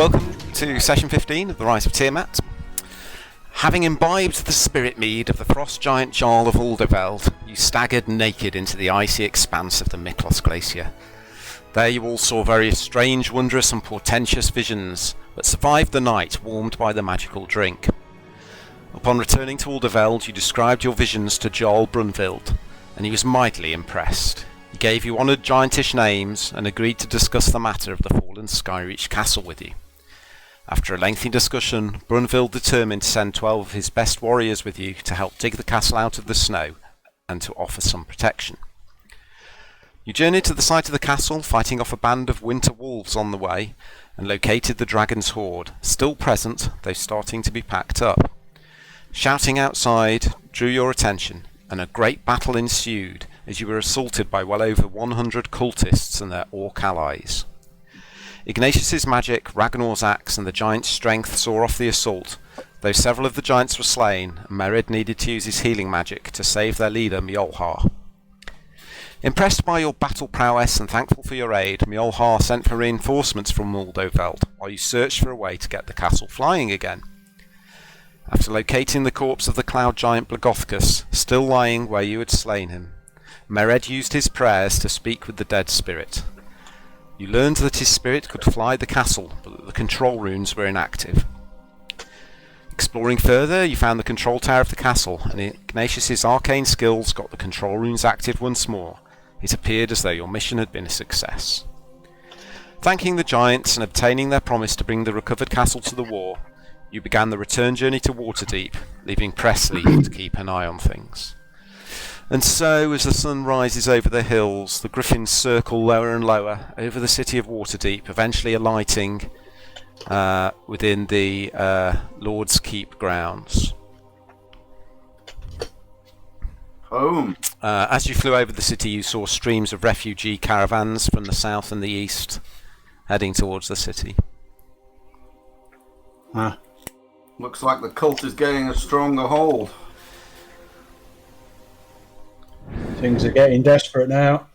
Welcome to session 15 of the Rise of Tiamat. Having imbibed the spirit mead of the frost giant Jarl of Uldeveld, you staggered naked into the icy expanse of the Miklos Glacier. There you all saw various strange, wondrous and portentous visions, but survived the night warmed by the magical drink. Upon returning to Uldeveld, you described your visions to Jarl Brunvild, and he was mightily impressed. He gave you honoured giantish names and agreed to discuss the matter of the fallen Skyreach Castle with you. After a lengthy discussion, Brunvild determined to send 12 of his best warriors with you to help dig the castle out of the snow and to offer some protection. You journeyed to the site of the castle, fighting off a band of winter wolves on the way, and located the dragon's hoard, still present, though starting to be packed up. Shouting outside drew your attention, and a great battle ensued as you were assaulted by well over 100 cultists and their orc allies. Ignatius's magic, Ragnar's axe, and the giant's strength saw off the assault, though several of the giants were slain, and Mered needed to use his healing magic to save their leader, Mjolnir. Impressed by your battle prowess and thankful for your aid, Mjolnir sent for reinforcements from Uldeveld, while you searched for a way to get the castle flying again. After locating the corpse of the cloud giant Blagothcus, still lying where you had slain him, Mered used his prayers to speak with the dead spirit. You learned that his spirit could fly the castle, but that the control runes were inactive. Exploring further, you found the control tower of the castle, and Ignatius's arcane skills got the control runes active once more. It appeared as though your mission had been a success. Thanking the giants and obtaining their promise to bring the recovered castle to the war, you began the return journey to Waterdeep, leaving Presley to keep an eye on things. And so, as the sun rises over the hills, the griffins circle lower and lower over the city of Waterdeep, eventually alighting within the Lord's Keep grounds. Home. As you flew over the city, you saw streams of refugee caravans from the south and the east, heading towards the city. Looks like the cult is gaining a stronger hold. Things are getting desperate now.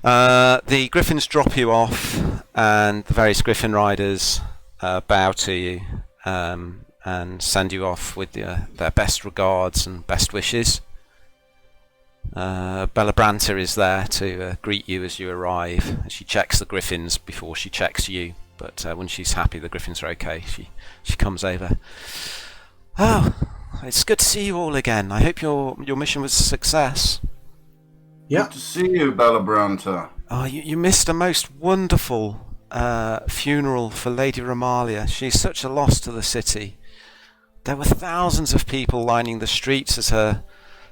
The griffins drop you off, and the various griffin riders bow to you and send you off with their best regards and best wishes. Bellabranta is there to greet you as you arrive. She checks the griffins before she checks you, but when she's happy the griffins are okay, she comes over. Oh, it's good to see you all again. I hope your mission was a success. Yeah. Good to see you, Bellabranta. Oh, you missed a most wonderful funeral for Lady Romalia. She's such a loss to the city. There were thousands of people lining the streets as her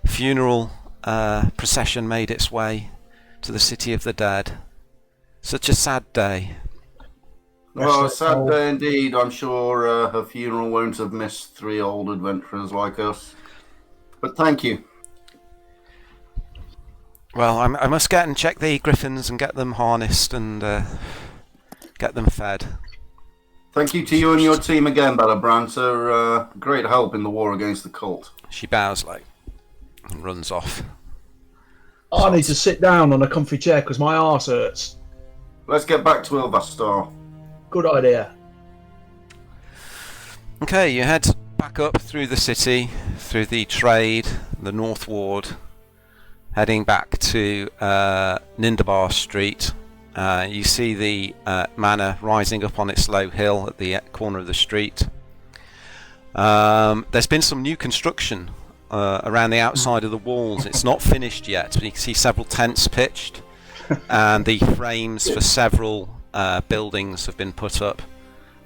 funeral procession made its way to the city of the dead. Such a sad day. Well, a sad day indeed. I'm sure her funeral won't have missed 3 old adventurers like us. But thank you. Well, I must get and check the griffins and get them harnessed and get them fed. Thank you to you and your team again, Bellabranta. Great help in the war against the cult. She bows low and runs off. I need to sit down on a comfy chair because my arse hurts. Let's get back to Ilvastar. Good idea. Okay, you head back up through the city, through the trade, the North Ward, heading back to Nindabar Street. You see the manor rising up on its low hill at the corner of the street. There's been some new construction around the outside of the walls. It's not finished yet, but you can see several tents pitched, and the frames for several buildings have been put up.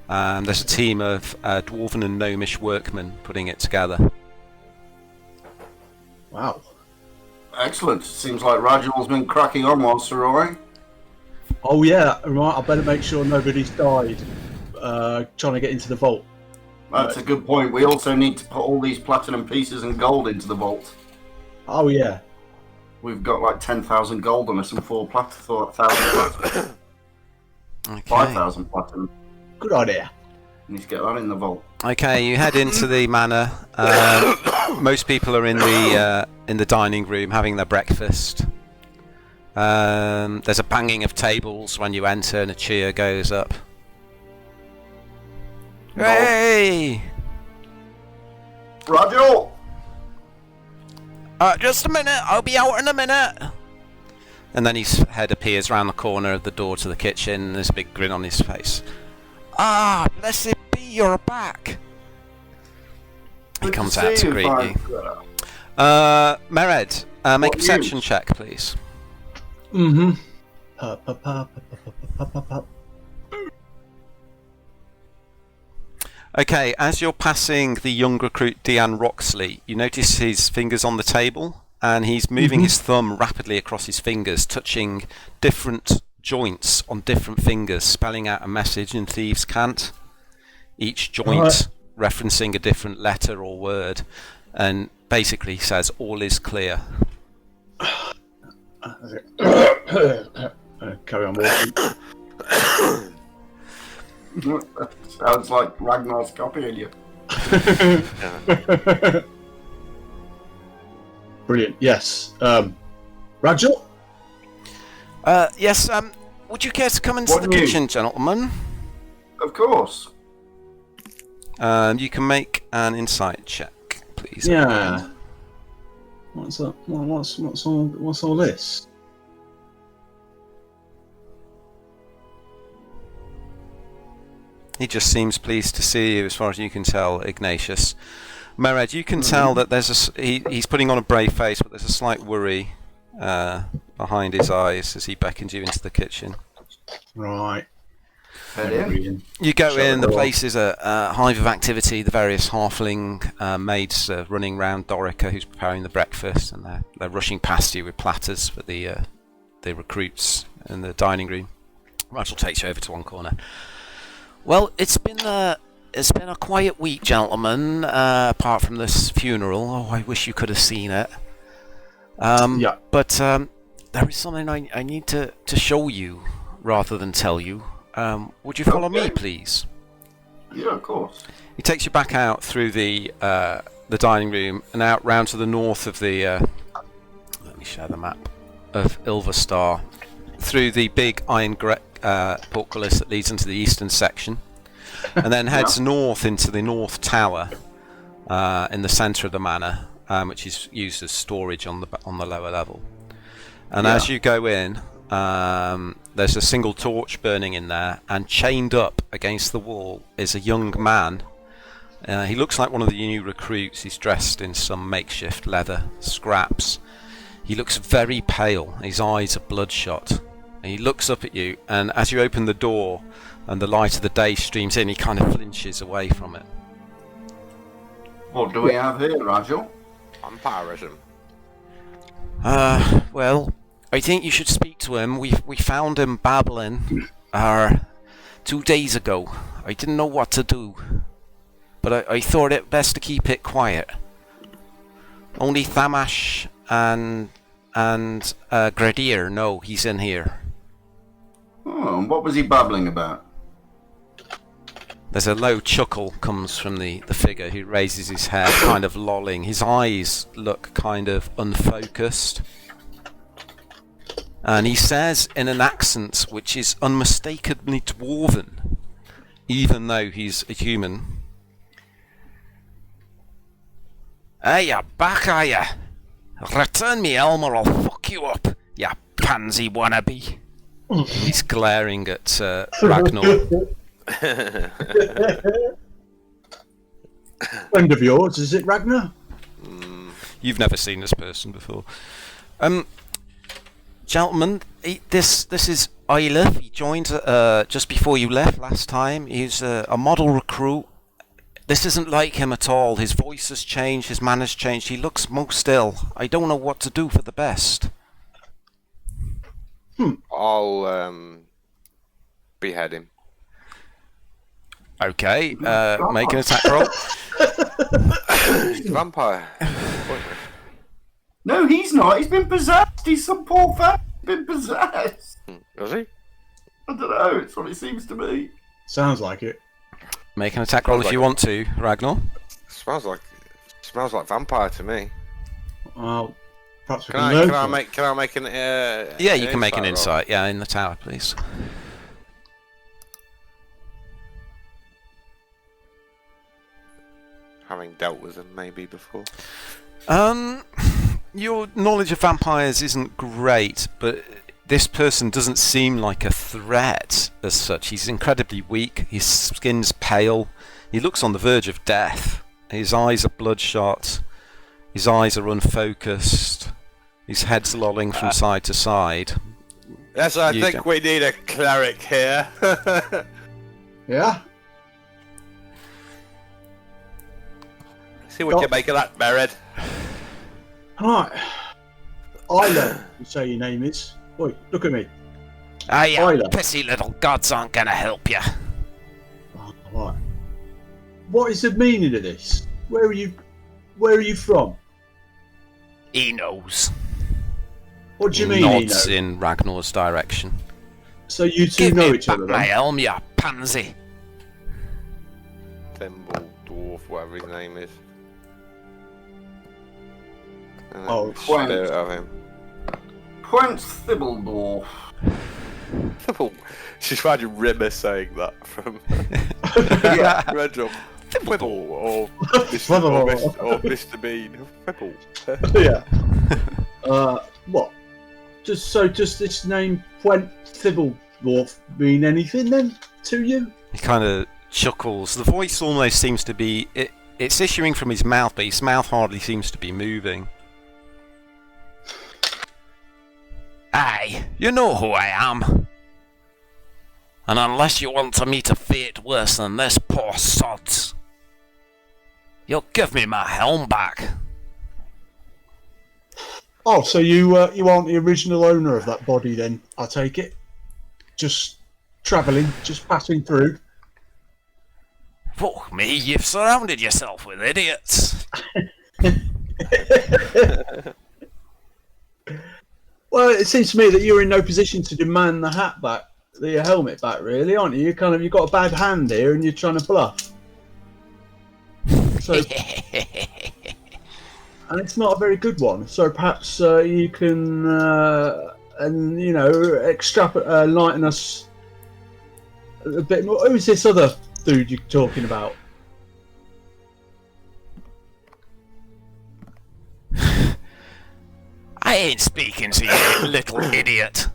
There's a team of dwarven and gnomish workmen putting it together. Wow. Excellent. Seems like Ragul's been cracking on while Sir Roy. Oh yeah, right. I better make sure nobody's died trying to get into the vault. That's a good point. We also need to put all these platinum pieces and gold into the vault. Oh yeah. We've got like 10,000 gold on us and 4,000 platinum. Okay. 5,000 platinum. Good idea. We need to get that in the vault. Okay, you head into the manor. Most people are in the dining room having their breakfast. There's a banging of tables when you enter and a cheer goes up. No. Hey! Roger! Just a minute, I'll be out in a minute. And then his head appears round the corner of the door to the kitchen and there's a big grin on his face. Ah, blessed be, you're back. He comes out to greet you. Mered, make a perception check, please. Mm-hmm. Okay, as you're passing the young recruit Deanne Roxley, you notice his fingers on the table, and he's moving his thumb rapidly across his fingers, touching different joints on different fingers, spelling out a message in Thieves' Cant. Each joint referencing a different letter or word, and basically says, all is clear. Carry on walking. Sounds like Ragnar's copying you. Brilliant. Yes. Rajal? Yes, would you care to come into the kitchen, gentlemen? Of course. You can make an insight check, please. Yeah. What's that? What's all this? He just seems pleased to see you, as far as you can tell, Ignatius. Mered, you can tell that there's he's putting on a brave face, but there's a slight worry behind his eyes as he beckons you into the kitchen. Right. You go in, the place is a hive of activity. The various halfling maids running round Dorica, who's preparing the breakfast, and they're rushing past you with platters for the recruits in the dining room. Rachel takes you over to one corner. Well, it's been a quiet week, gentlemen. Apart from this funeral, I wish you could have seen it. Yeah. But there is something I need to show you rather than tell you. Would you follow me, please? Yeah, of course. He takes you back out through the dining room and out round to the north of the. Let me share the map of Ilverstar, through the big iron portcullis that leads into the eastern section, and then heads north into the north tower in the centre of the manor, which is used as storage on the lower level. And as you go in, there's a single torch burning in there, and chained up against the wall is a young man. He looks like one of the new recruits. He's dressed in some makeshift leather scraps. He looks very pale. His eyes are bloodshot. And he looks up at you, and as you open the door and the light of the day streams in, he kind of flinches away from it. What do we have here, Rajal? Vampirism. Well, I think you should speak to him. We found him babbling 2 days ago. I didn't know what to do, but I thought it best to keep it quiet. Only Thamash and Gradier know he's in here. Oh, and what was he babbling about? There's a low chuckle comes from the figure who raises his head, kind of lolling. His eyes look kind of unfocused. And he says in an accent which is unmistakably dwarven, even though he's a human. Hey, you're back, are ya? Return me helm or I'll fuck you up, ya pansy wannabe. He's glaring at Ragnar. Friend of yours, is it Ragnar? You've never seen this person before. Gentlemen, this is Eilif. He joined just before you left last time. He's a model recruit. This isn't like him at all. His voice has changed, his manner's changed. He looks most ill. I don't know what to do for the best. I'll behead him. Okay, make an attack roll. He's a vampire. No, he's not. He's been possessed. He's some poor fat. Been possessed. Is he? I don't know. It's what it seems to me. Sounds like it. Make an attack roll if you want to, Ragnar. Smells like vampire to me. Well, Perhaps we Can can I learn. make an? Yeah, you can make an roll? insight. Yeah, in the tower, please. Having dealt with them maybe before. Your knowledge of vampires isn't great, but this person doesn't seem like a threat as such. He's incredibly weak. His skin's pale. He looks on the verge of death. His eyes are bloodshot. His eyes are unfocused. His head's lolling from side to side. Yes, I think we need a cleric here. Yeah. See what you make of that, Mered. Right. Isla, you say your name is. Wait, look at me. Ah, yeah, Isla. pissy little gods aren't gonna help you. Oh, right. What is the meaning of this? Where are you from? He knows. What do you He mean? nods in Ragnar's direction. So you two Give know me each back other my then? helm, you pansy. Thimble, dwarf, whatever his name is. And then Oh, stare at him. Prince Thibbledorf. Thimble. Just imagine Rimmer saying that from Yeah. Red Drum. Thimble or Mr. Bean. Thimble. Yeah. What? Does this name Pwent Thibbledorf mean anything then to you? He kind of chuckles. The voice almost seems to be... It's issuing from his mouth, but his mouth hardly seems to be moving. Aye, you know who I am. And unless you want to meet a fate worse than this, poor sods, you'll give me my helm back. Oh, so you aren't the original owner of that body then, I take it? Just travelling, just passing through? Fuck me, you've surrounded yourself with idiots. Well, it seems to me that you're in no position to demand the hat back, the helmet back, really, aren't you? You've got a bad hand here, and you're trying to bluff. So, and it's not a very good one. So perhaps you can, lighten us a bit more. Who's this other dude you're talking about? I ain't speaking to you, little idiot.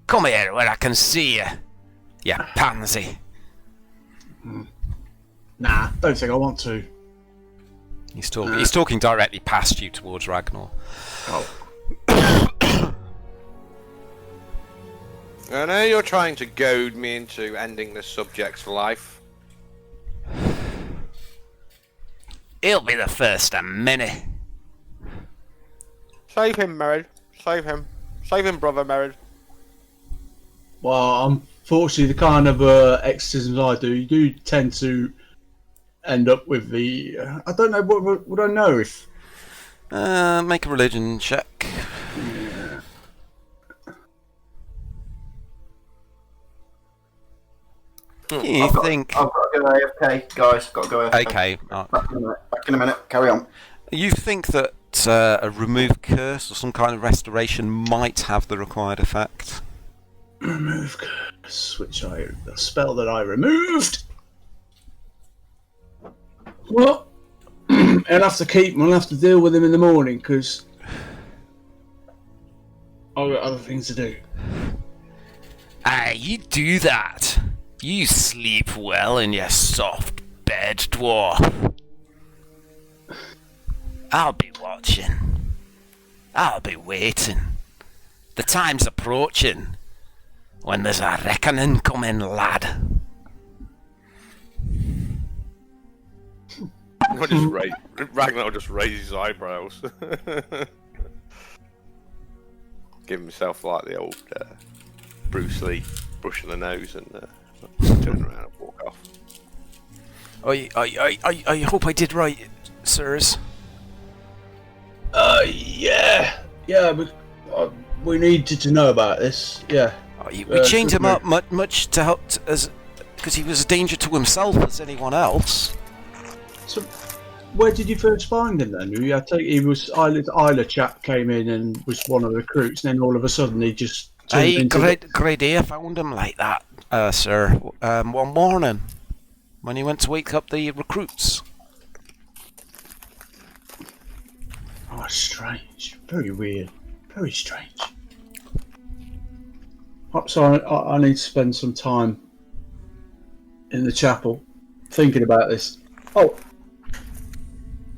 Come here where I can see you, you pansy. Nah, don't think I want to. He's talking directly past you towards Ragnar. I know you're trying to goad me into ending the subject's life. He'll be the first of many. Save him, Mered. Save him. Save him, brother Mered. Well, unfortunately, the kind of exorcisms I do, you do tend to end up with the. I don't know what would I know if. Make a religion check. Yeah. You think? I've got to go AFK, guys. Got to go AFK. Okay. Back in a minute. Carry on. You think that a remove curse or some kind of restoration might have the required effect? Remove curse, the spell that I removed. Well, I'll have to keep him. I'll have to deal with him in the morning because I've got other things to do. Aye, you do that. You sleep well in your soft bed, dwarf. I'll be watching. I'll be waiting. The time's approaching when there's a reckoning coming, lad. Ragnar just raise his eyebrows. Give himself like the old Bruce Lee brushing the nose and turn around and walk off. I hope I did right, sirs. Yeah, but we needed to know about this. Yeah. We chained him up much to help because he was a danger to himself as anyone else. So, where did you first find him then? I take he was Isla chap came in and was one of the recruits, and then all of a sudden he just turned into. Great I found him like that, sir. One morning when he went to wake up the recruits. Oh, strange. Very weird. Very strange. So I need to spend some time in the chapel thinking about this. Oh,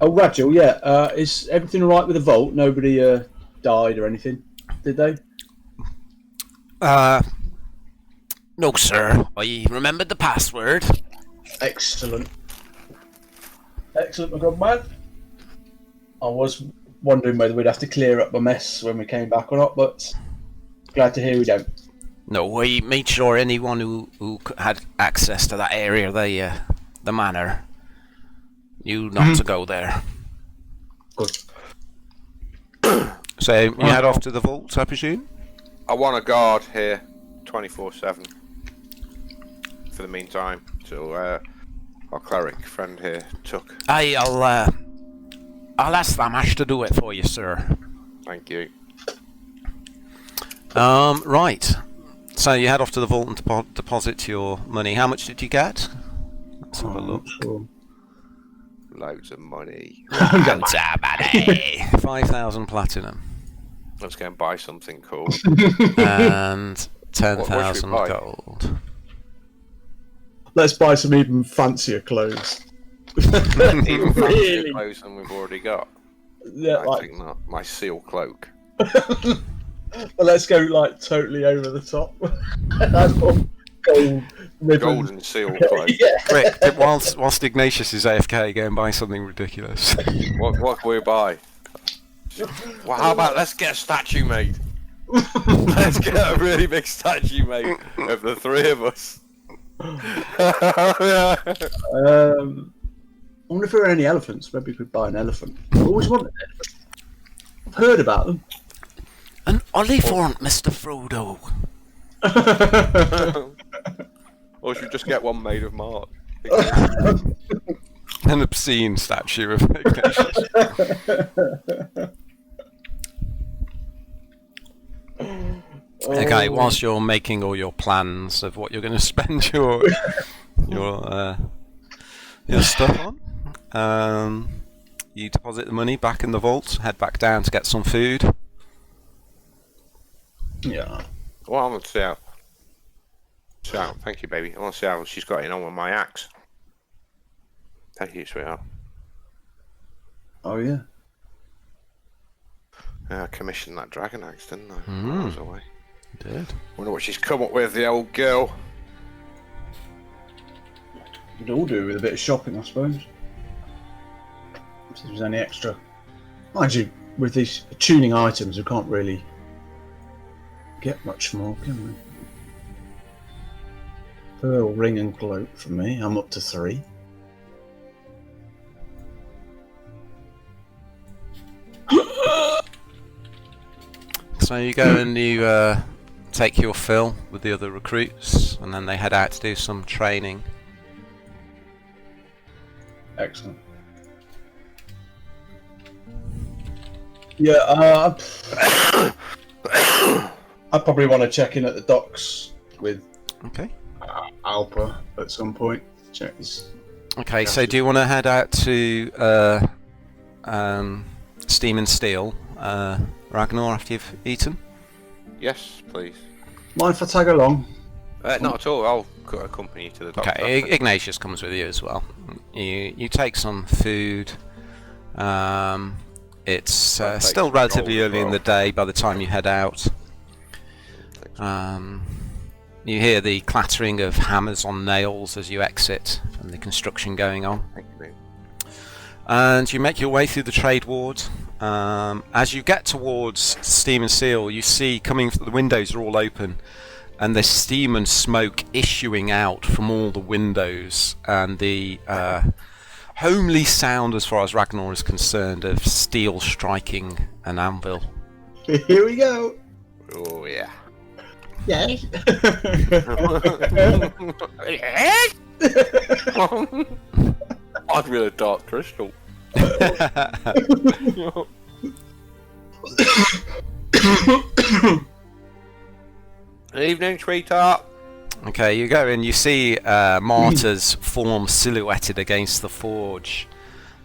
Rachel, yeah. Is everything all right with the vault? Nobody died or anything, did they? No, sir. I remembered the password. Excellent. Excellent, my good man. I was wondering whether we'd have to clear up the mess when we came back or not, but glad to hear we don't. No, I made sure anyone who had access to that area, the manor, knew not to go there. Good. So you head off to the vault, I presume? I want a guard here, 24/7. For the meantime, till our cleric friend here took. I'll ask Thamash to do it for you, sir. Thank you. Right. So you head off to the vault and deposit your money. How much did you get? Let's have a look. Sure. Loads of money. Loads of money. 5,000 platinum. Let's go and buy something cool. And 10,000 buy? gold. Let's buy some even fancier clothes. Even fancier Really? clothes than we've already got. Yeah, I think not. My seal cloak. Well, let's go like totally over the top. Gold, ribbon. Golden seal cloak. Yeah. Quick, whilst Ignatius is AFK, go and buy something ridiculous. What can we buy? Well, how about let's get a statue made? Let's get a really big statue made of the three of us. I wonder if there are any elephants. Maybe we could buy an elephant. I always wanted an elephant. I've heard about them. An Oliphant, Mr. Frodo. Or should we just get one made of Mark? An obscene statue of Ignatius. Okay, whilst you're making all your plans of what you're going to spend your stuff on, you deposit the money back in the vault, head back down to get some food. Yeah. Well, I want to see how. Thank you, baby. I want to see how she's got it on with my axe. Thank you, sweetheart. Oh yeah. I commissioned that dragon axe, didn't I? Mm. I was away. You did. Wonder what she's come up with, the old girl. Could all do with a bit of shopping, I suppose. If there's any extra. Mind you, with these tuning items, we can't really get much more, can we? Pearl ring and cloak for me. I'm up to 3. So you go and you take your fill with the other recruits, and then they head out to do some training. Excellent. Yeah, I probably want to check in at the docks with Okay. Alpa at some point. Check his. Okay, so do you want to head out to Steam and Steel, Ragnar, after you've eaten? Yes, please. Mind if I tag along? Not at all. I'll accompany you to the doctor. Okay, Ignatius comes with you as well. You take some food. It's still relatively early in the day by the time you head out. You hear the clattering of hammers on nails as you exit and the construction going on. Thank you, baby. And you make your way through the trade ward. As you get towards Steam and Steel, you see coming from the windows are all open, and there's steam and smoke issuing out from all the windows, and the homely sound, as far as Ragnar is concerned, of steel striking an anvil. Here we go. Oh yeah. Yeah. I'd be a dark crystal. Evening, sweetheart. Okay, you go and you see Marta's form silhouetted against the forge.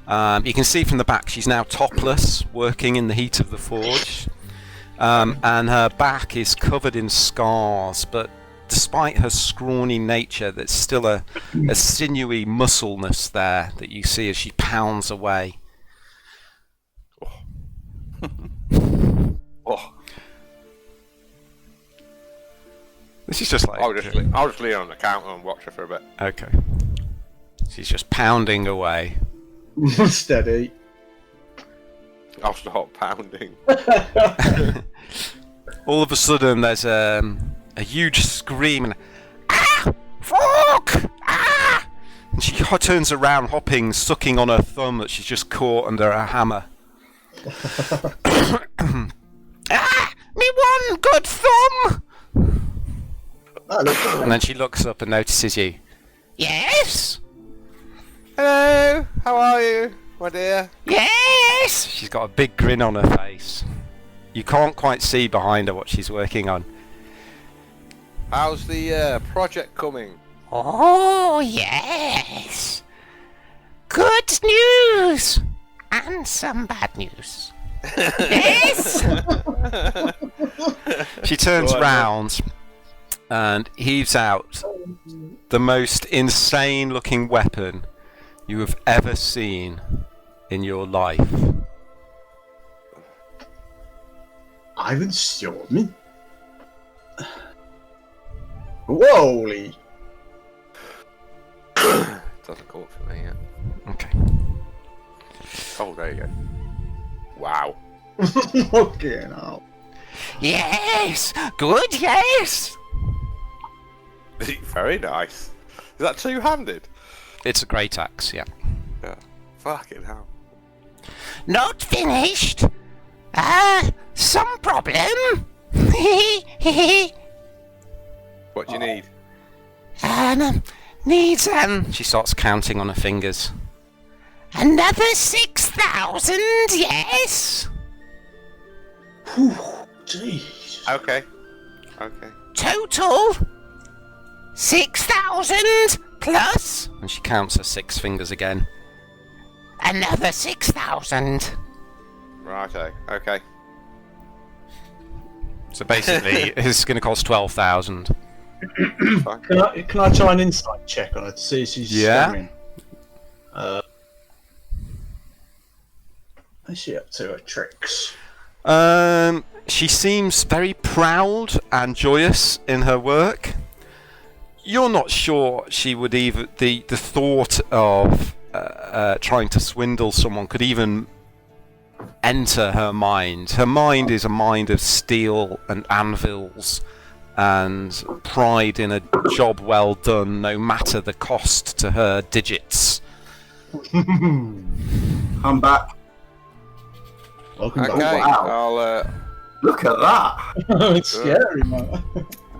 You can see from the back she's now topless, working in the heat of the forge. And her back is covered in scars, but despite her scrawny nature, there's still a sinewy muscleness there that you see as she pounds away. Oh. This is just like... I'll just lean on the counter and watch her for a bit. Okay. She's just pounding away. Steady. I'll start pounding. All of a sudden, there's a huge scream and ah, fuck, ah! And she turns around, hopping, sucking on her thumb that she's just caught under a hammer. Ah, me one good thumb! And then she looks up and notices you. Yes. Hello, how are you, my dear? Yes! She's got a big grin on her face. You can't quite see behind her what she's working on. How's the project coming? Oh, yes! Good news! And some bad news. Yes! She turns round and heaves out the most insane looking weapon you have ever seen in your life. Ivan Stillman? Whoa! Doesn't come up for me yet. Okay. Oh, there you go. Wow. Okay, now. Yes! Good, yes! Very nice. Is that two-handed? It's a great axe, yeah. Yeah. Fucking hell. Not finished. Some problem. What do you need? Needs, she starts counting on her fingers. Another 6,000, yes? Jeez. Okay. Okay. Total 6,000 plus. And she counts her 6 fingers again. Another 6,000. Righto. Okay. So basically, it's going to cost 12,000. Fine. Can I try an insight check on her to see if she's scamming? What's she up to her tricks? She seems very proud and joyous in her work. You're not sure she would even... The thought of trying to swindle someone could even enter her mind. Her mind is a mind of steel and anvils and pride in a job well done, no matter the cost to her digits. I'm back. Welcome Okay. back. Wow. Look at that. It's scary, man.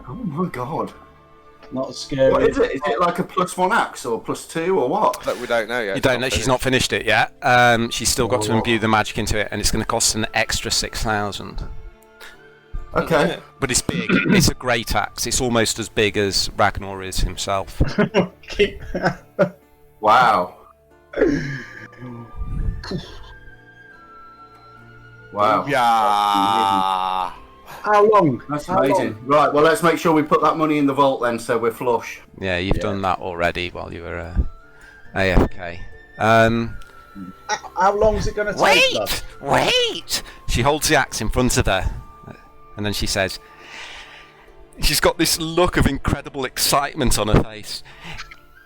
Oh my god. Not scary. What is it? Is it like a +1 axe or +2 or what? But we don't know yet. You don't know, she's not finished it yet. She's still got to imbue the magic into it, and it's going to cost an extra 6,000. Okay. But it's big. It's a great axe. It's almost as big as Ragnar is himself. Wow. Wow. Yeah. How long? That's How amazing. long? Right, well, let's make sure we put that money in the vault then, so we're flush. Yeah, you've done that already while you were AFK. How long is it going to take? Love? Wait! She holds the axe in front of her, and then she says, she's got this look of incredible excitement on her face.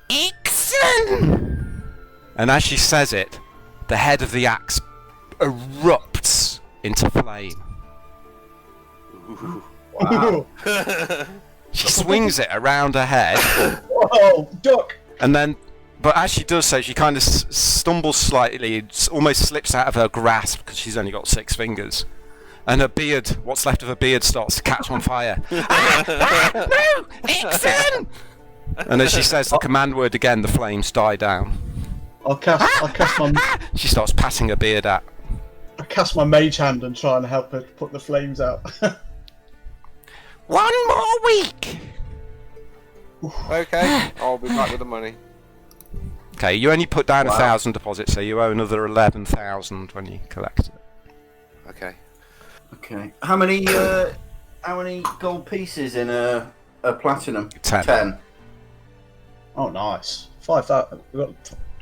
Ixon! And as she says it, the head of the axe erupts into flame. Wow. She swings it around her head, Whoa, duck! and then, but as she does so, she kind of stumbles slightly, almost slips out of her grasp because she's only got 6 fingers. And her beard, what's left of her beard, starts to catch on fire. No! Ixon! And as she says the command word again, the flames die down. I'll cast my She starts patting her beard at. mage hand and try and help her put the flames out. 1 more week! Okay, I'll be back with the money. Okay, you only put down 1,000 deposit, so you owe another 11,000 when you collect it. Okay. Okay. How many gold pieces in a platinum? 10. Oh, nice. 5,000.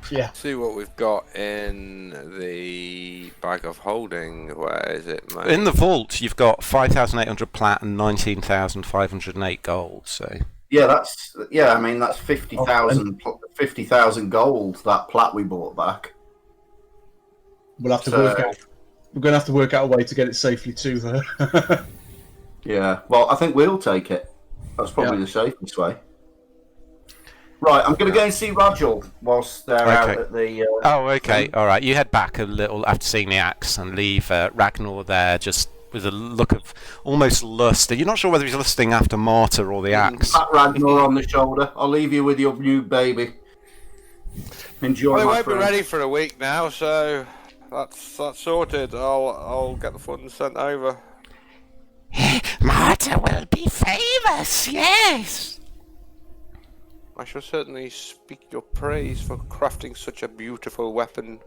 Yeah. See what we've got in the bag of holding. Where is it, mate? In the vault, you've got 5,800 plat and 19,508 gold, so... Yeah, that's 50,000 gold, that plat we bought back. We'll have to work out. We're going to have to work out a way to get it safely to her. Yeah, well, I think we'll take it. That's probably the safest way. Right, I'm going to go and see Rajal whilst they're out at the... Oh, okay, alright. You head back a little after seeing the axe and leave Ragnar there just with a look of almost lust. You're not sure whether he's lusting after Marta or the axe. Pat Ragnar on the shoulder. I'll leave you with your new baby. Enjoy, Well, my they won't friend. be ready for a week now, so that's sorted. I'll get the funds sent over. Marta will be famous, yes! I shall certainly speak your praise for crafting such a beautiful weapon.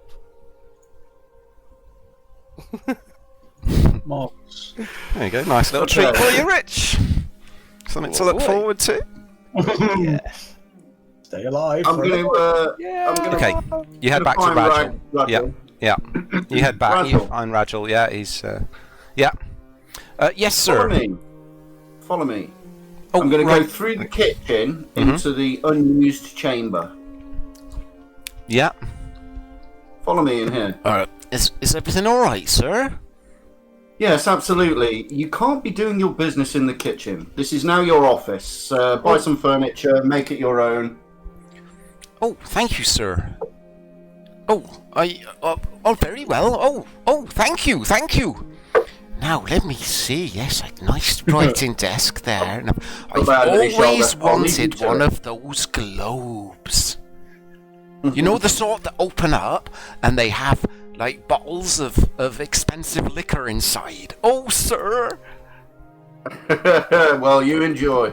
Marvellous. There you go, nice little treat for you, Rich. Something to look forward to. Yes. Stay alive. I'm going to... Okay, you head back to Rajal. Yeah. You head back, you find Rajal, yeah, he's... yes, sir. Follow me. Oh, I'm going to go through the kitchen into the unused chamber. Yeah. Follow me in here. Is everything alright, sir? Yes, absolutely. You can't be doing your business in the kitchen. This is now your office. Buy some furniture, make it your own. Oh, thank you, sir. Oh, very well. Oh, thank you. Now, let me see. Yes, a nice writing desk there. And I've always wanted one of those globes. You know, the sort that open up and they have, like, bottles of expensive liquor inside. Oh, sir. Well, you enjoy.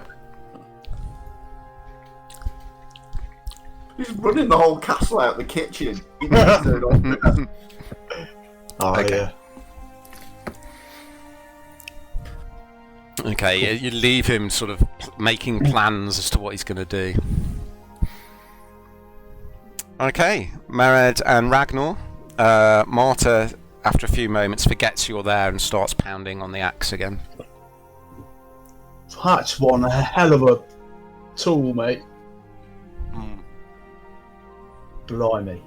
He's running the whole castle out the kitchen. Okay. Okay, you leave him sort of making plans as to what he's going to do. Okay, Mered and Ragnar. Marta, after a few moments, forgets you're there and starts pounding on the axe again. That's one hell of a tool, mate. Blimey.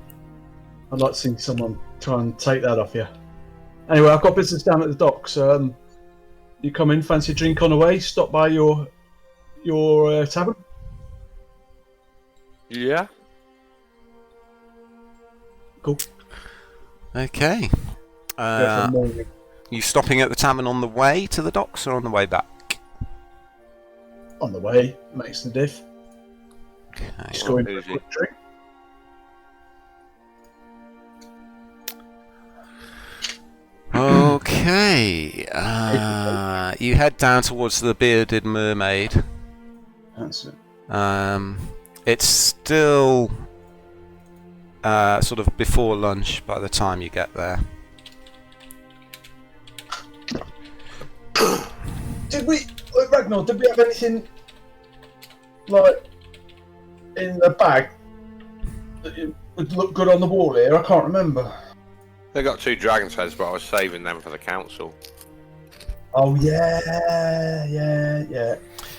I'd like to see someone try and take that off you. Anyway, I've got business down at the docks. You come in, fancy a drink on the way, stop by your tavern? Yeah. Cool. Okay. You stopping at the tavern on the way to the docks or on the way back? On the way, makes the diff. Okay. Just go in for a quick drink. Okay. You head down towards the Bearded Mermaid. That's it. It's still sort of before lunch by the time you get there. Ragnar, did we have anything like in the bag that would look good on the wall here? I can't remember. They got 2 dragon's heads, but I was saving them for the council. Oh yeah.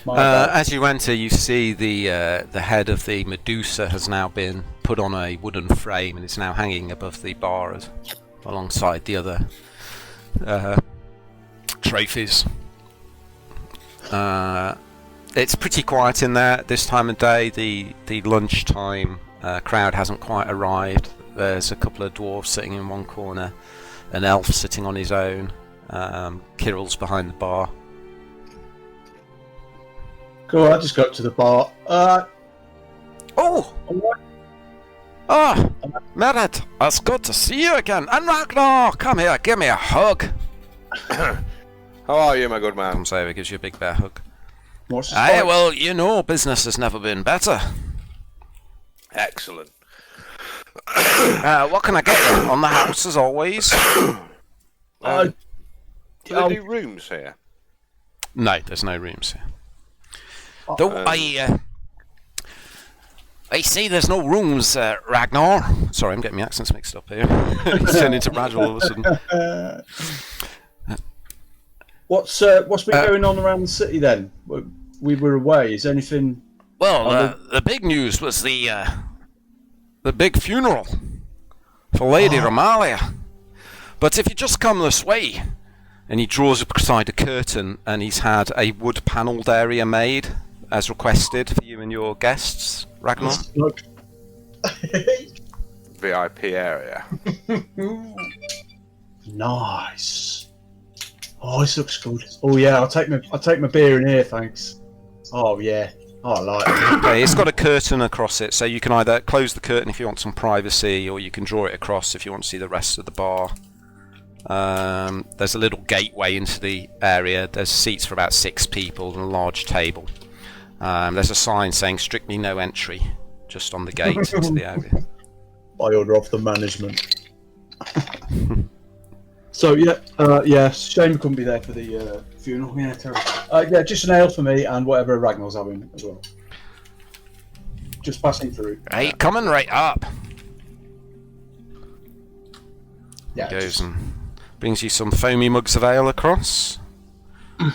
As you enter, you see the head of the Medusa has now been put on a wooden frame and is now hanging above the bar alongside the other trophies. It's pretty quiet in there at this time of day. The lunchtime crowd hasn't quite arrived. There's a couple of dwarves sitting in one corner, an elf sitting on his own. Kirill's behind the bar. Cool, I just go up to the bar. Oh! Oh, Merit, it's good to see you again. And Ragnar, come here, give me a hug. How are you, my good man? Comes over, gives you a big bear hug. What's the Aye, spike? well, you know, business has never been better. Excellent. What can I get you? On the house, as always. Do they do rooms here? No, there's no rooms here. Though I see there's no rooms, Ragnar. Sorry, I'm getting my accents mixed up here. He's turned into Ragnar all of a sudden. What's been going on around the city then? We were away. Is there anything? Well, the big news was the big funeral for Lady Romalia. But if you just come this way, and he draws aside a curtain, and he's had a wood-panelled area made, as requested for you and your guests, Ragnar. Look. VIP area. Nice. Oh, this looks good. Oh yeah, I'll take my beer in here, thanks. Oh yeah, I like it. Okay, it's got a curtain across it, so you can either close the curtain if you want some privacy, or you can draw it across if you want to see the rest of the bar. There's a little gateway into the area. There's seats for about 6 people and a large table. There's a sign saying strictly no entry just on the gate into the area. By order of the management. So yeah, shame we couldn't be there for the funeral. Yeah, terrible. Yeah, just an ale for me and whatever Ragnar's having as well. Just passing through. Hey, coming right up. Yeah, Goes and brings you some foamy mugs of ale across.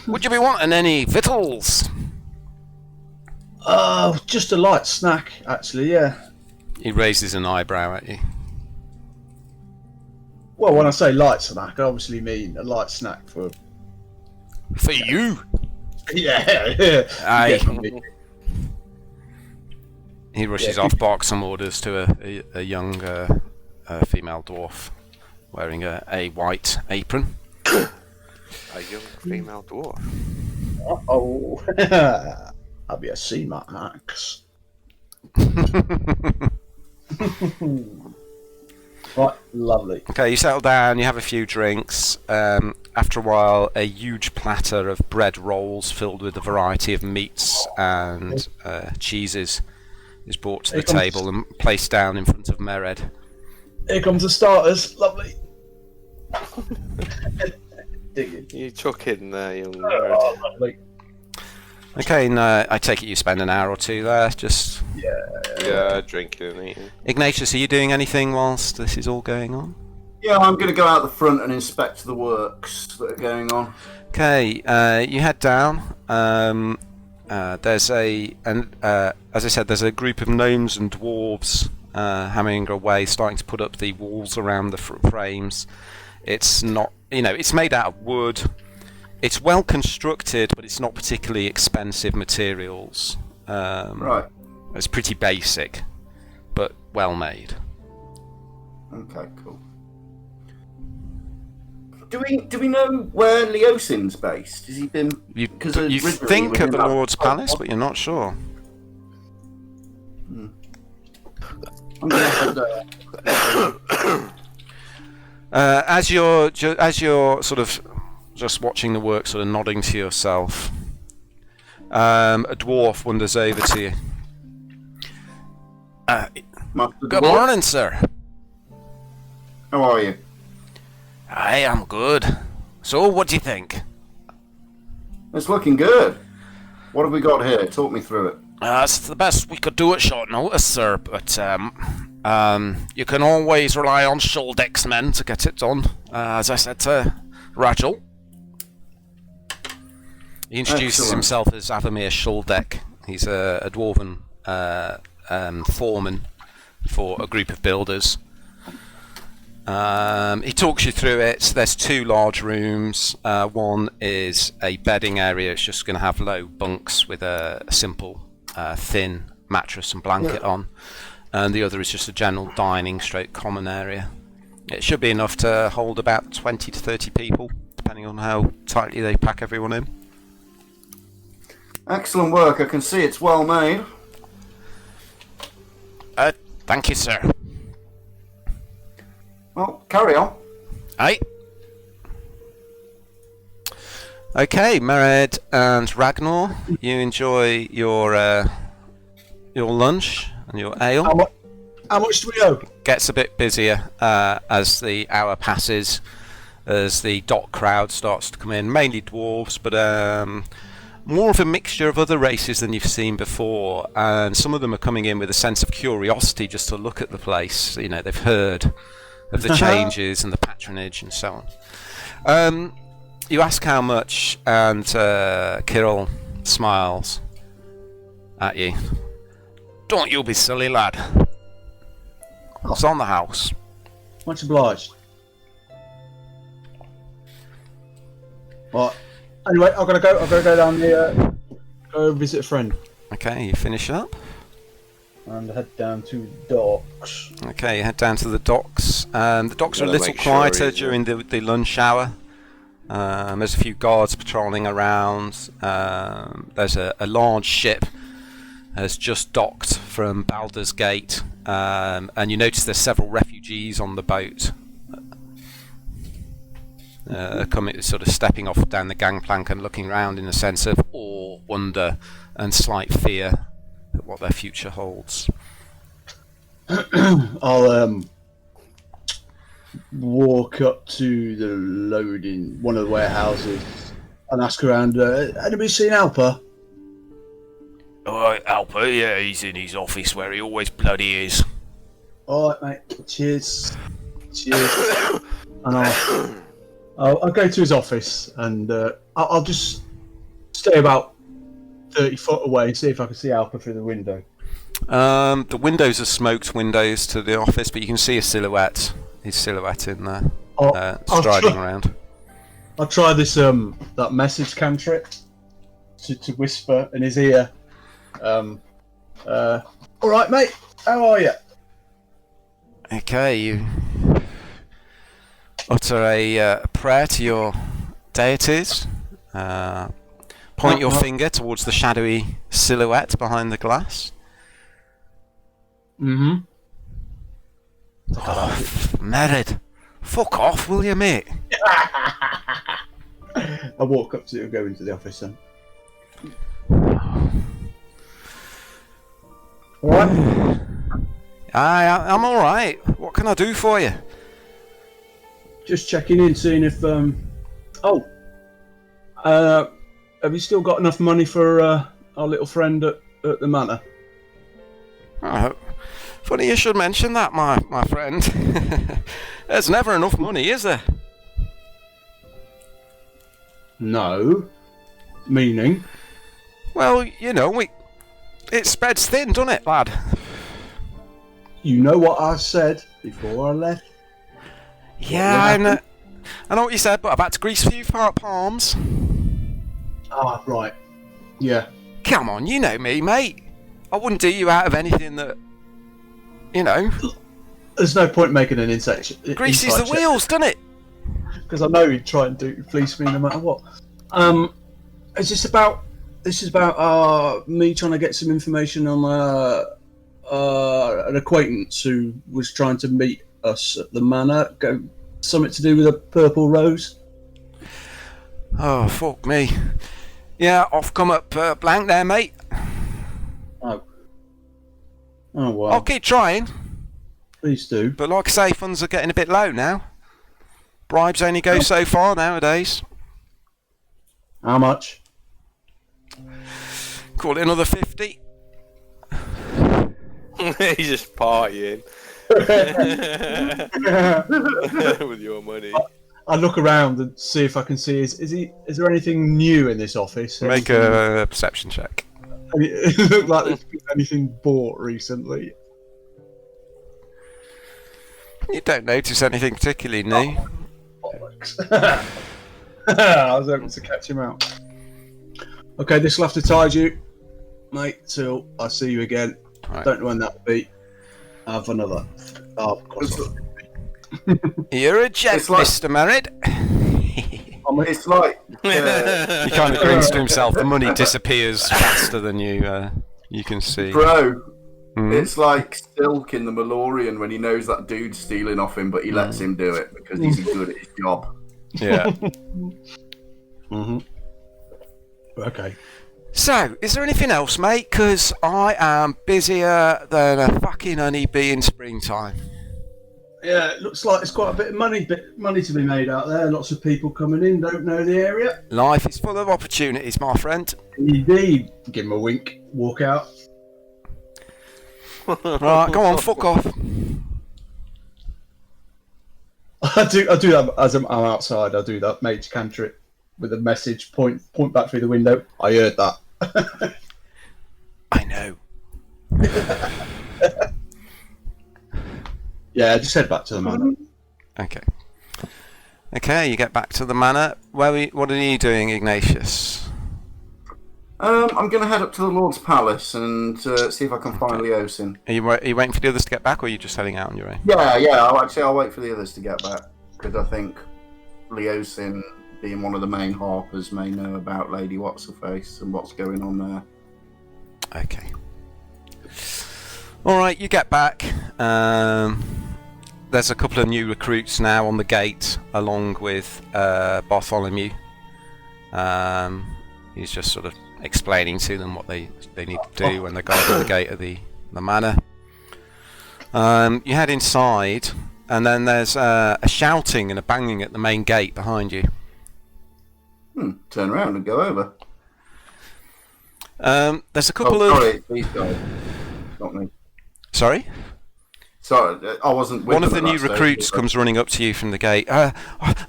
Would you be wanting any victuals? Just a light snack, actually. Yeah. He raises an eyebrow at you. Well, when I say light snack, I obviously mean a light snack for. For you? Yeah. Aye. He rushes off, barks some orders to a young female dwarf wearing a white apron. A young female dwarf. Oh. Have you seen my axe? Right, lovely. Okay, you settle down, you have a few drinks. After a while, a huge platter of bread rolls filled with a variety of meats and cheeses is brought to the table and placed down in front of Mered. Here comes the starters. Lovely. You chuck in there, young Oh, nerd. lovely. Okay, and I take it you spend an hour or two there, just... Yeah, drinking and eating. Ignatius, are you doing anything whilst this is all going on? Yeah, I'm going to go out the front and inspect the works that are going on. Okay, you head down. There's as I said, there's a group of gnomes and dwarves hammering away, starting to put up the walls around the frames. It's not, it's made out of wood. It's well constructed, but it's not particularly expensive materials. Right. It's pretty basic, but well made. Okay, cool. Do we know where Leosin's based? Has he been? You originally think was at in the that- Lord's Palace, but you're not sure. I'm gonna head there. As you're sort of just watching the work, sort of nodding to yourself, a dwarf wanders over to you. Master Good Dwarf, morning, sir. how are you? I am good. So, what do you think? It's looking good. What have we got here? Talk me through it. It's the best we could do at short notice, sir, but you can always rely on Shouldeck's men to get it done. As I said to Rachel. He introduces Excellent. himself as Avamir Shouldeck. He's a dwarven foreman for a group of builders. He talks you through it. There's 2 large rooms. One is a bedding area. It's just going to have low bunks with a simple, thin mattress and blanket on. And the other is just a general dining stroke common area. It should be enough to hold about 20 to 30 people, depending on how tightly they pack everyone in. Excellent work. I can see it's well made. Thank you, sir. Well, carry on. Aye. Okay, Mered and Ragnar, you enjoy your lunch and your ale. How much do we owe? Gets a bit busier as the hour passes, as the dock crowd starts to come in, mainly dwarves, but more of a mixture of other races than you've seen before, and some of them are coming in with a sense of curiosity just to look at the place. You know, they've heard of the changes and the patronage and so on. You ask how much, and Kirill smiles at you. Don't you be silly, lad. It's on the house. Much obliged. Right. Anyway, I've got to go. I've got to go down the go visit a friend Okay, you finish up. and head down to docks. Okay, you head down to the docks. The docks are a Gotta little make sure quieter he's, during the lunch hour. There's a few guards patrolling around. There's a large ship has just docked from Baldur's Gate, and you notice there's several refugees on the boat. Coming, sort of stepping off down the gangplank and looking around in a sense of awe, wonder, and slight fear at what their future holds. I'll walk up to the loading one of the warehouses and ask around. Anybody seen Alpa? Alright, Alper, yeah, he's in his office where he always bloody is. All right, mate. Cheers. Cheers. And I'll go to his office and I'll just stay about 30 foot away and see if I can see Alpa through the window. The windows are smoked windows to the office, but you can see a silhouette. His silhouette in there, striding around. I'll try this that message cantrip to whisper in his ear. All right, mate. How are you? Okay, you utter a prayer to your deities. Point your finger towards the shadowy silhouette behind the glass. Mm-hmm. Oh, Mered, fuck off, will you, mate? I walk up to go into the office then. All right. I'm all right. What can I do for you? Just checking in, seeing if have you still got enough money for our little friend at the manor? Oh, funny you should mention that, my friend. There's never enough money, is there? No. Meaning? Well, you know, it spreads thin, doesn't it, lad? You know what I said before I left? Yeah, I know what you said, but I've had to grease a few palms. Ah, right. Yeah. Come on, you know me, mate. I wouldn't do you out of anything that, you know. There's no point making an insect. Greases the wheels, doesn't it? Because I know he'd try and fleece me no matter what. Is this about? This is about me trying to get some information on an acquaintance who was trying to meet us at the manor. Something to do with a purple rose. Oh, fuck me. Yeah, off come up blank there, mate. Oh well. I'll keep trying. Please do. But like I say, funds are getting a bit low now. Bribes only go so far nowadays. How much? Call it another 50. He's just partying with your money. I look around and see if I can see. Is there anything new in this office? Make a perception check. It looked like there's been anything bought recently. You don't notice anything particularly new. I was able to catch him out. Okay, this will have to tide you, mate, till I see you again. Right. Don't know when that'll be. I have another. Oh, of course. You're a gent, It's like- Mr. Merritt. It's like He kind of grins to himself. The money disappears faster than you can see. bro. It's like Silk in the Malorian when he knows that dude's stealing off him, but he lets him do it because he's good at his job. Yeah. Okay. So, is there anything else, mate? Because I am busier than a fucking honeybee in springtime. Yeah, it looks like there's quite a bit of money to be made out there. Lots of people coming in, don't know the area. Life is full of opportunities, my friend. Indeed. Give him a wink, walk out. Right, go on, fuck off. I do that as I'm outside. I do that mage cantrip with a message. Point back through the window. I heard that. I know. Yeah, just head back to the manor. Okay, you get back to the manor. What are you doing, Ignatius? I'm going to head up to the Lord's Palace and see if I can find Leosin. Are you waiting for the others to get back, or are you just heading out on your own? Yeah. I'll wait for the others to get back because I think Leosin, being one of the main harpers, may know about Lady What's-Her-Face and what's going on there. Okay. All right, you get back. There's a couple of new recruits now on the gate, along with Bartholomew. He's just sort of explaining to them what they need to do when they go to the gate of the manor. You head inside, and then there's a shouting and a banging at the main gate behind you. Turn around and go over. There's a couple of... Sorry, these guys. Not me. Sorry? Sorry, I wasn't with One of them the at new that stage, recruits but- comes running up to you from the gate. I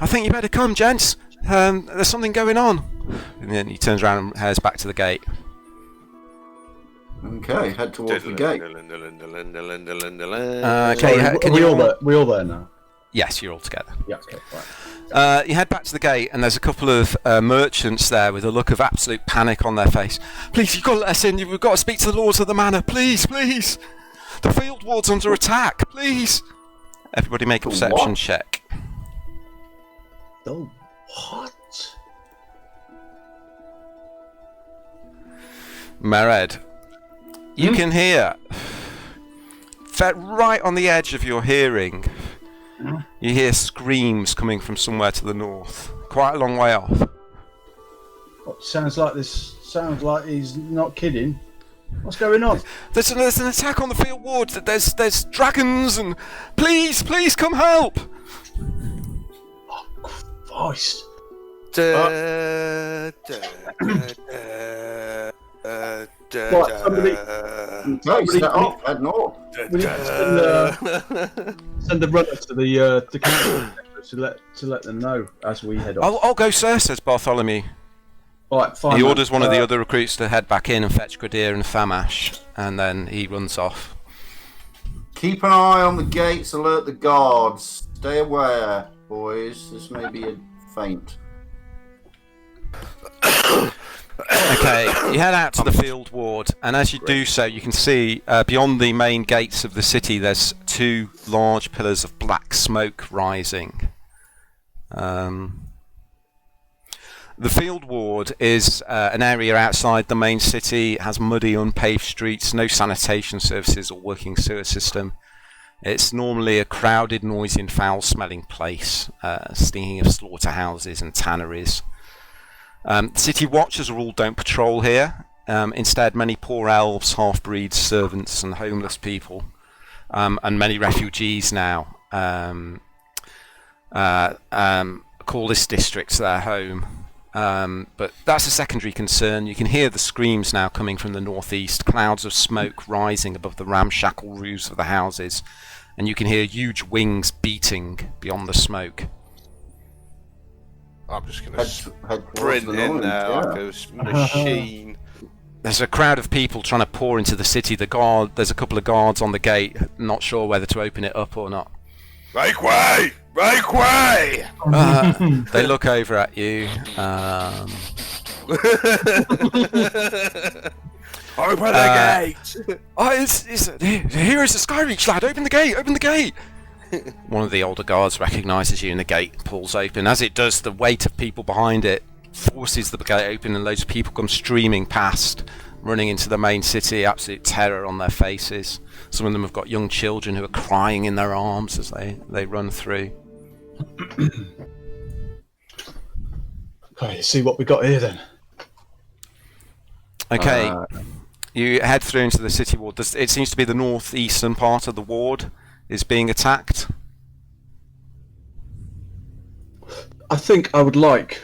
think you better come, gents. There's something going on. And then he turns around and heads back to the gate. Okay, head towards the gate. Okay, can you all... We all there now? Yes, you're all together. Yeah, okay, right. You head back to the gate, and there's a couple of merchants there with a look of absolute panic on their face. Please, you've got to let us in. We've got to speak to the lords of the manor. Please, please. The field ward's under attack. Please. Everybody make a perception check. Oh, what? Mered, you can hear, right on the edge of your hearing, you hear screams coming from somewhere to the north, quite a long way off. Sounds like he's not kidding. What's going on? There's an attack on the field ward. There's dragons, and please come help. Oh, Christ. Right, somebody Set off, head north. we need to send a runner to the council to let them know as we head off. I'll go, sir, says Bartholomew. Right, fine. He orders one of the other recruits to head back in and fetch Gradir and Famash, and then he runs off. Keep an eye on the gates, alert the guards. Stay aware, boys. This may be a feint. Okay, you head out to the field ward, and as you do so, you can see beyond the main gates of the city, there's two large pillars of black smoke rising. The field ward is an area outside the main city. It has muddy, unpaved streets, no sanitation services or working sewer system. It's normally a crowded, noisy and foul-smelling place, stinking of slaughterhouses and tanneries. City watchers don't patrol here. Instead, many poor elves, half-breeds, servants and homeless people, and many refugees now call this district their home. But that's a secondary concern. You can hear the screams now coming from the northeast, clouds of smoke rising above the ramshackle roofs of the houses, and you can hear huge wings beating beyond the smoke. I'm just going Head to towards sprint the in north, there like a machine. There's a crowd of people trying to pour into the city. There's a couple of guards on the gate, not sure whether to open it up or not. Make way! Make way! They look over at you. Open the gate! Here is the Skyreach lad. Open the gate! Open the gate! One of the older guards recognises you and the gate pulls open. As it does, the weight of people behind it forces the gate open and loads of people come streaming past, running into the main city, absolute terror on their faces. Some of them have got young children who are crying in their arms as they run through. Okay, let's see what we got here then. Okay, you head through into the city ward. It seems to be the northeastern part of the ward is being attacked. I think I would like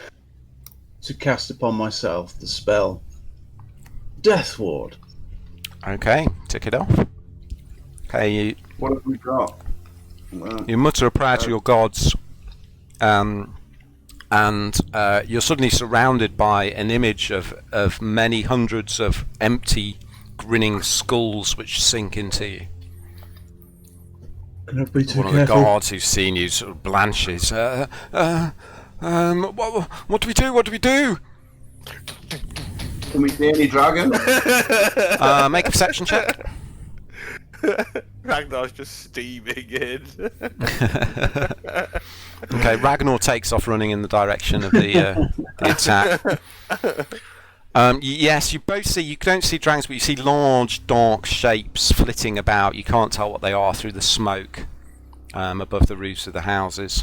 to cast upon myself the spell Death Ward. Okay, tick it off. Okay, What have we got? Well, you mutter a prayer to your gods, and you're suddenly surrounded by an image of many hundreds of empty, grinning skulls which sink into you. Can I be too One of the careful? guards who's seen you sort of blanches. What do we do? What do we do? can we see any dragon? Make a perception check. Ragnar's just steaming in. Okay, Ragnar takes off running in the direction of the attack. Yes, you both see. You don't see dragons, but you see large, dark shapes flitting about. You can't tell what they are through the smoke above the roofs of the houses.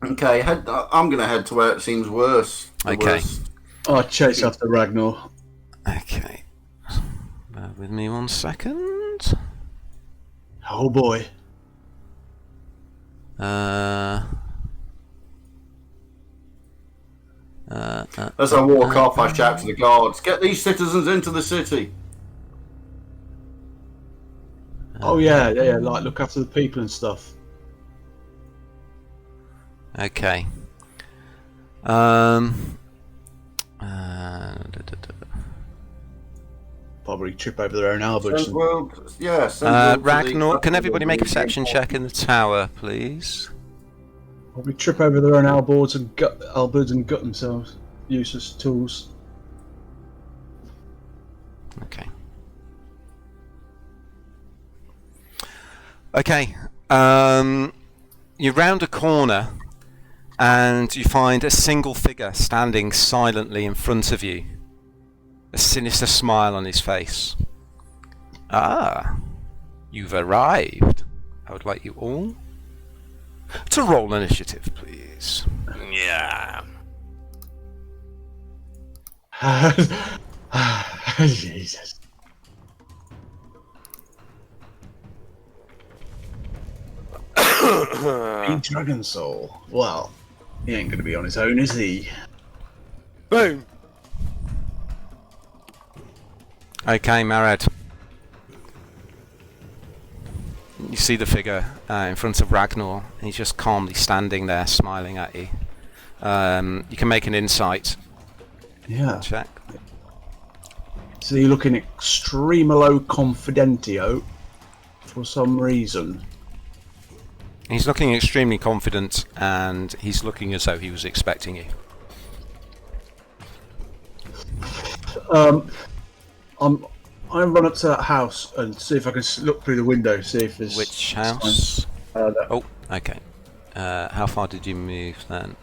Okay, I'm going to head to where it seems worse. the Okay. worst. I'll chase after Ragnar. Okay, bear with me 1 second. Oh boy. As I walk off, I shout to the guards, "Get these citizens into the city!" Oh yeah, like look after the people and stuff. Okay. Probably trip over their own halberds. Send word, yeah, send word to the- Ragnar, can everybody make a perception check in the tower, please? Probably trip over their own halberds and gut themselves. Useless tools. Okay. Okay. You round a corner and you find a single figure standing silently in front of you. A sinister smile on his face. Ah, you've arrived. I would like you all to roll initiative, please. Yeah. Jesus. A dragon soul. Well, he ain't gonna be on his own, is he? Boom. Okay, Marad. You see the figure in front of Ragnar. He's just calmly standing there, smiling at you. You can make an insight Yeah. check. So you're looking extremely confidentio for some reason. He's looking extremely confident, and he's looking as though he was expecting you. I run up to that house and see if I can look through the window, see if there's... Which house? That, Oh, okay. How far did you move then?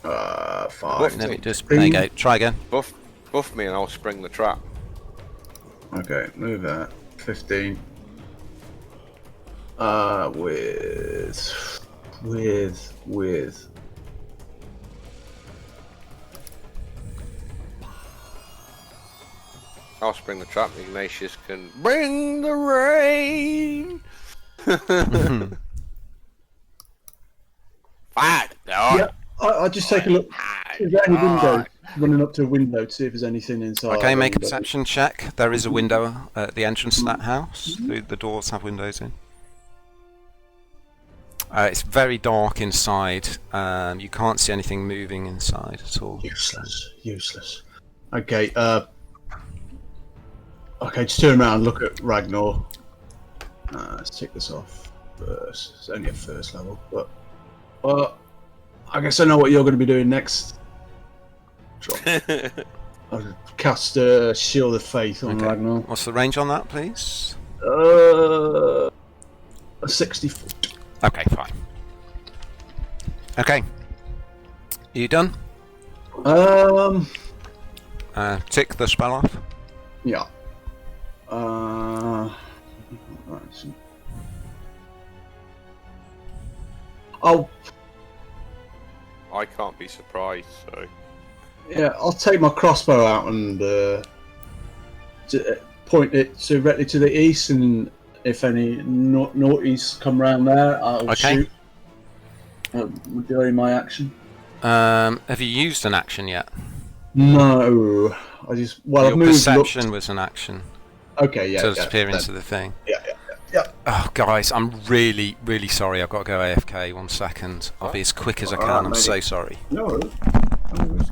5. Let me just. There you go. Try again. Buff me and I'll spring the trap. Okay, move that. 15. With. I'll spring the trap. Ignatius can bring the rain. Fine. Yeah, I just take a look. Is there any window? Running up to a window to see if there's anything inside. Okay, make a the window. perception check. There is a window at the entrance to that house. The doors have windows in. It's very dark inside. You can't see anything moving inside at all. Useless. Okay, okay, just turn around and look at Ragnar. Let's take this off first. It's only a first level, but I guess I know what you're going to be doing next. I'll cast Shield of Faith on Okay. Ragnar. What's the range on that, please? A 60 foot. Okay, fine. Okay. You done? Um, Tick the spell off. Yeah. Right. Oh, I can't be surprised, so... yeah, I'll take my crossbow out and point it directly to the east, and if any naughties come round there, I'll shoot. During my action. Have you used an action yet? No, I just I've moved. Perception was an action. Okay, yeah. To disappear into the thing. Yeah. Oh, guys, I'm really, really sorry. I've got to go AFK. 1 second. I'll be as quick as I can. I'm so sorry. No worries. No worries.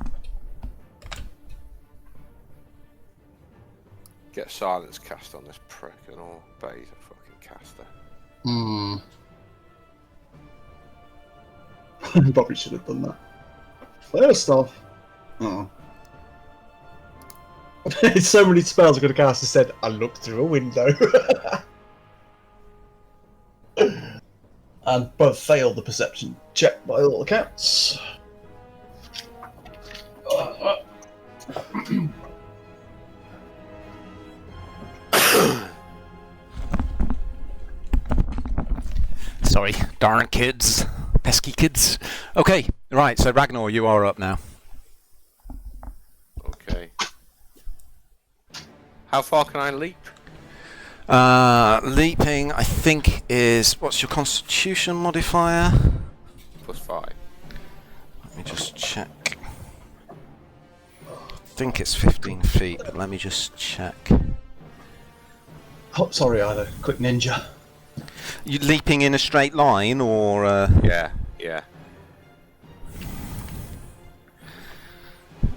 Get silence cast on this prick and all. Bet he's a fucking caster. Probably should have done that. First off, so many spells I could have cast and said, I looked through a window. And both failed the perception check by all accounts. Sorry, darn kids. Pesky kids. Okay, right, so Ragnar, you are up now. Okay. How far can I leap? Leaping, I think, is... What's your constitution modifier? +5. Let me just check. I think it's 15 feet, but let me just check. Oh, sorry, either. Quick ninja. You leaping in a straight line, or... Yeah.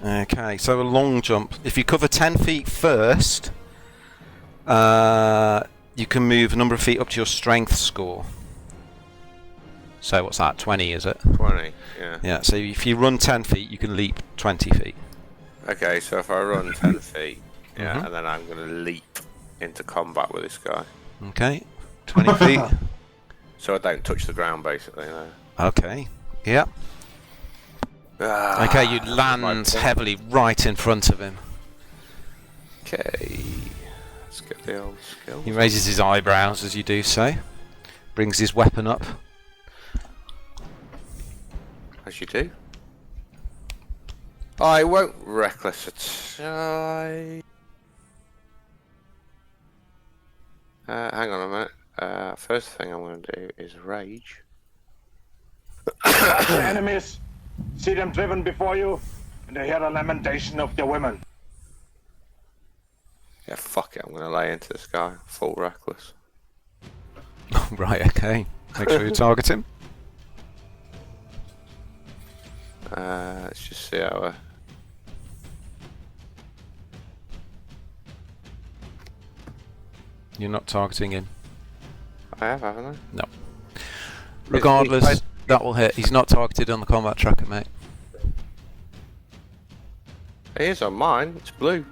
Okay, so a long jump. If you cover 10 feet first, you can move a number of feet up to your strength score. So what's that, 20 is it? 20, yeah. Yeah, so if you run 10 feet, you can leap 20 feet. Okay, so if I run 10 feet, and then I'm going to leap into combat with this guy. Okay, 20 feet. So I don't touch the ground, basically, no. Okay, yeah. Okay, you land heavily right in front of him. Okay, let's get the old skills. He raises his eyebrows as you do so. Brings his weapon up. As you do. I won't reckless attack. Hang on a minute. First thing I'm going to do is rage. The enemies, see them driven before you, and they hear the lamentation of their women. Yeah, fuck it, I'm going to lay into this guy, full reckless. Right, okay. Make sure you target him. Let's just see how... You're not targeting him. I have, haven't I? No. Regardless, that will hit. He's not targeted on the combat tracker, mate. He is on mine, it's blue.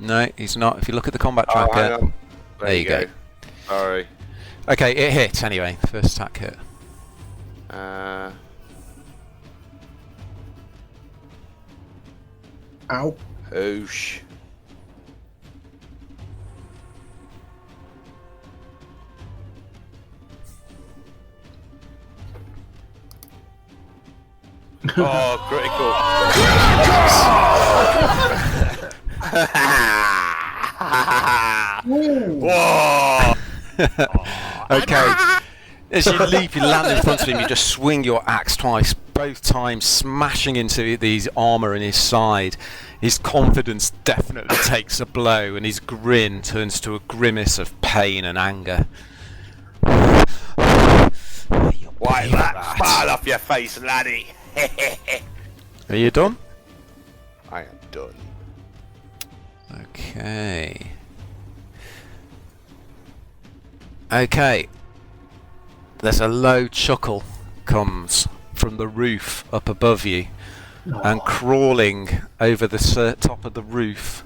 No, he's not. If you look at the combat Hang tracker... on. There you go. Sorry. Okay, it hit anyway. The first attack hit. Ow. Oosh. Oh, critical. Whoa! Okay. As you leap, you land in front of him, you just swing your axe twice, both times smashing into his armour and his side. His confidence definitely takes a blow, and his grin turns to a grimace of pain and anger. Wipe that smile off your face, laddie. Are you done? I am done. Okay. Okay. There's a low chuckle comes from the roof up above you, and crawling over the top of the roof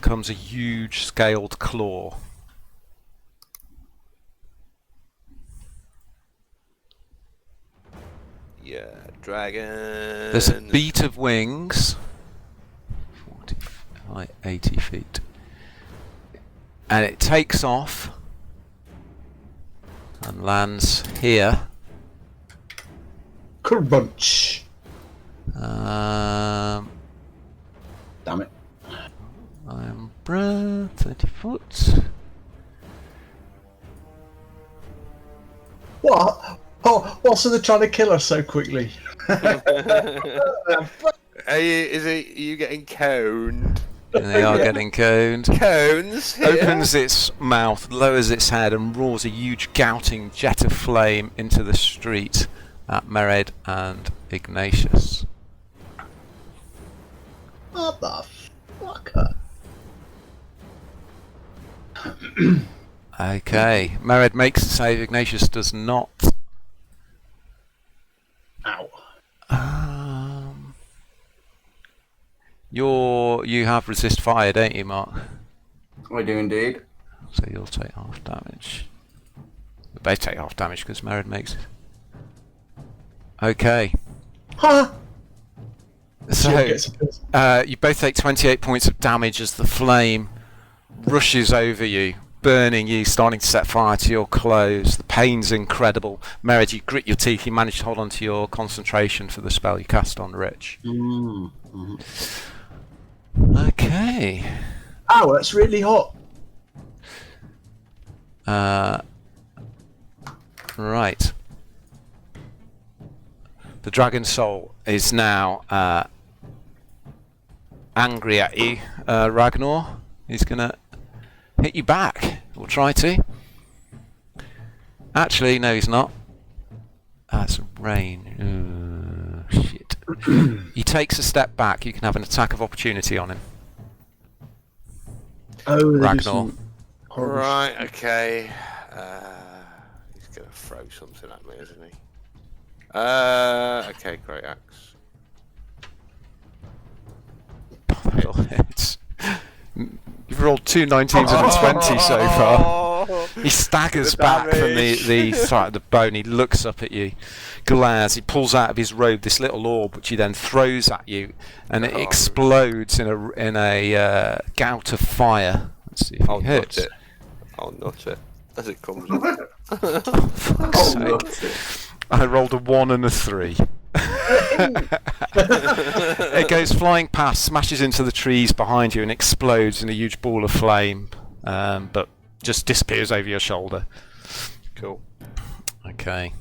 comes a huge scaled claw. Yeah, dragon. There's a beat of wings. 45, by 80 feet. And it takes off and lands here. Crunch. Damn it. I'm 30 foot. What? Oh, what? So they're trying to kill us so quickly? Are you getting coned? They are getting coned. Cones? Here? Opens its mouth, lowers its head, and roars a huge gouting jet of flame into the street at Mered and Ignatius. What the fucker? Okay, Mered makes a save. Ignatius does not. Ow. You have resist fire, don't you, Mark? I do indeed. So you'll take half damage. We both take half damage because Mered makes it. Okay. Huh? So you both take 28 points of damage as the flame rushes over you, burning you, starting to set fire to your clothes. The pain's incredible. Mered, you grit your teeth. You manage to hold on to your concentration for the spell you cast on Rich. Mm-hmm. Okay. Ow, that's really hot. Right. The dragon soul is now angry at you, Ragnar. He's gonna hit you back. We'll try to. Actually, no, he's not. That's rain. Shit. He takes a step back. You can have an attack of opportunity on him. Oh, Ragnar. Right, okay. He's gonna throw something at me, isn't he? Okay, great axe. You've rolled 2 19s and a 20 so far. He staggers back from the side of the bone. He looks up at you, glares. He pulls out of his robe this little orb, which he then throws at you, and it explodes in a gout of fire. Let's see if I'll he nut hits. it. I'll nut it as it comes in. Fuck's sake. I rolled a 1 and a 3. It goes flying past, smashes into the trees behind you, and explodes in a huge ball of flame, but just disappears over your shoulder. Cool. Okay.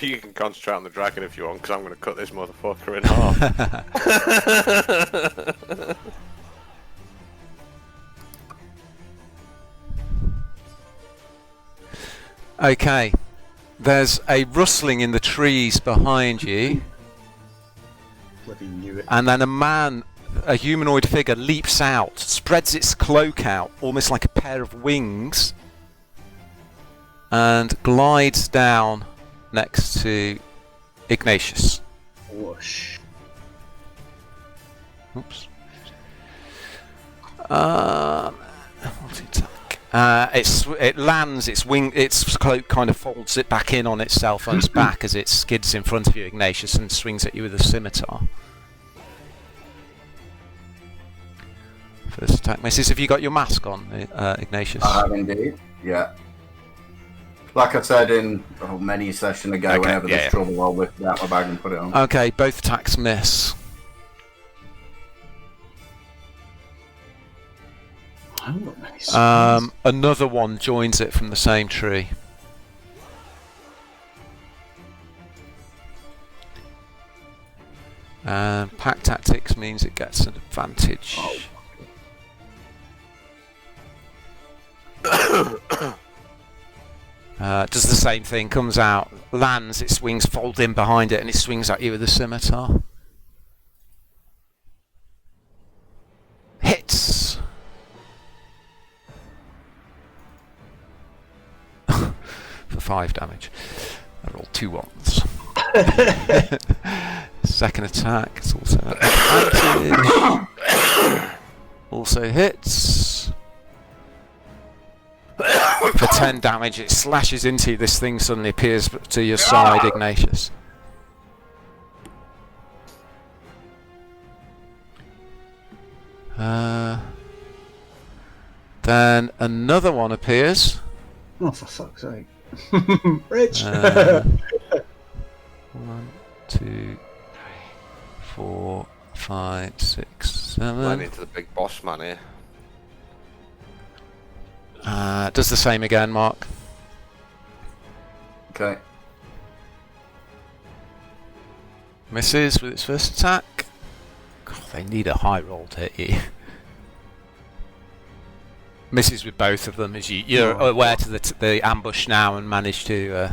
You can concentrate on the dragon if you want, because I'm going to cut this motherfucker in half. Okay. There's a rustling in the trees behind you, Bloody knew it. and then a humanoid figure, leaps out, spreads its cloak out, almost like a pair of wings, and glides down next to Ignatius. Whoosh. Oops. Multi-attack. It lands. Its cloak kind of folds it back in on itself on its back as it skids in front of you, Ignatius, and swings at you with a scimitar. First attack misses. Have you got your mask on, Ignatius? I have indeed. Yeah. Like I said in many a session ago, Okay, whenever yeah, there's yeah. trouble, I'll whip it out my bag and put it on. Okay, both attacks miss. I haven't got many spells. Another one joins it from the same tree. And pack tactics means it gets an advantage. Does the same thing, comes out, lands, its wings fold in behind it, and it swings at you with a scimitar. Hits! For 5 damage. I rolled 2 ones. Second attack, it's also an advantage. Also hits. for 10 damage. It slashes into you. This thing suddenly appears to your side, Ignatius. Then another one appears. Oh, for fuck's sake. Rich! 1, 2, 3, 4, 5, 6, 7. Ran into the big boss man here. Does the same again, Mark. Okay. Misses with its first attack. God, they need a high roll to hit you. Misses with both of them as you're aware to the ambush now and manage to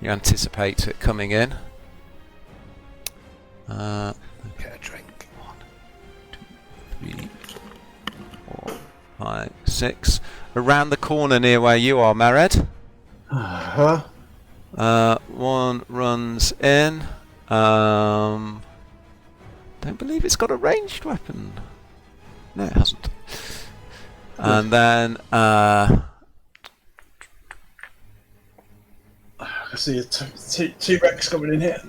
you anticipate it coming in. Get a drink. 1, 2, 3, 4, 5, 6. Around the corner near where you are, Mered. One runs in. Don't believe it's got a ranged weapon. No, it hasn't. And then I see a T-Rex coming in here.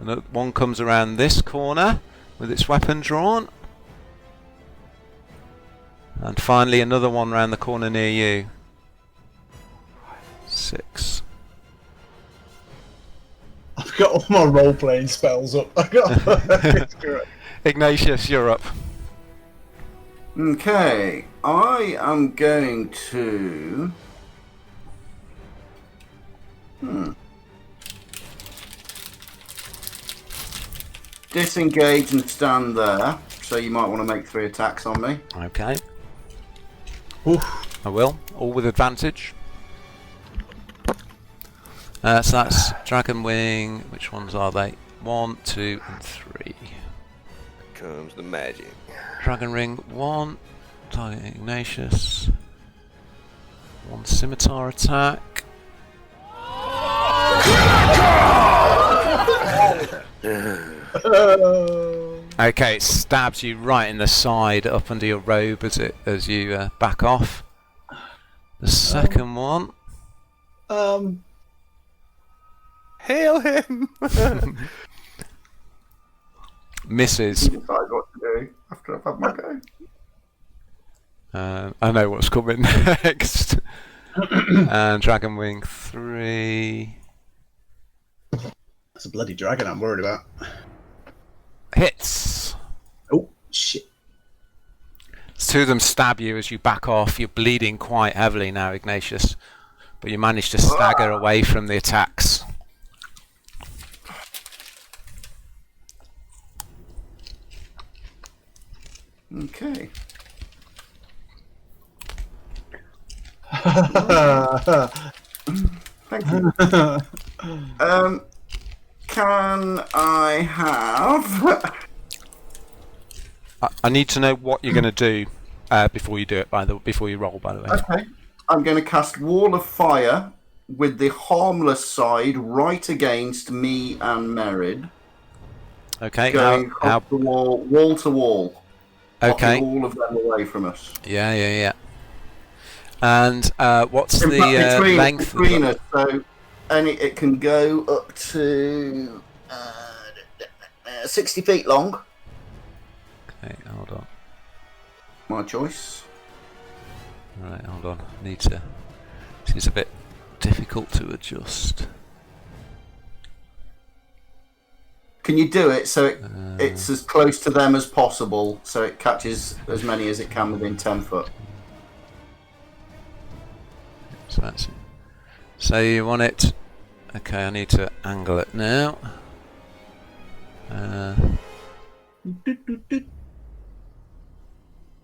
another one comes around this corner with its weapon drawn. And finally another one round the corner near you. 6. I've got all my role-playing spells up. It's great. Ignatius, you're up. Okay, I am going to. Disengage and stand there. So you might want to make 3 attacks on me. Okay. Oof. I will. All with advantage. So that's Dragon Wing. Which ones are they? 1, 2, and 3. Comes the magic. Dragon Ring 1. Target Ignatius. 1 scimitar attack. Okay, it stabs you right in the side, up under your robe as you back off. The second one. Hail him! Misses. Decide what to do after I've had my go. I know what's coming next. And Dragon Wing 3. That's a bloody dragon I'm worried about. Hits. Oh, shit. 2 of them stab you as you back off. You're bleeding quite heavily now, Ignatius. But you manage to stagger away from the attacks. Okay. Thank you. Can I have? I need to know what you're going to do before you do it. Before you roll, by the way. Okay. I'm going to cast Wall of Fire with the harmless side right against me and Merid. Okay. Going up the wall to wall. Okay. Blocking all of them away from us. Yeah. And what's In the fact, length? between us? So, it can go up to 60 feet long. Okay, hold on. My choice. Right, hold on. Need to. This is a bit difficult to adjust. Can you do it so it's as close to them as possible, so it catches as many as it can within 10 foot? So that's it. So you want it. Okay, I need to angle it now.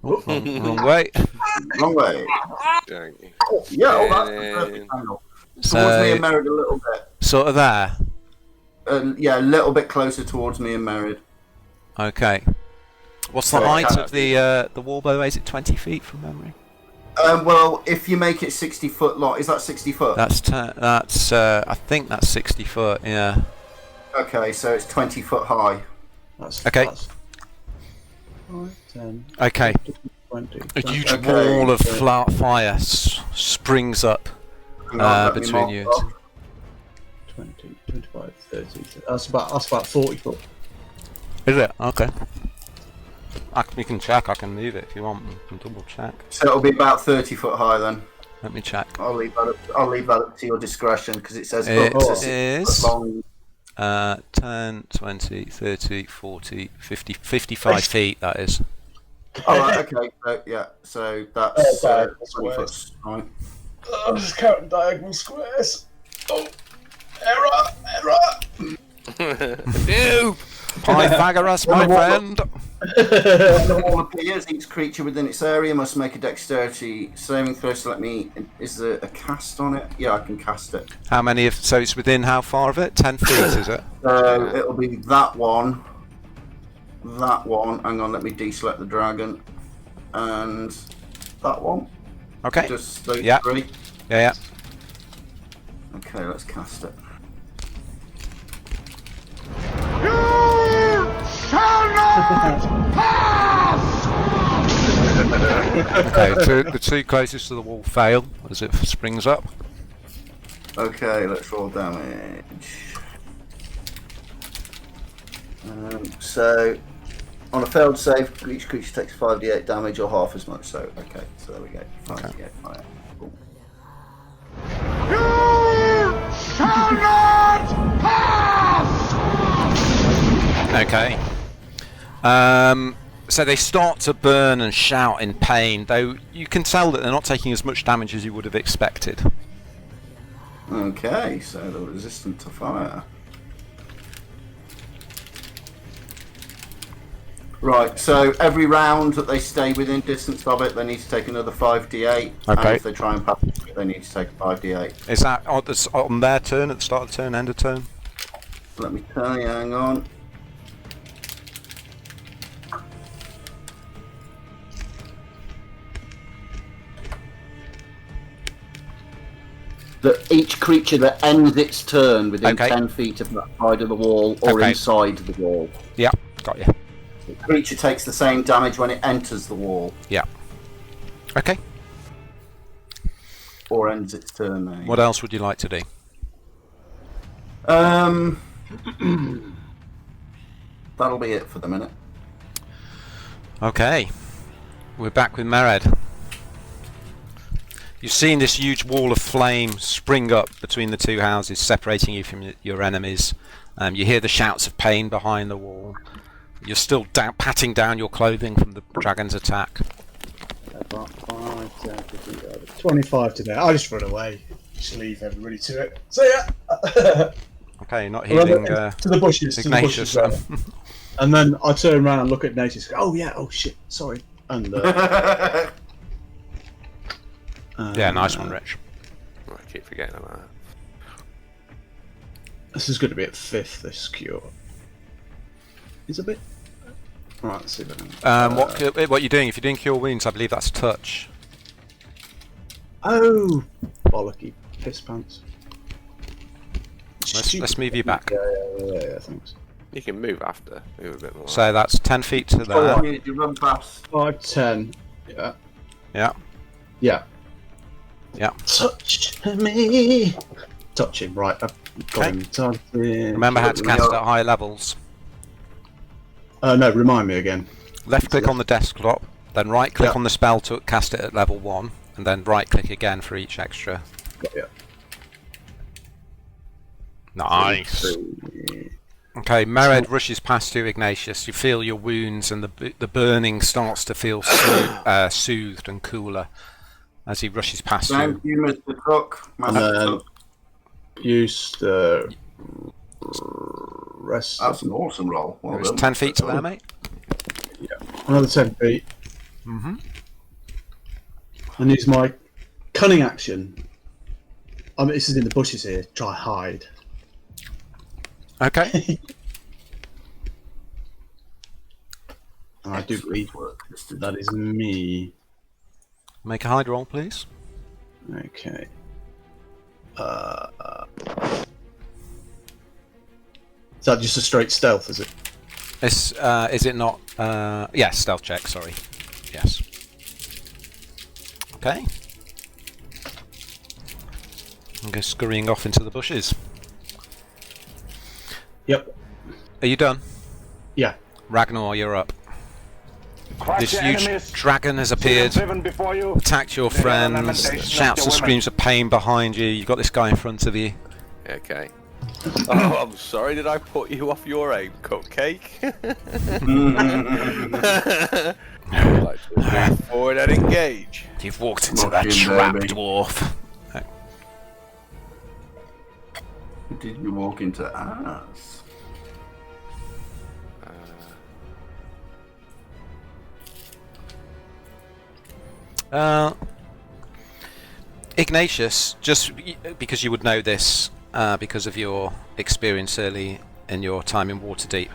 Wrong way. Long way. Don't you? Oh, yeah, that's the perfect angle. Towards me and Merid a little bit. Sort of there. Yeah, a little bit closer towards me and Merid. Okay. What's the height of the wall, by the way? Is it 20 feet from memory? Well, if you make it 60 foot long, is that 60 foot? That's I think that's 60 foot. Yeah. Okay, so it's 20 foot high. That's, Okay. That's 5, 10, Okay. 20, A huge Okay. wall of fire springs up Hang on, let me between mark you. off. 20, 25, 30. That's about 40 foot. Is it? Okay. You can check. I can move it if you want. You can double check. So it'll be about 30 foot high then. Let me check. I'll leave that up to your discretion because it says It up to 6 is foot long. 10, 20, 30, 40, 50, 55 feet, that is. All right, okay. So, yeah, so that's 20 foot high. I'm just counting diagonal squares. Oh, error! Noob! Pythagoras, my friend! When the wall appears, each creature within its area must make a dexterity saving throw. So is there a cast on it? Yeah, I can cast it. How many so it's within how far of it? 10 feet, is it? So it'll be that one. Hang on, let me deselect the dragon. And that one. Okay. Just those Yeah. 3. Yeah. Okay, let's cast it. Okay, the two closest to the wall fail as it springs up. Okay, let's roll damage. So, on a failed save, each creature takes 5d8 damage or half as much. So, okay, so there we go. 5d8 fire. Cool. Okay. So they start to burn and shout in pain, though you can tell that they're not taking as much damage as you would have expected. Okay, so they're resistant to fire. Right, so every round that they stay within distance of it, they need to take another 5d8. And Okay. if they try and pass it, they need to take 5d8. Is that on their turn, at the start of the turn, end of turn? Let me tell you, hang on. That each creature that ends its turn within Okay. 10 feet of that side of the wall or Okay. inside the wall. Yeah, got you. The creature takes the same damage when it enters the wall Yeah. Okay. or ends its turn. There. What else would you like to do? That'll be it for the minute. Okay. We're back with Mered. You've seen this huge wall of flame spring up between the two houses, separating you from your enemies. You hear the shouts of pain behind the wall. You're still patting down your clothing from the dragon's attack. 25 to there. I just run away. Just leave everybody to it. See ya! Okay, not healing to the bushes. Ignatius. To the bushes, and then I turn around and look at Ignatius. Oh yeah, oh shit, sorry. And Yeah, nice one, Rich. I keep forgetting about that. This is going to be at 5th, this cure. It's a bit... Right, let's see if I can... What you're doing, if you're doing Cure Wounds, I believe that's touch. Oh! Bollocky piss pants. Let's move you back. Yeah, thanks. You can move after. Move a bit more. So that's 10 feet to Oh, there. you run past. 5, 10. Yeah. Yeah. Yeah. Yeah. Touch me! Touch him, right. I've got Okay. him. Touch him. Remember how to cast at higher levels. No, remind me again. Left click on the desktop, then right click Yeah. on the spell to cast it at level 1, and then right click again for each extra. Yeah. Nice. Okay, Mered rushes past you, Ignatius. You feel your wounds, and the burning starts to feel soothed and cooler as he rushes past Thank you. you, Mr. Cook. And then use the rest. That's an awesome roll. Well It was done. 10 feet to there, mate. Another 10 feet. Mm-hmm. And use my cunning action. I mean, this is in the bushes here. Try hide. Okay. And I do believe that is me. Make a hide roll, please. Okay. Is that just a straight stealth, is it? Is it not? Yes, stealth check, sorry. Yes. Okay. and go scurrying off into the bushes. Yep. Are you done? Yeah. Ragnar, you're up. Crush This your huge enemies. dragon has See them appeared, driven before you. attacked your They have a friends, lamentation shouts of and the women. screams of pain behind you. You've got this guy in front of you. Okay. Oh, I'm sorry. Did I put you off your aim, cupcake? I'd like to move forward and engage. You've walked into Lock that in, trap, baby. dwarf. Did you walk into us? Ignatius, just because you would know this, because of your experience early in your time in Waterdeep,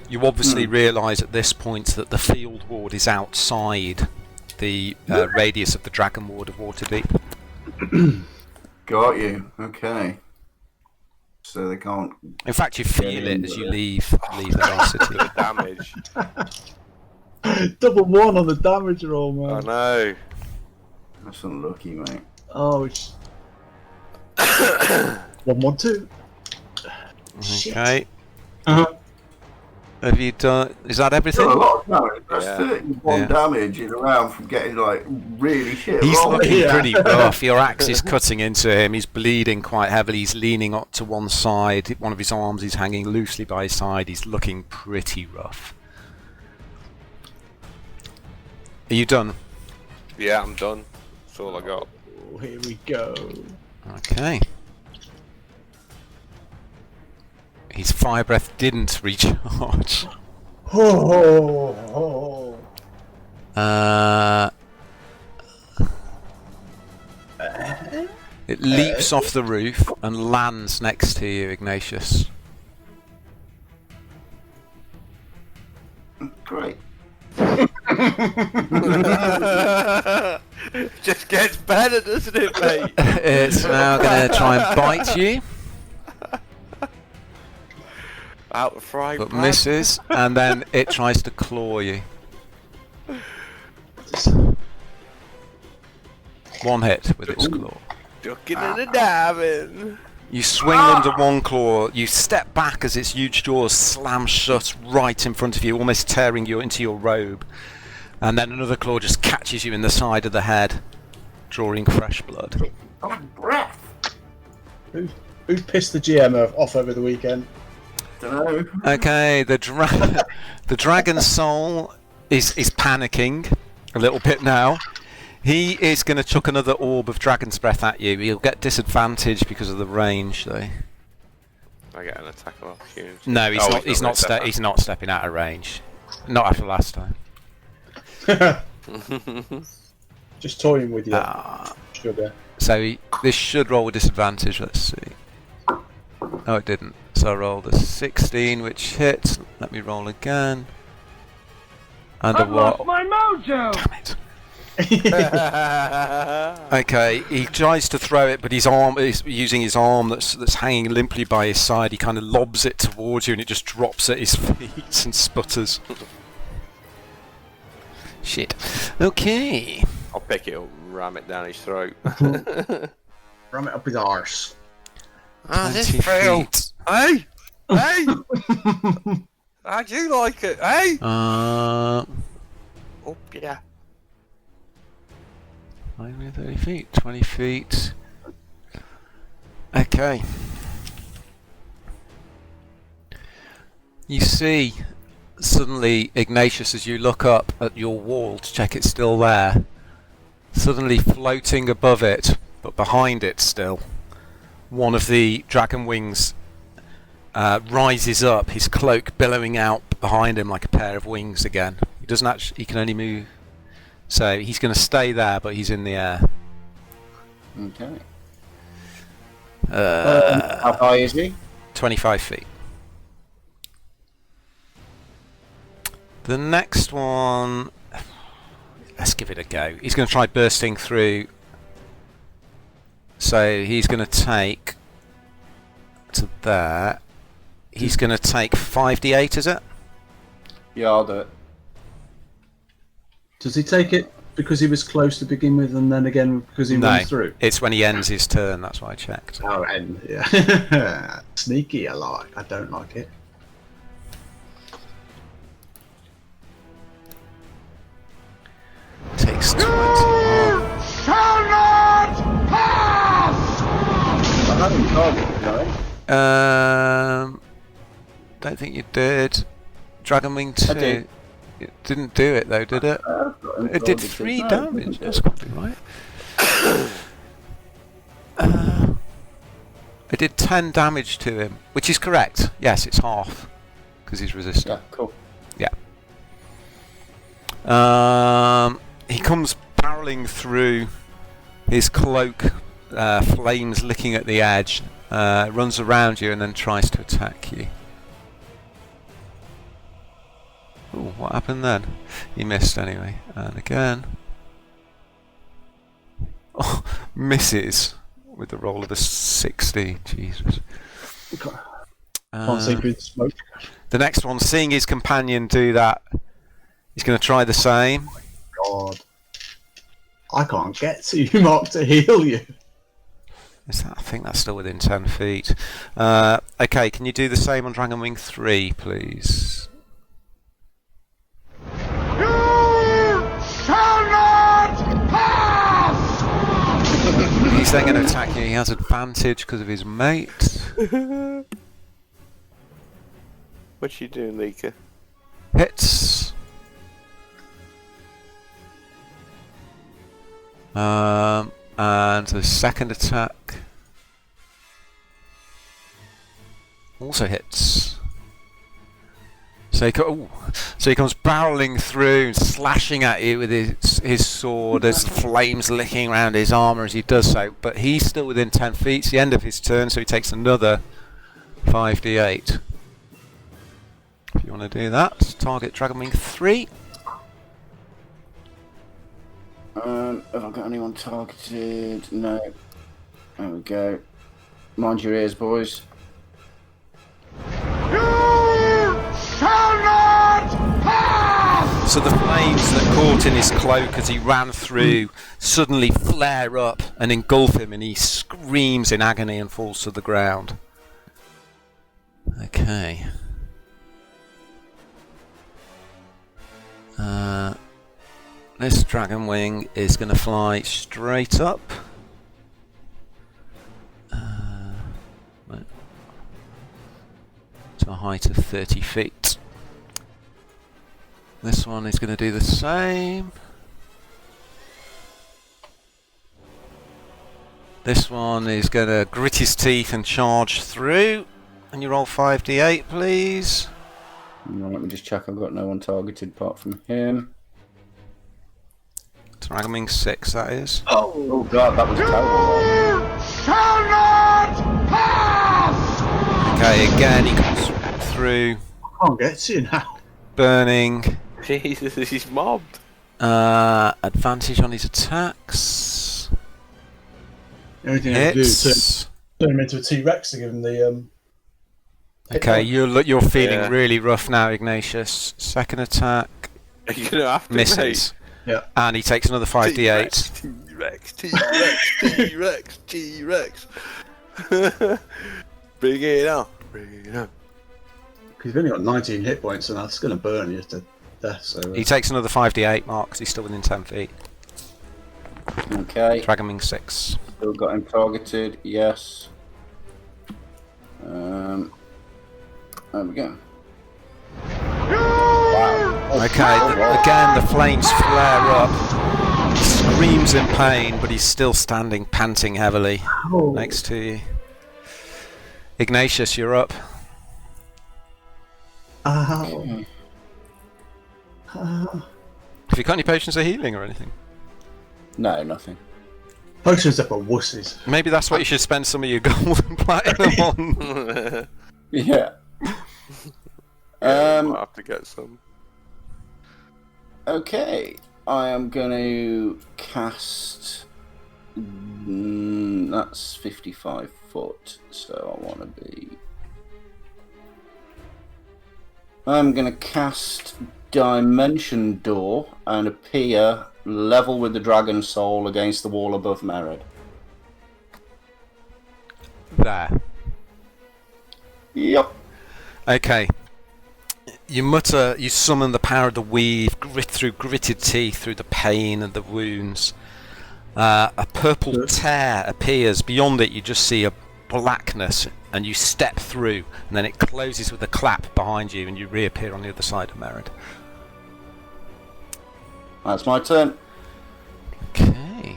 you obviously realise at this point that the field ward is outside the radius of the dragon ward of Waterdeep. Got you. Okay. So they can't. In fact, you feel it as you leave the Dark City. The damage. Double 1 on the damage roll, I man. know. That's unlucky, mate. Oh, it's 1-1-2. Okay. Uh-huh. Have you done? Is that everything? Got a lot of damage. That's Yeah. 31 Yeah. damage in a round from getting like really shit. He's rolls. looking Yeah. pretty rough. Your axe is cutting into him. He's bleeding quite heavily. He's leaning up to one side. One of his arms is hanging loosely by his side. He's looking pretty rough. Are you done? Yeah, I'm done. That's all I got. Oh, here we go. Okay. His fire breath didn't recharge. Oh, It leaps off the roof and lands next to you, Ignatius. Great. Just gets better, doesn't it, mate? It's now going to try and bite you, Out the frying but pan. misses, and then it tries to claw you. One hit with its claw. Ducking and a diving. You swing under one claw, you step back as its huge jaws slam shut right in front of you, almost tearing you into your robe. And then another claw just catches you in the side of the head, drawing fresh blood. Oh, breath. Who pissed the GM off over the weekend? Dunno. Okay, the dragon's soul is panicking a little bit now. He is going to chuck another orb of dragon's breath at you. He'll get disadvantage because of the range, though. I get an attack of opportunity. No, he's Oh, not. He's not stepping out of range. Not after last time. Just toying with you. Ah. Sugar. So this should roll with disadvantage. Let's see. Oh, it didn't. So I rolled a 16, which hits. Let me roll again. And a what? my mojo! Damn it. Okay, he tries to throw it, but his arm is using his arm that's hanging limply by his side. He kind of lobs it towards you, and it just drops at his feet and sputters. Shit. Okay. I'll pick it up and ram it down his throat. Ram it up his arse. Ah, 20 feet. Hey! Hey! How'd you like it? Hey! Uh, Oh, yeah. 30 feet, 20 feet. Okay. You see, suddenly, Ignatius, as you look up at your wall to check it's still there, suddenly floating above it, but behind it still, one of the dragon wings rises up, his cloak billowing out behind him like a pair of wings again. He doesn't actually, he can only move, so he's going to stay there, but he's in the air. Okay. How high is he? 25 feet. The next one, let's give it a go. He's going to try bursting through. So he's going to take to there. He's going to take 5d8, is it? Yeah, I'll do it. Does he take it because he was close to begin with, and then again because he No, runs through? it's when he ends his turn. That's why I checked. Oh, and yeah, sneaky. I like. I don't like it. Takes 21. Shall not pass! I haven't targeted, no. Don't think you did. Dragonwing 2. I did. It didn't do it though, did it? I've got him It did targeted. 3 No, it damage. didn't. That's got to be right. It did 10 damage to him, which is correct. Yes, it's half because he's resistant. Yeah, cool. He comes barreling through, his cloak, flames licking at the edge, runs around you and then tries to attack you. Ooh, what happened then? He missed anyway. And again. Oh, misses with the roll of a 60. Jesus. Can't see through the smoke. The next one, seeing his companion do that, he's going to try the same. God, I can't get to you, Mark, to heal you. Is that? I think that's still within 10 feet. Okay, can you do the same on Dragonwing 3, please? You shall not pass! He's then going to attack you. He has advantage because of his mate. What you doing, Leaker? Hits. And the second attack also hits. So he comes barreling through, slashing at you with his sword. There's flames licking around his armour as he does so. But he's still within 10 feet. It's the end of his turn, so he takes another 5d8. If you want to do that, target Dragonwing 3. Have I got anyone targeted? No. There we go. Mind your ears, boys. You shall not pass! So the flames that caught in his cloak as he ran through suddenly flare up and engulf him, and he screams in agony and falls to the ground. Okay. This Dragonwing is going to fly straight up. To a height of 30 feet. This one is going to do the same. This one is going to grit his teeth and charge through. And you roll 5d8, please. Let me just check I've got no one targeted apart from him. Dragonwing 6, that is. Oh god, that was terrible. You shall not pass! Okay, again he comes through, I can't get to you now. burning. Jesus, he's mobbed. Advantage on his attacks. The only thing I can do is Hits. turn him into a T-Rex to give him the. Okay, you're feeling Yeah. really rough now, Ignatius. Second attack You're gonna have to, misses, Yeah. and he takes another 5d8. T-Rex, T-Rex, T-Rex, T-Rex. Bring it up, bring it up. Because you've only got 19 hit points, and that's going to burn you to death. So. He takes another 5d8, Mark, 'cause he's still within 10 feet. Okay, Dragonwing 6. still got him targeted, yes. There we go. Wow. Okay, again the flames flare up. He screams in pain, but he's still standing, panting heavily Oh. next to you. Ignatius, you're up. Ow. Okay. Have you got any potions of healing or anything? No, nothing. Potions are for wusses. Maybe that's what you should spend some of your gold and platinum on. Yeah. Might have to get some. Okay, I am going to cast. That's 55 foot, so I want to be. I'm going to cast Dimension Door and appear level with the dragon soul against the wall above Merid. There. Yep. Okay. You mutter, you summon the power of the weave, through gritted teeth, through the pain and the wounds. A purple tear appears. Beyond it, you just see a blackness, and you step through, and then it closes with a clap behind you, and you reappear on the other side of Merid. That's my turn. Okay.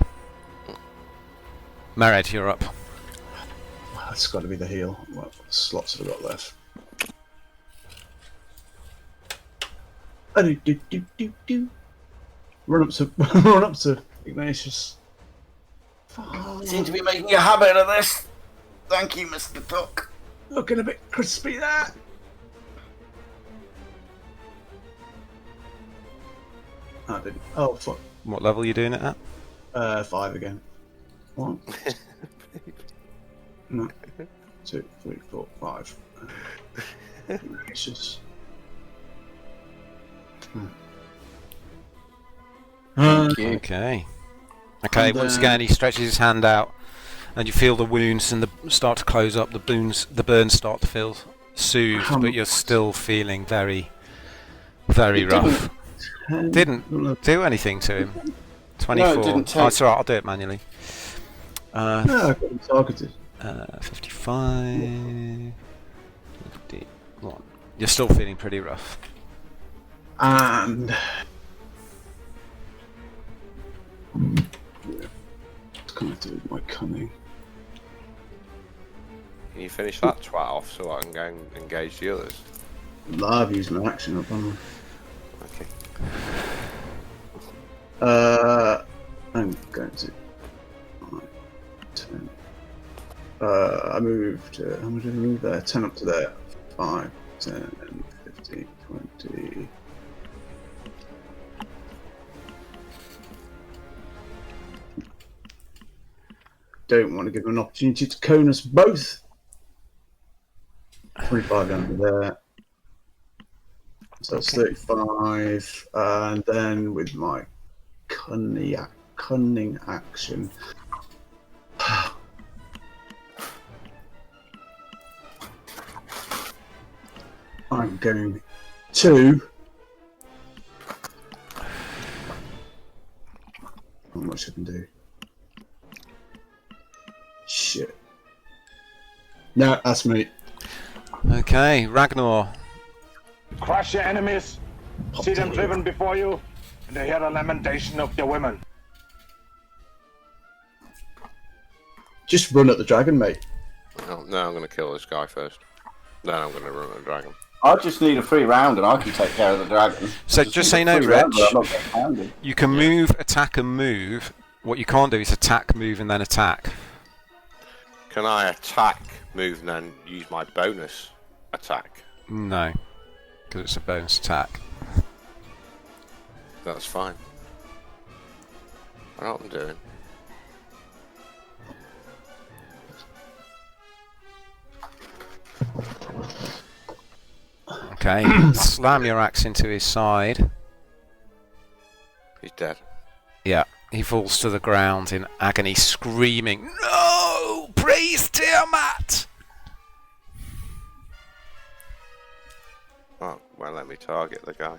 Merid, you're up. That's got to be the heal. What slots have I got left? Run up to run up to Ignatius. Seem to be making a habit of this. Thank you, Mr. Tuck. Looking a bit crispy there. I didn't. Oh fuck. What level are you doing it at? 5 again. 1. No. 2, 3, 4, 5. Ignatius. Thank you. Okay. Okay, And, once again he stretches his hand out, and you feel the wounds and start to close up, the burns start to feel soothed, but you're still feeling very, very rough. Didn't do anything to him. 24. No, it didn't take... Oh, it's alright, I'll do it manually. No, I got him targeted. 55... 51. You're still feeling pretty rough. And it's kind of do with my cunning. Can you finish that twat off so I can go and engage the others? I've used my action up on. Okay. I'm going to 10. I moved. How much did I move there? 10 up to there. 5, 10, 15, 20. Don't want to give him an opportunity to cone us both. 25 down to there. So that's 35. And then with my cunning action. I'm going to. How much I can do? Shit. No, that's me. Okay, Ragnar. Crush your enemies, see them driven before you, and hear the lamentation of your women. Just run at the dragon, mate. No, I'm going to kill this guy first. Then I'm going to run at the dragon. I just need a free round and I can take care of the dragon. So just so you know, Reg, Reg, you can move, attack and move. What you can't do is attack, move and then attack. Can I attack, move, and then use my bonus attack? No, because it's a bonus attack. That's fine. I know what I'm doing. Okay, slam your axe into his side. He's dead. Yeah, he falls to the ground in agony, screaming, "No! Praise Tiamat!" Oh, well, let me target the guy.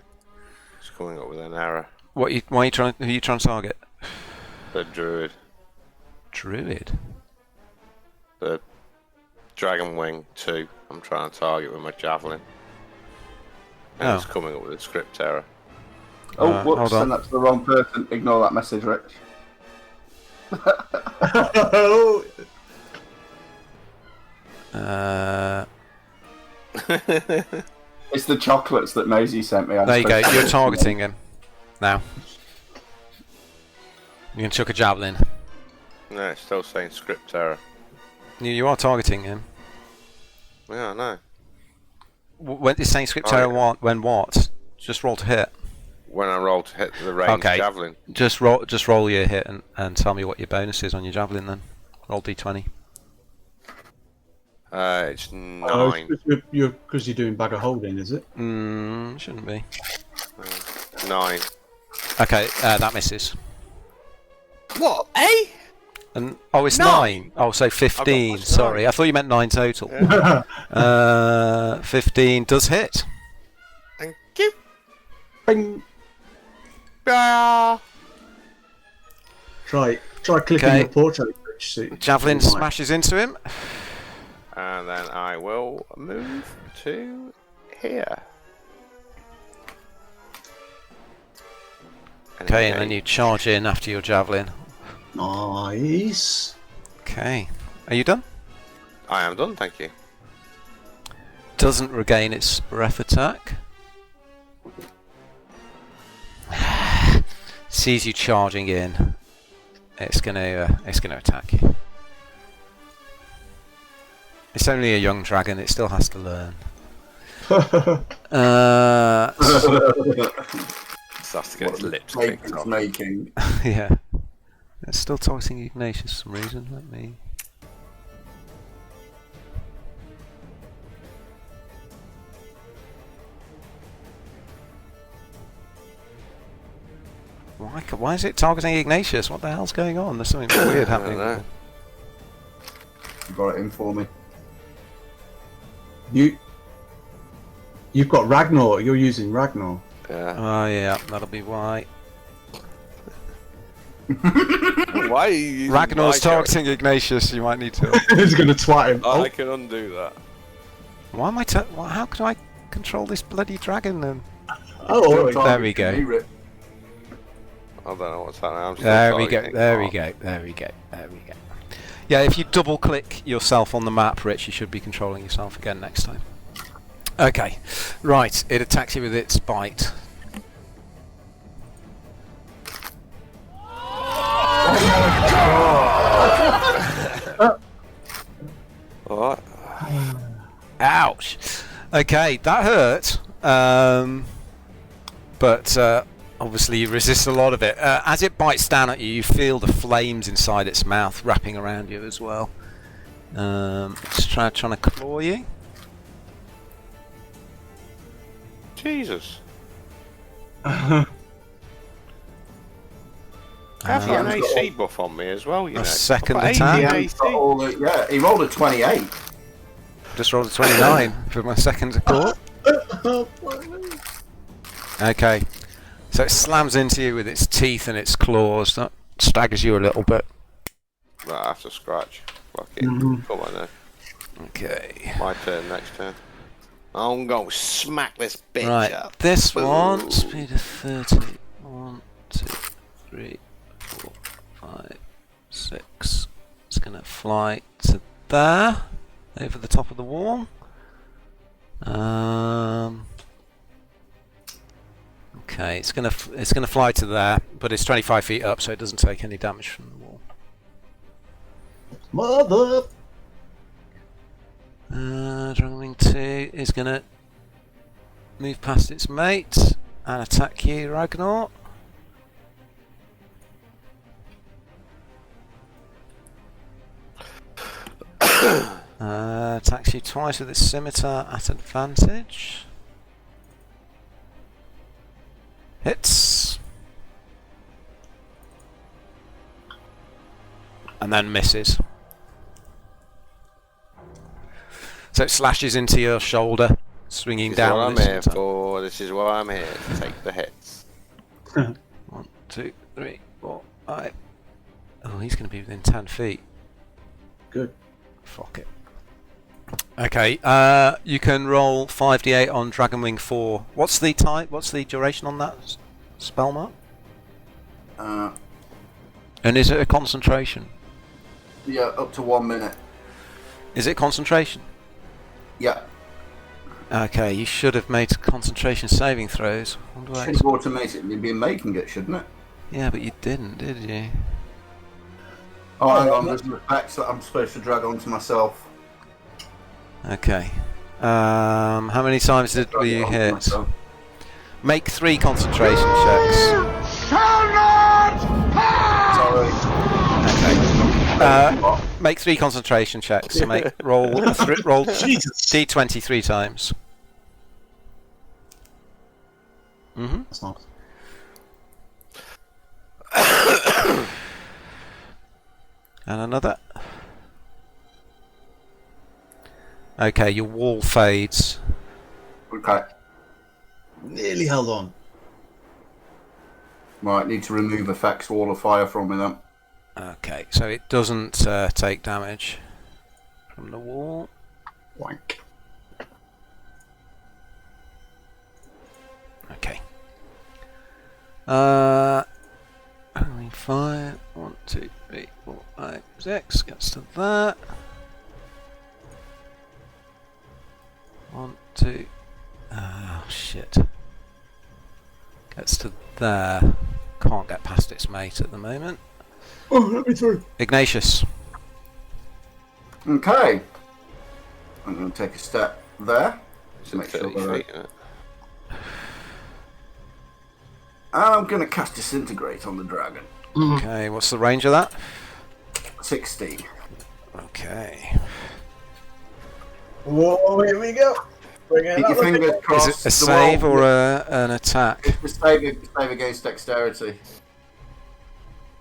He's coming up with an error. Who are you trying to target? The druid. Druid? The dragon wing 2. I'm trying to target with my javelin. And it's coming up with a script error. Oh, whoops, hold on. send that to the wrong person. Ignore that message, Rich. It's the chocolates that Maisie sent me. There you go, you're targeting him. Now. You can chuck a javelin. No, it's still saying script error. You are targeting him. Yeah, I know. When it's saying script error, when what? Just roll to hit. When I roll to hit the ranged javelin. Just roll your hit and tell me what your bonus is on your javelin then. Roll d20. It's 9. Oh, because you're doing bag of holding, is it? Shouldn't be. 9. Okay, that misses. What? Eh? And it's 9. 9. Oh, so 15. what's Sorry, 9? I thought you meant 9 total. 15 does hit. Thank you. Bing. Ah. Try clicking Okay. the portrait. See. Javelin Right. smashes into him. And then I will move to here. Okay, and then you charge in after your javelin. Nice. Okay. Are you done? I am done, thank you. Doesn't regain its breath attack. Sees you charging in. It's gonna attack you. It's only a young dragon. It still has to learn. So has to get its lips Mistake kicked it's off. making. Yeah. It's still targeting Ignatius for some reason. Let me. Why is it targeting Ignatius? What the hell's going on? There's something weird happening. know. You got it in for me. You've got Ragnar. You're using Ragnar. Yeah. Oh yeah, that'll be why. Why are you using Ragnar's my character? targeting Ignatius. You might need to. He's gonna twat him. I can undo that. Why am I? How can I control this bloody dragon then? Oh, There we go. I don't know what's happening. I'm still There we go. targeting There we Mark. go. There we go. There we go. Yeah, if you double click yourself on the map, Rich, you should be controlling yourself again next time. Okay, right. It attacks you with its bite. Alright. Ouch. Okay, that hurt. But obviously you resist a lot of it. As it bites down at you, you feel the flames inside its mouth wrapping around you as well. It's trying to claw you. Jesus. Uh, I've got an AC buff on me as well, you know. second I've attack. got 80 Yeah, AC. he rolled a 28. Just rolled a 29 for my second claw. Okay. So it slams into you with its teeth and its claws. That staggers you a little bit. Right, I have to scratch. Fuck it. Mhm. Come on then. Okay. My turn next turn. I'm gonna smack this bitch Right, up. this Boom. one, speed of 30. 1, 2, 3, 4, 5, 6. It's going to fly to there, over the top of the wall. Okay, it's gonna fly to there, but it's 25 feet up, so it doesn't take any damage from the wall. Mother. Dragonwing 2 is gonna move past its mate and attack you, Ragnar. Attacks you twice with its scimitar at advantage. Hits. And then misses. So it slashes into your shoulder, swinging This is down. what I'm with its here scimitar. for. This is why I'm here to take the hits. 1, 2, 3, 4, 5. Oh, he's going to be within 10 feet. Good. Fuck it. Okay, you can roll 5d8 on Dragonwing 4. What's the type? What's the duration on that spell, Mark? And is it a concentration? Yeah, up to 1 minute. Is it concentration? Yeah. Okay, you should have made concentration saving throws. What do I Should have automatically been making it, shouldn't it? Yeah, but you didn't, did you? Oh, hang on, there's an effect that I'm supposed to drag onto myself. Okay. How many times were you Onto hit? myself. Make 3 concentration checks. Sorry. Okay. Make 3 concentration checks. So roll Jesus. d20 3 times. That's nice. And another. Okay, your wall fades. Okay. Nearly held on. Right, need to remove effects wall of fire from me then. Okay, so it doesn't take damage from the wall. Wank. Okay. Only 5. 1, 2, 3, 4, 5, 6. Gets to that. 1, 2. Oh shit. Gets to there. Can't get past its mate at the moment. Oh, let me through. Ignatius. Okay. I'm going to take a step there to make sure 30 that feet, isn't it? I'm going to cast Disintegrate on the dragon. Okay, what's the range of that? 60. Okay. Whoa, here we go. Bring it Keep your fingers Is crossed. it a The save roll- or an attack? It's a save against dexterity.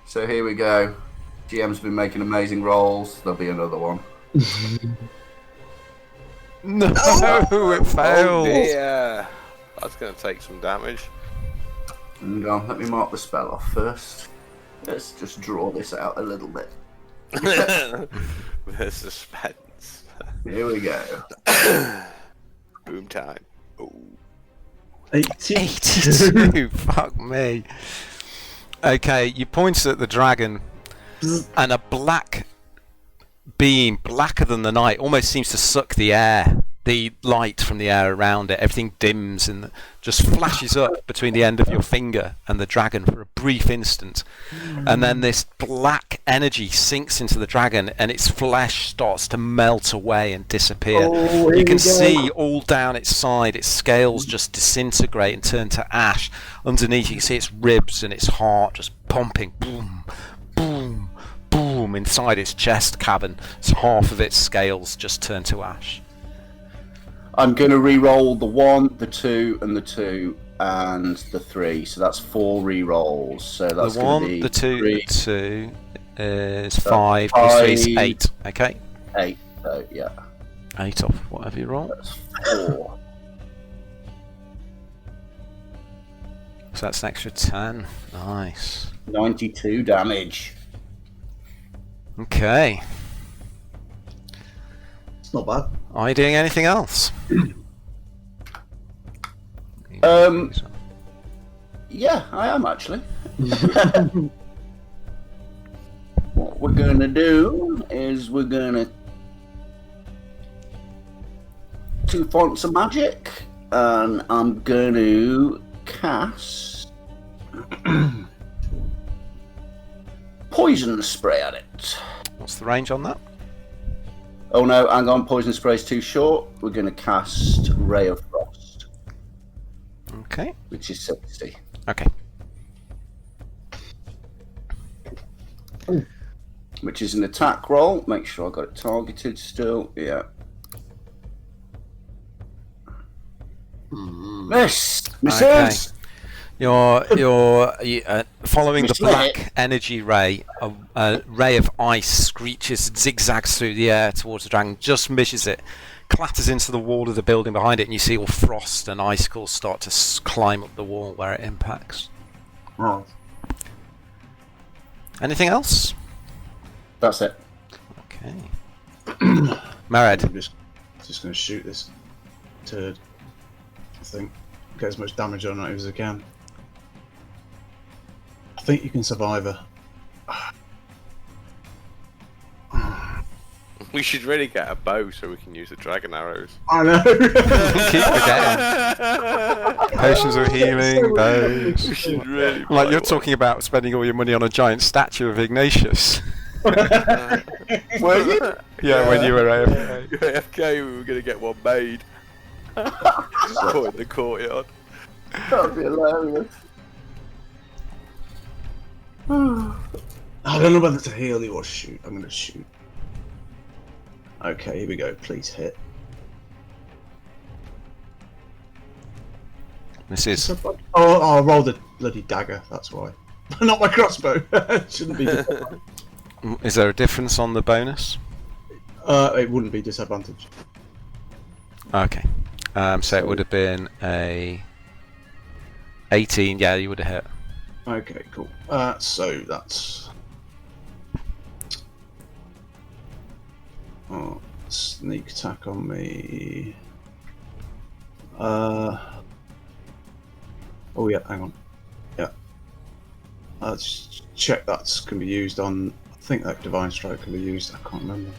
So here we go. GM's been making amazing rolls. There'll be another one. No, it failed. Yeah. That's going to take some damage. Hang on, let me mark the spell off first. Let's just draw this out a little bit. The suspense. Here we go. Boom time. Oh. 82. Fuck me. Okay, you point at the dragon, and a black beam, blacker than the night, almost seems to suck the air, the light from the air around it. Everything dims and just flashes up between the end of your finger and the dragon for a brief instant. And then this black energy sinks into the dragon and its flesh starts to melt away and disappear. You can see all down its side, its scales just disintegrate and turn to ash. Underneath you can see its ribs and its heart just pumping. Boom, boom, boom inside its chest cavern. So half of its scales just turn to ash. I'm going to re-roll the 1, the 2, and the 2, and the 3. So that's 4 re-rolls. So that's The going 1, to be the 2, 3, the 2 is 5, the 3 is 8. Okay, 8. So yeah, 8 off whatever you roll. that's 4. So that's an extra 10. Nice. 92 damage. Okay. It's not bad. Are you doing anything else? Yeah, I am actually. What we're going to do is we're going to 2 fonts of magic, and I'm going to cast poison spray at it. What's the range on that? Oh no, hang on, poison spray's too short. We're going to cast Ray of Frost, Okay. which is 60. Okay. Which is an attack roll. Make sure I got it targeted still. Yeah. Miss! Misses! Okay. You're following the Miss black Lit. energy ray. A ray of ice screeches and zigzags through the air towards the dragon, just misses it, clatters into the wall of the building behind it, and you see all frost and icicles start to climb up the wall where it impacts. Oh. Anything else? That's it. Okay. Mared. I'm just going to shoot this turd. I think. Get as much damage on it as I can. I think you can survive her. We should really get a bow so we can use the dragon arrows. I know. Keep forgetting. Potions of healing, bows. We should really Like buy you're one. talking about spending all your money on a giant statue of Ignatius. Were you? Yeah, when you were AFK. AFK, we were going to get one made. So in the courtyard. That would be hilarious. I don't know whether to heal you or shoot. I'm going to shoot. Okay, here we go. Please hit. This is Oh, I rolled a bloody dagger. That's why. Not my crossbow. Shouldn't be. Is there a difference on the bonus? It wouldn't be disadvantage. Okay. So it would have been a 18. Yeah, you would have hit. Okay, cool. So that's sneak attack on me. Oh yeah, hang on. Yeah. Let's check that's can be used on. I think that divine strike can be used. I can't remember.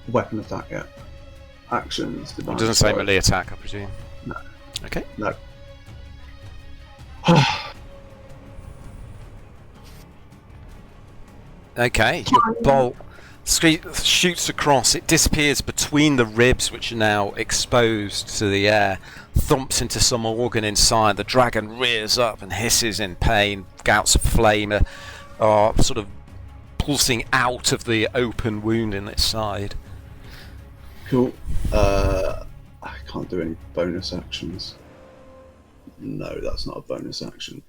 Weapon attack, yeah. Actions. Divine It doesn't say strike. melee attack, I presume. No. Okay. No. Okay, your bolt shoots across. It disappears between the ribs, which are now exposed to the air, thumps into some organ inside. The dragon rears up and hisses in pain. Gouts of flame are sort of pulsing out of the open wound in its side. Cool. I can't do any bonus actions. No, that's not a bonus action.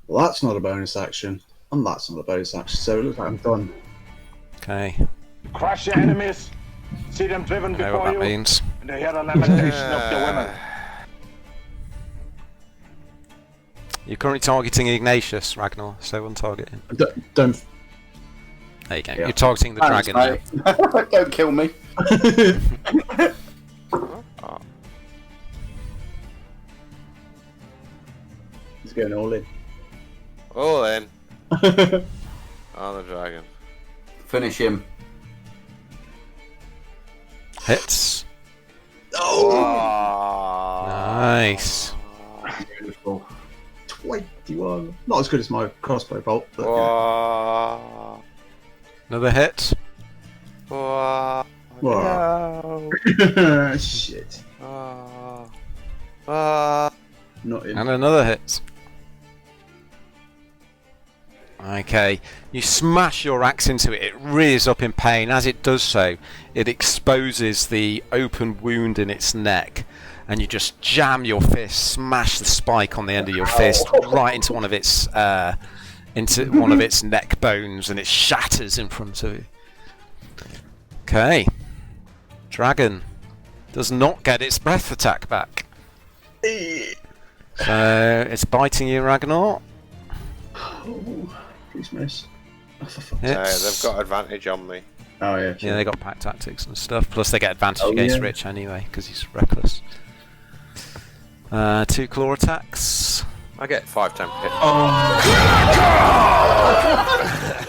Well, that's not a bonus action, and that's not a bonus action. So it looks like I'm done. Okay. Crush your enemies. See them driven Know what before that you. means. And they hear the lamentation of the women. You're currently targeting Ignatius, Ragnar, so one targeting. Don't. There you go. Yeah. You're targeting the Thanks, dragon now. mate. Don't kill me. He's going all in. Oh, then. On the dragon. Finish him. Hits. Oh. Nice. Beautiful. 21. Not as good as my crossbow bolt, but Oh. Another hit. Oh. Whoa. No. Shit. Oh. Not in. And another hit. Okay, you smash your axe into it. It rears up in pain. As it does so, it exposes the open wound in its neck, and you just jam your fist, smash the spike on the end of your fist right into one of its neck bones, and it shatters in front of you. Okay, dragon does not get its breath attack back, so it's biting you, Ragnar. Please miss. Oh, for fuck's Hey, Hits. they've got advantage on me. Oh yeah. Yeah, they got pack tactics and stuff. Plus, they get advantage Oh, against yeah. Rich anyway because he's reckless. 2 claw attacks. I get 5 temp hit. Oh.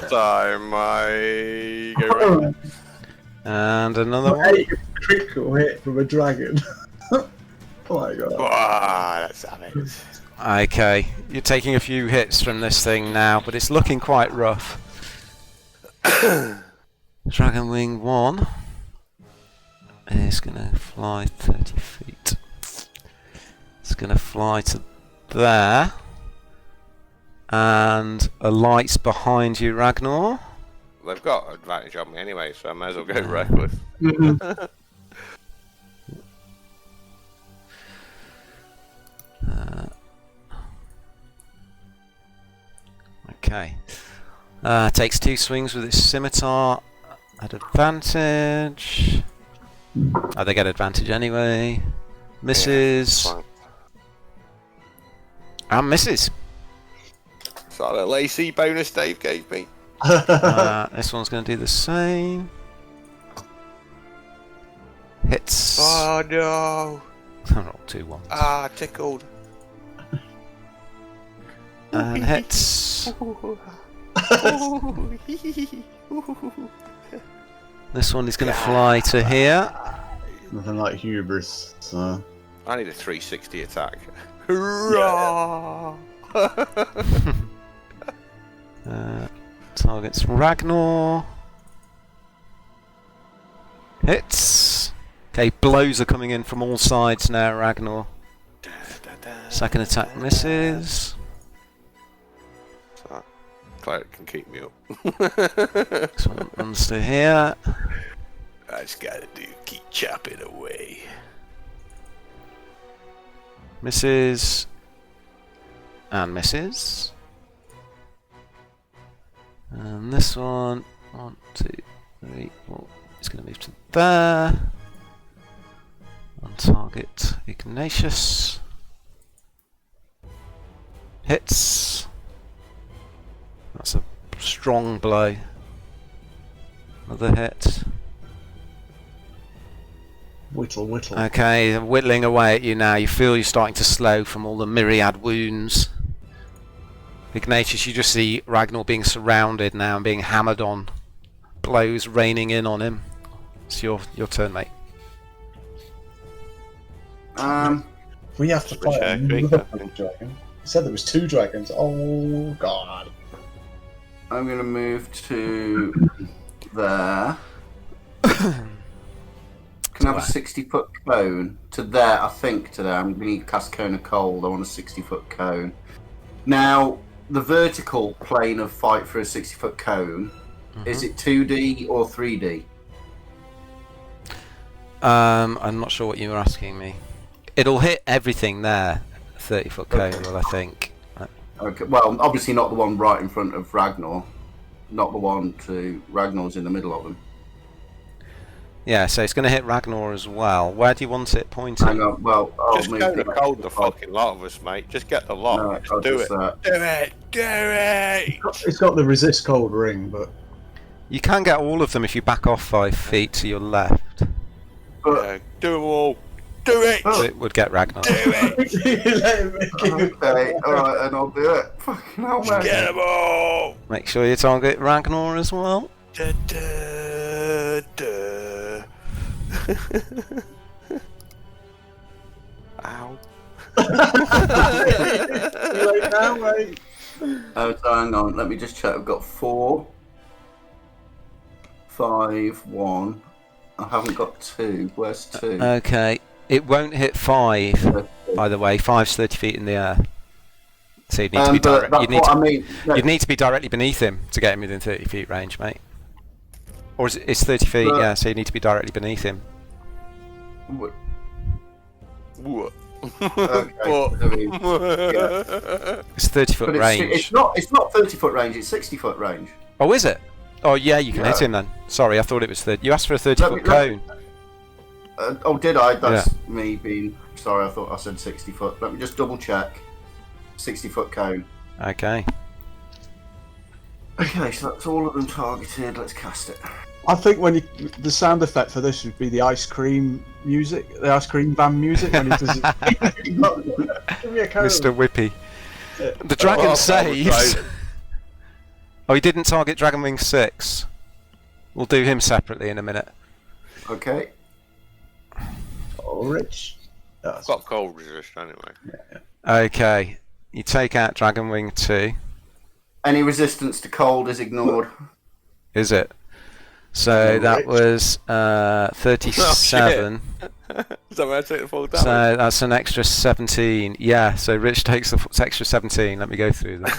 Time I go right. And another one. A critical hit from a dragon. Oh my god. Ah, that's damage. Okay, you're taking a few hits from this thing now, but it's looking quite rough. Dragon Wing 1 is going to fly 30 feet. It's going to fly to there. And a light's behind you, Ragnar. They've got advantage on me anyway, so I might as well go reckless. Okay. Takes 2 swings with its scimitar at advantage. Oh, they get advantage anyway. Misses. Fine. And misses. Is that a lacy bonus Dave gave me? This one's going to do the same. Hits. Oh no! Roll 2 ones. Ah, tickled. And hits. This one is going to fly to here. Nothing like hubris. So. I need a 360 attack. Hurrah! Targets Ragnar. Hits. Okay, blows are coming in from all sides now, Ragnar. Second attack misses. So, cleric can keep me up. This one runs to here. I just gotta keep chopping away. Misses. And misses. And this one, 1, 2, 3, 4. It's going to move to there. On target, Ignatius. Hits. That's a strong blow. Another hit. Whittle. Okay, whittling away at you now. You feel you're starting to slow from all the myriad wounds. Ignatius, you just see Ragnar being surrounded now and being hammered on. Blows raining in on him. It's your turn, mate. We have to fight another dragon. You said there was 2 dragons. Oh god. I'm going to move to there. Can I have a 60-foot cone? To there, I think, to there. I'm going to need cast Cone of Cold. I want a 60-foot cone. Now, the vertical plane of fight for a 60-foot cone, is it 2D or 3D? I'm not sure what you were asking me. It'll hit everything there. 30-foot cone, well, I think. Okay. Well, obviously not the one right in front of Ragnar. Not the one to Ragnar's in the middle of him. Yeah, so it's going to hit Ragnar as well. Where do you want it pointing? Hang on. Well, I'll Just move go to that. cold the fucking lot of us, mate. Just get the lot. No, Just I'll do just, it. Do it. Do it. It's got the resist cold ring, but You can get all of them if you back off 5 feet to your left. Yeah, do them all. Do it. Oh. It would get Ragnar. Do it. Okay, alright, and I'll do it. Fucking hell, man. Get them all. Make sure you target Ragnar as well. Da, da, da. Ow. Right now, mate. Oh, so hang on, let me just check. I've got 4, 5, 1. I haven't got 2. Where's 2? Okay. It won't hit 5, by the way. 5's 30 feet in the air. So you'd need to be but that's what I mean. No, You'd need to be directly beneath him to get him within 30 feet range, mate. Or is it's 30 feet, But- yeah, so you need to be directly beneath him. w- What? Okay, I mean, yeah. It's 30 foot But range. it's not 30-foot range, it's 60-foot range. Oh, is it? Oh, yeah, you can Yeah. hit him then. Sorry, I thought it was 30. You asked for a 30 Let foot me- let- cone. Oh, did I? That's me being... Sorry, I thought I said 60-foot. Let me just double check. 60-foot cone. Okay. Okay, so that's all of them targeted. Let's cast it. I think when the sound effect for this would be the ice cream music, the ice cream van music when he does it. Give me a cone. Mr. Whippy. The dragon Oh, saves. right. Oh, he didn't target Dragonwing 6. We'll do him separately in a minute. Okay. Oh, Rich. I've got cold resist anyway. Okay. You take out Dragonwing 2. Any resistance to cold is ignored. Is it? So that Rich. was 37. Is that where I take the full So damage? that's an extra 17. Yeah, so Rich takes the extra 17. Let me go through them.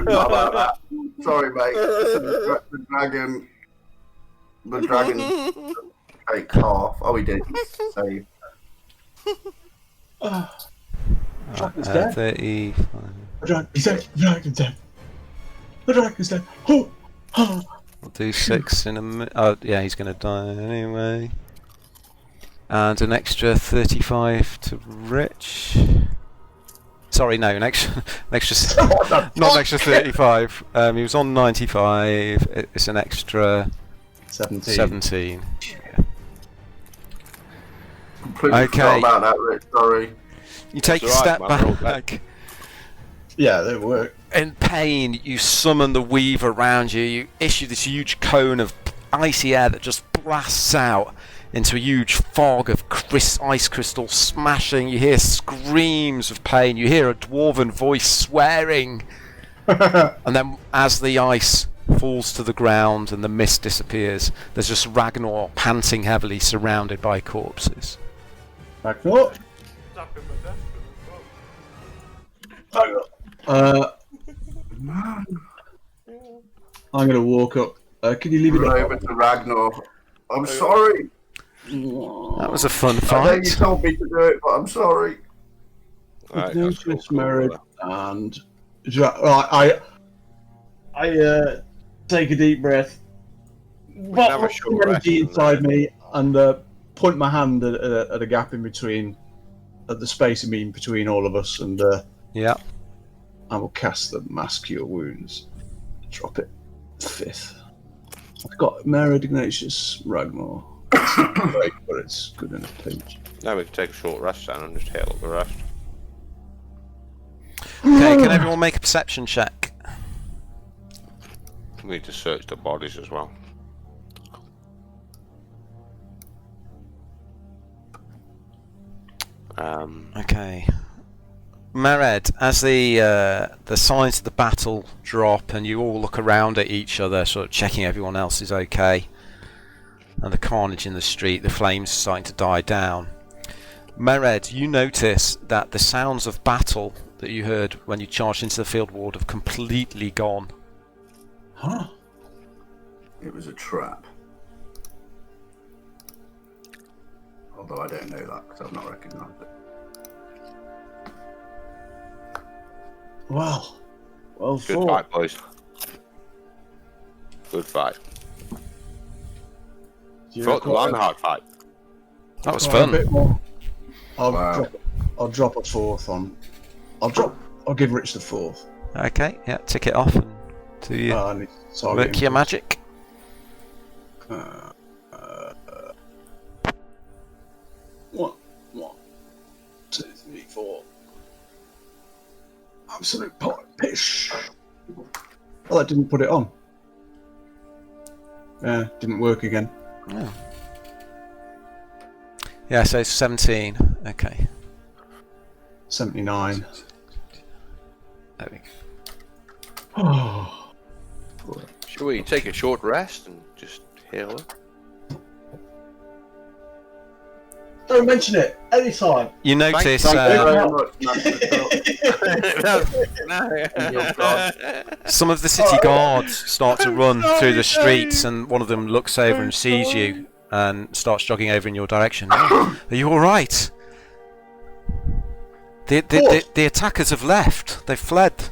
Not about that. Sorry, mate. The dragon take half. Oh, he did. Save. Dragon's dead. 35. The dragon's dead. The dragon's dead. The dragon's dead. Oh. Oh. We'll do 6 in a minute. Oh, yeah, he's going to die anyway. And an extra 35 to Rich. Sorry, no, an extra, not an extra 35. He was on 95. It's an extra 17. Completely Okay. forgot about that, Rich. Sorry. You take a It's alright, step man, roll back. Yeah, they work. In pain, you summon the weave around you. You issue this huge cone of icy air that just blasts out into a huge fog of ice crystal smashing. You hear screams of pain. You hear a dwarven voice swearing. And then as the ice falls to the ground and the mist disappears, there's just Ragnar panting heavily, surrounded by corpses. Back up. I'm gonna walk up. Can you leave it Over to Ragnar. I'm sorry. That was a fun I know you fight. told me to do it, but I'm sorry. Alright, that's cool. Ignatius, Merid, and right, I take a deep breath, can have a but short rest energy and, inside me, and point my hand at a gap in between, at the space in between all of us, and Yeah. I will cast the Mass Cure Wounds. Drop it. 5th. I've got Merid, Ignatius, Ragnar. It's not great, but it's good in a pinch. Now we can take a short rest then and just heal up the rest. Okay, can everyone make a perception check? We need to search the bodies as well. Okay. Mered, as the signs of the battle drop and you all look around at each other, sort of checking everyone else is okay, and the carnage in the street, the flames are starting to die down. Mered, you notice that the sounds of battle that you heard when you charged into the field ward have completely gone. Huh? It was a trap. Although I don't know that because I've not recognised it. Well Good fought. fight, boys. Good fight. You Fought the long, hard fight. That was require a fun. bit more. Wow. I'll drop a 4th on. I'll give Rich the 4th. Okay, yeah, tick it off and do you I need to target work him. your magic. One, 2, 3, 4. Absolute pish. Oh, that didn't put it on. Yeah, didn't work again. Oh. Yeah, so 17. Okay. 79. There we go. Oh. Should we take a short rest and just heal up? Don't mention it. Anytime. You notice Thank you very much, some of the city guards start to run through the streets, and one of them looks over and sees you and starts jogging over in your direction. Oh, are you all right? The attackers have left. They've fled.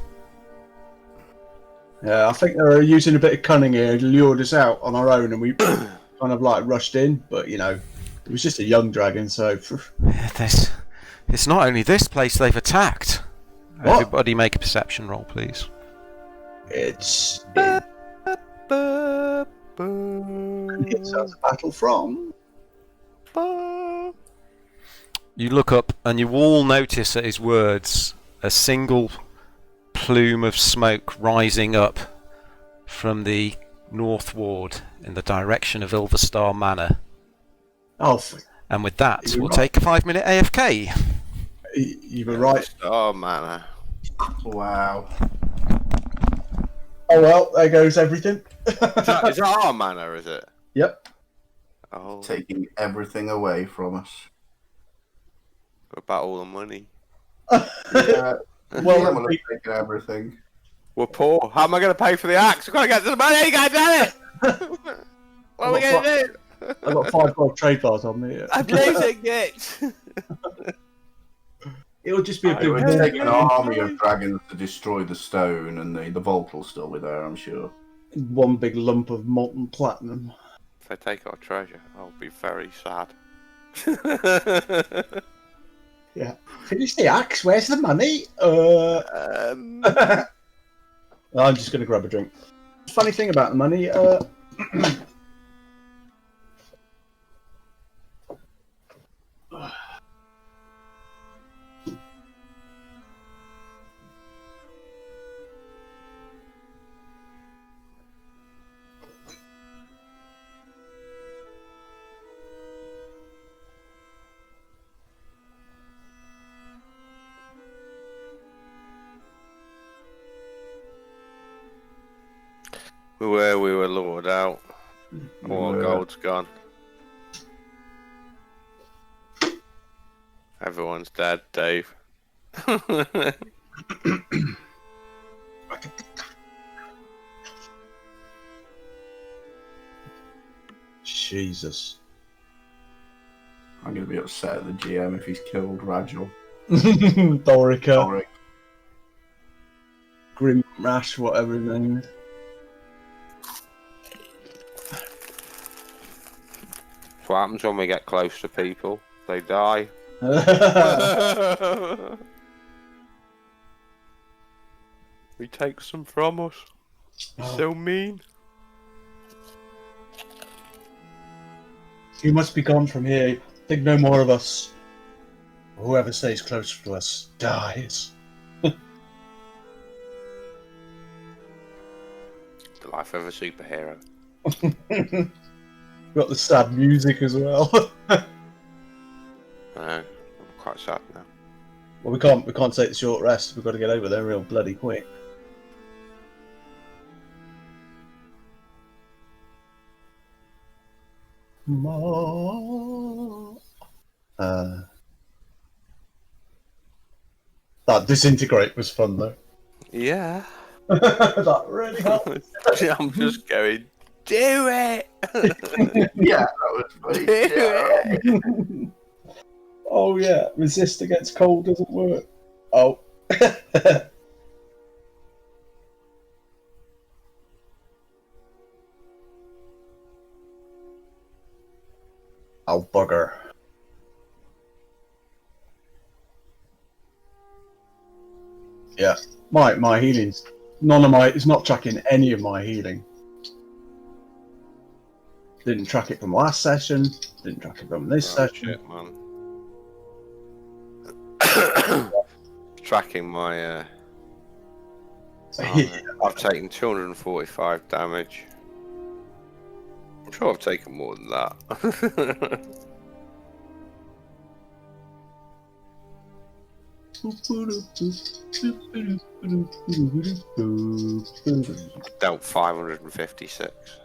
Yeah, I think they were using a bit of cunning here to lure us out on our own, and we kind of like rushed in. But you know, it was just a young dragon, so. It's not only this place they've attacked. What? Everybody make a perception roll, please. It's a battle from. You look up and you all notice at his words a single plume of smoke rising up from the north ward in the direction of Ilverstar Manor. Oh, And with that, You're we'll right. take a 5-minute AFK. you were right. Oh man. Wow. Oh well, there goes everything. Is that our manor, is it? Yep. Oh, Taking everything away from us. what about all the money? Yeah. Well, Well, we've taken everything. We're poor. How am I going to pay for the axe? I've got to get to the money, God damn it! What are we going to do? I've got 5 gold trade bars on me. I'm losing it! It'll just be a It big would Yeah. take an army of dragons to destroy the stone, and the vault will still be there, I'm sure. one big lump of molten platinum. If they take our treasure, I'll be very sad. Yeah. Finish the axe. Where's the money? I'm just going to grab a drink. Funny thing about the money, we were lured out. All our gold's gone. Everyone's dead, Dave. Jesus. I'm going to be upset at the GM if he's killed Ragil. Dorica, Doric. Grim Rash, whatever his name is. That's what happens when we get close to people. They die. He takes them from us. He's so mean. You must be gone from here. Think no more of us. Whoever stays close to us dies. The life of a superhero. Got the sad music as well. I'm quite sad now. Well, we can't take the short rest. We've got to get over there real bloody quick. That disintegrate was fun though. Yeah. That really helped. I'm just going, do it! Yeah, that was funny. Do Yeah. it! Oh yeah, resist against cold doesn't work. Oh. Oh bugger. Yeah, my healing's it's not tracking any of my healing. Didn't track it from last session. Didn't track it from this session. Shit, man. Tracking my. I've taken 245 damage. I'm sure I've taken more than that. Dealt 556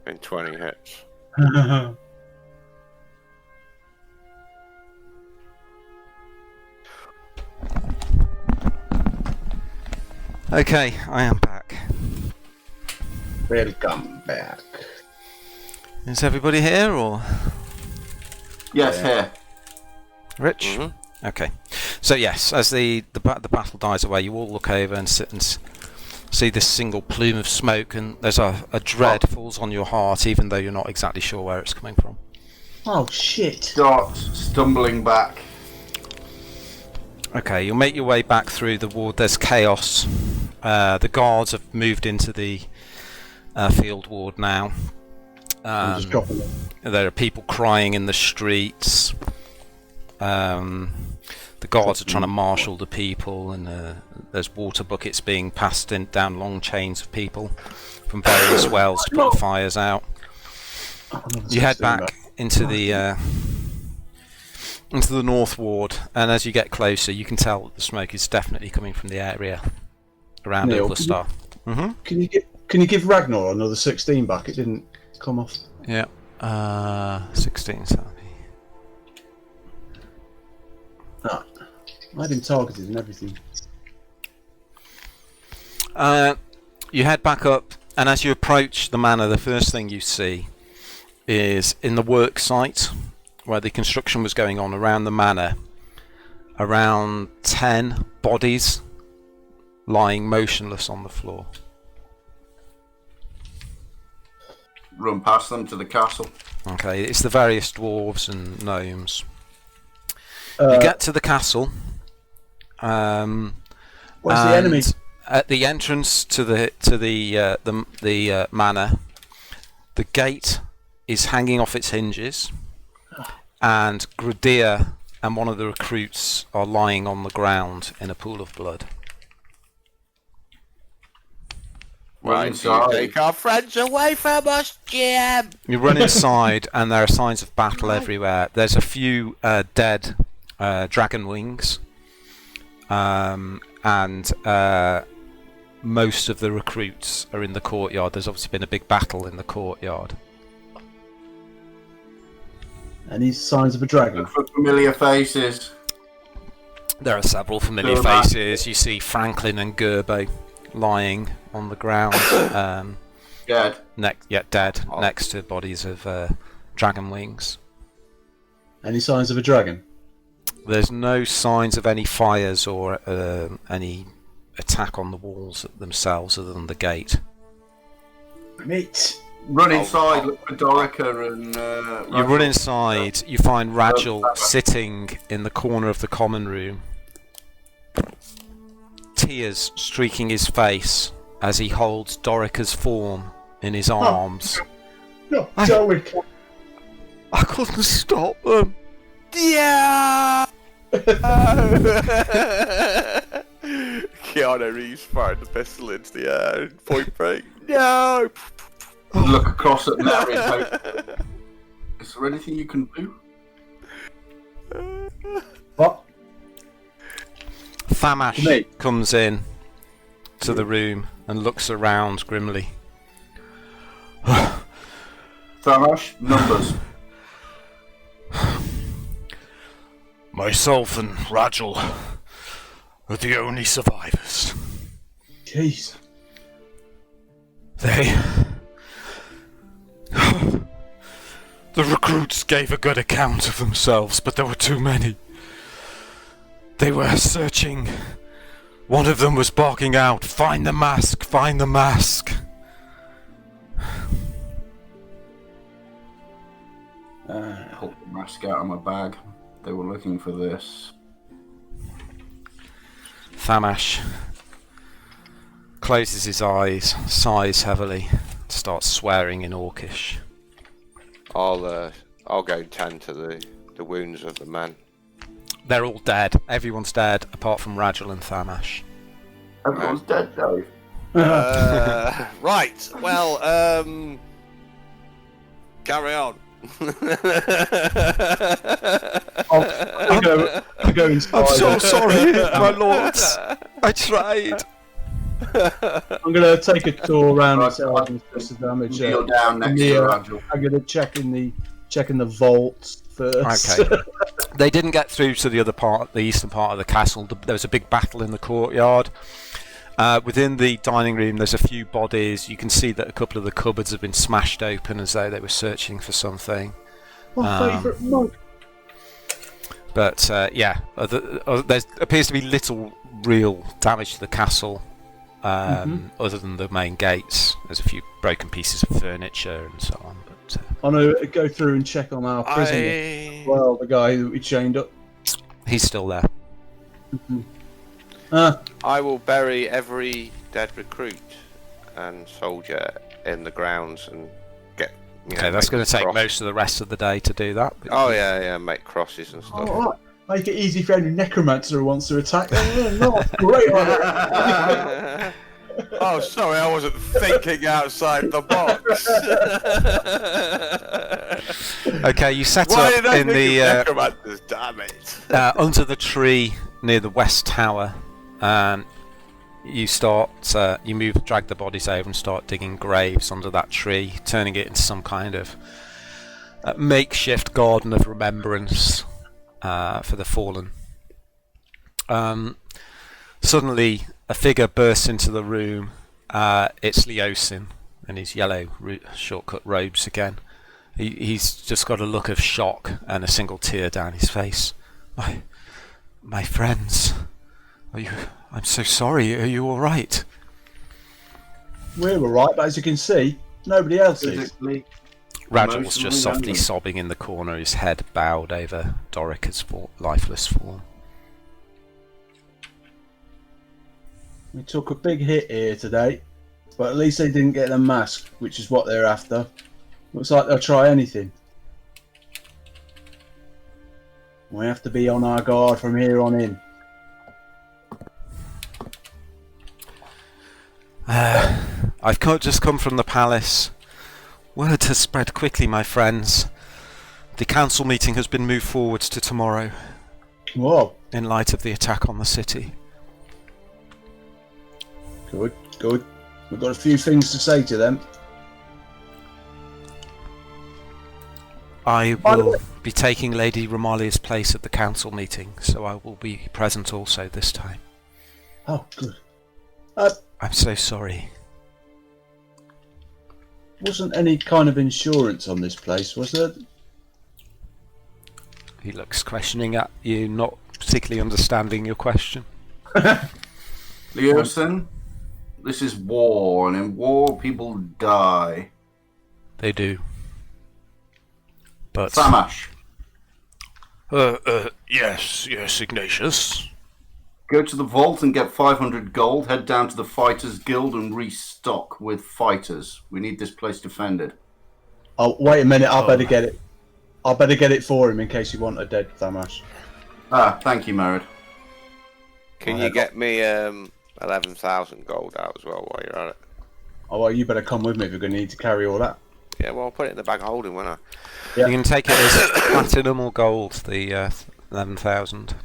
in 20 hits. Okay, I am back. Welcome back. Is everybody here, or Yes, here. Rich? Mm-hmm. Okay. So yes, as the battle dies away, you all look over and sit and see this single plume of smoke, and there's a dread falls on your heart, even though you're not exactly sure where it's coming from. Oh shit! Start stumbling back. Okay, you'll make your way back through the ward. There's chaos. The guards have moved into the field ward now. I'm just dropping it. There are people crying in the streets. The guards are trying to marshal the people, and there's water buckets being passed down long chains of people from various wells to put the fires out. You head back into the north ward, and as you get closer, you can tell that the smoke is definitely coming from the area around Neil, Overstar. Can you give Ragnar another 16 back? It didn't come off. Yeah, 16. So Ah, I had him targeted and everything. you head back up, and as you approach the manor, the first thing you see is in the work site where the construction was going on around the manor, around 10 bodies lying motionless on the floor. Run past them to the castle. Okay, it's the various dwarves and gnomes. You get to the castle. Where's the enemy? At the entrance to the manor, the gate is hanging off its hinges, and Gradia and one of the recruits are lying on the ground in a pool of blood. Run Right, you inside. take our friends away from us, Jim! You run inside, and there are signs of battle everywhere. There's a few dead dragon wings, and most of the recruits are in the courtyard. There's obviously been a big battle in the courtyard. Any signs of a dragon? Look for familiar faces. There are several familiar Gerbo. faces. You see Franklin and Gerbo lying on the ground, Dead. dead, next to bodies of dragon wings. Any signs of a dragon? There's no signs of any fires or any attack on the walls themselves other than the gate. Mate. Run inside, look for Dorica and... You run inside, you find Rajal sitting in the corner of the common room. Tears streaking his face as he holds Dorica's form in his arms. No, Dorica. I couldn't stop them. Yeah! Keanu Reeves fired the pistol into the air in point break. No! Look across at Mary. Is there anything you can do? What? Thamash comes in to the room and looks around grimly. Thamash, numbers. Myself and Rajal are the only survivors. Jeez. The recruits gave a good account of themselves, but there were too many. They were searching. One of them was barking out, "Find the mask! Find the mask!" Pulled the mask out of my bag. They were looking for this. Thamash closes his eyes, sighs heavily, starts swearing in Orcish. I'll go and tend to the wounds of the men. They're all dead. Everyone's dead apart from Rajal and Thamash. Everyone's dead, Dave. Right. Well, carry on. I'll go inside. I'm so sorry, my lords. I tried. I'm going to take a tour around the cell and assess the damage. Kneel down next to Rajal. I'm going to check in the vaults first. Okay. They didn't get through to the other part, the eastern part of the castle. There was a big battle in the courtyard. Within the dining room, there's a few bodies. You can see that a couple of the cupboards have been smashed open as though they were searching for something. My favourite monk. But there appears to be little real damage to the castle, other than the main gates. There's a few broken pieces of furniture and so on. But I'm going to go through and check on our prisoner as well, the guy that we chained up. he's still there. I will bury every dead recruit and soldier in the grounds and get. Okay, that's going to take most of the rest of the day to do that. Oh yeah, make crosses and stuff. Oh, right. Make it easy for any necromancer who wants to attack. No, great idea. Oh, sorry, I wasn't thinking outside the box. Okay, you set Why up did I in think the of necromancers? Damn it! under the tree near the west tower. You drag the bodies over and start digging graves under that tree, turning it into some kind of makeshift garden of remembrance for the fallen. Suddenly, a figure bursts into the room. It's Leosin in his yellow shortcut robes again. He's just got a look of shock and a single tear down his face. My friends, I'm so sorry. Are you all right? We're all right, but as you can see, nobody else is. Rajal's just softly sobbing in the corner, his head bowed over Dorica's lifeless form. We took a big hit here today, but at least they didn't get the mask, which is what they're after. Looks like they'll try anything. We have to be on our guard from here on in. I've just come from the palace. Word has spread quickly, my friends. The council meeting has been moved forwards to tomorrow. Whoa. In light of the attack on the city. Good, good. We've got a few things to say to them. I will be taking Lady Romalia's place at the council meeting, so I will be present also this time. Oh, good. I'm so sorry. Wasn't any kind of insurance on this place, was there? He looks questioning at you, not particularly understanding your question. Leosin, this is war, and in war people die. They do. But Samash, yes, Ignatius. go to the vault and get 500 gold, head down to the Fighters Guild and restock with fighters. We need this place defended. Oh, wait a minute, I better get it. I better get it for him in case you want a dead Thamash. Ah, thank you, Merritt. Can you get me 11,000 gold out as well while you're at it? Oh, well, you better come with me if you're going to need to carry all that. Yeah, well, I'll put it in the bag of holding, won't I? Yeah. You can take it as platinum or gold, the 11,000.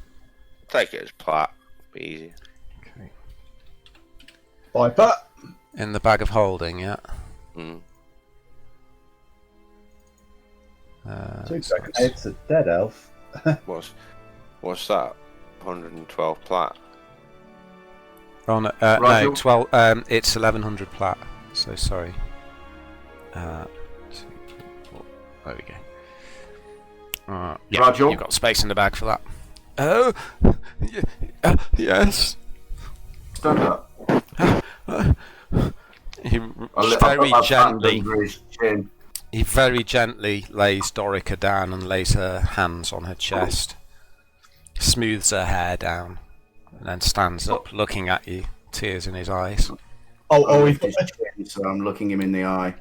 Take it as plat. Be easy. Okay. Viper! In the bag of holding, yeah. Mm. 2 seconds. It's a dead elf. What's that? 112 plat. Oh, no, Roger. 12. It's 1,100 plat. So sorry. 2, 4, there we go. Yeah, Roger. you've got space in the bag for that. Oh, yes. Stand up. He very gently lays Dorica down and lays her hands on her chest, smooths her hair down, and then stands up, looking at you, tears in his eyes. So I'm looking him in the eye.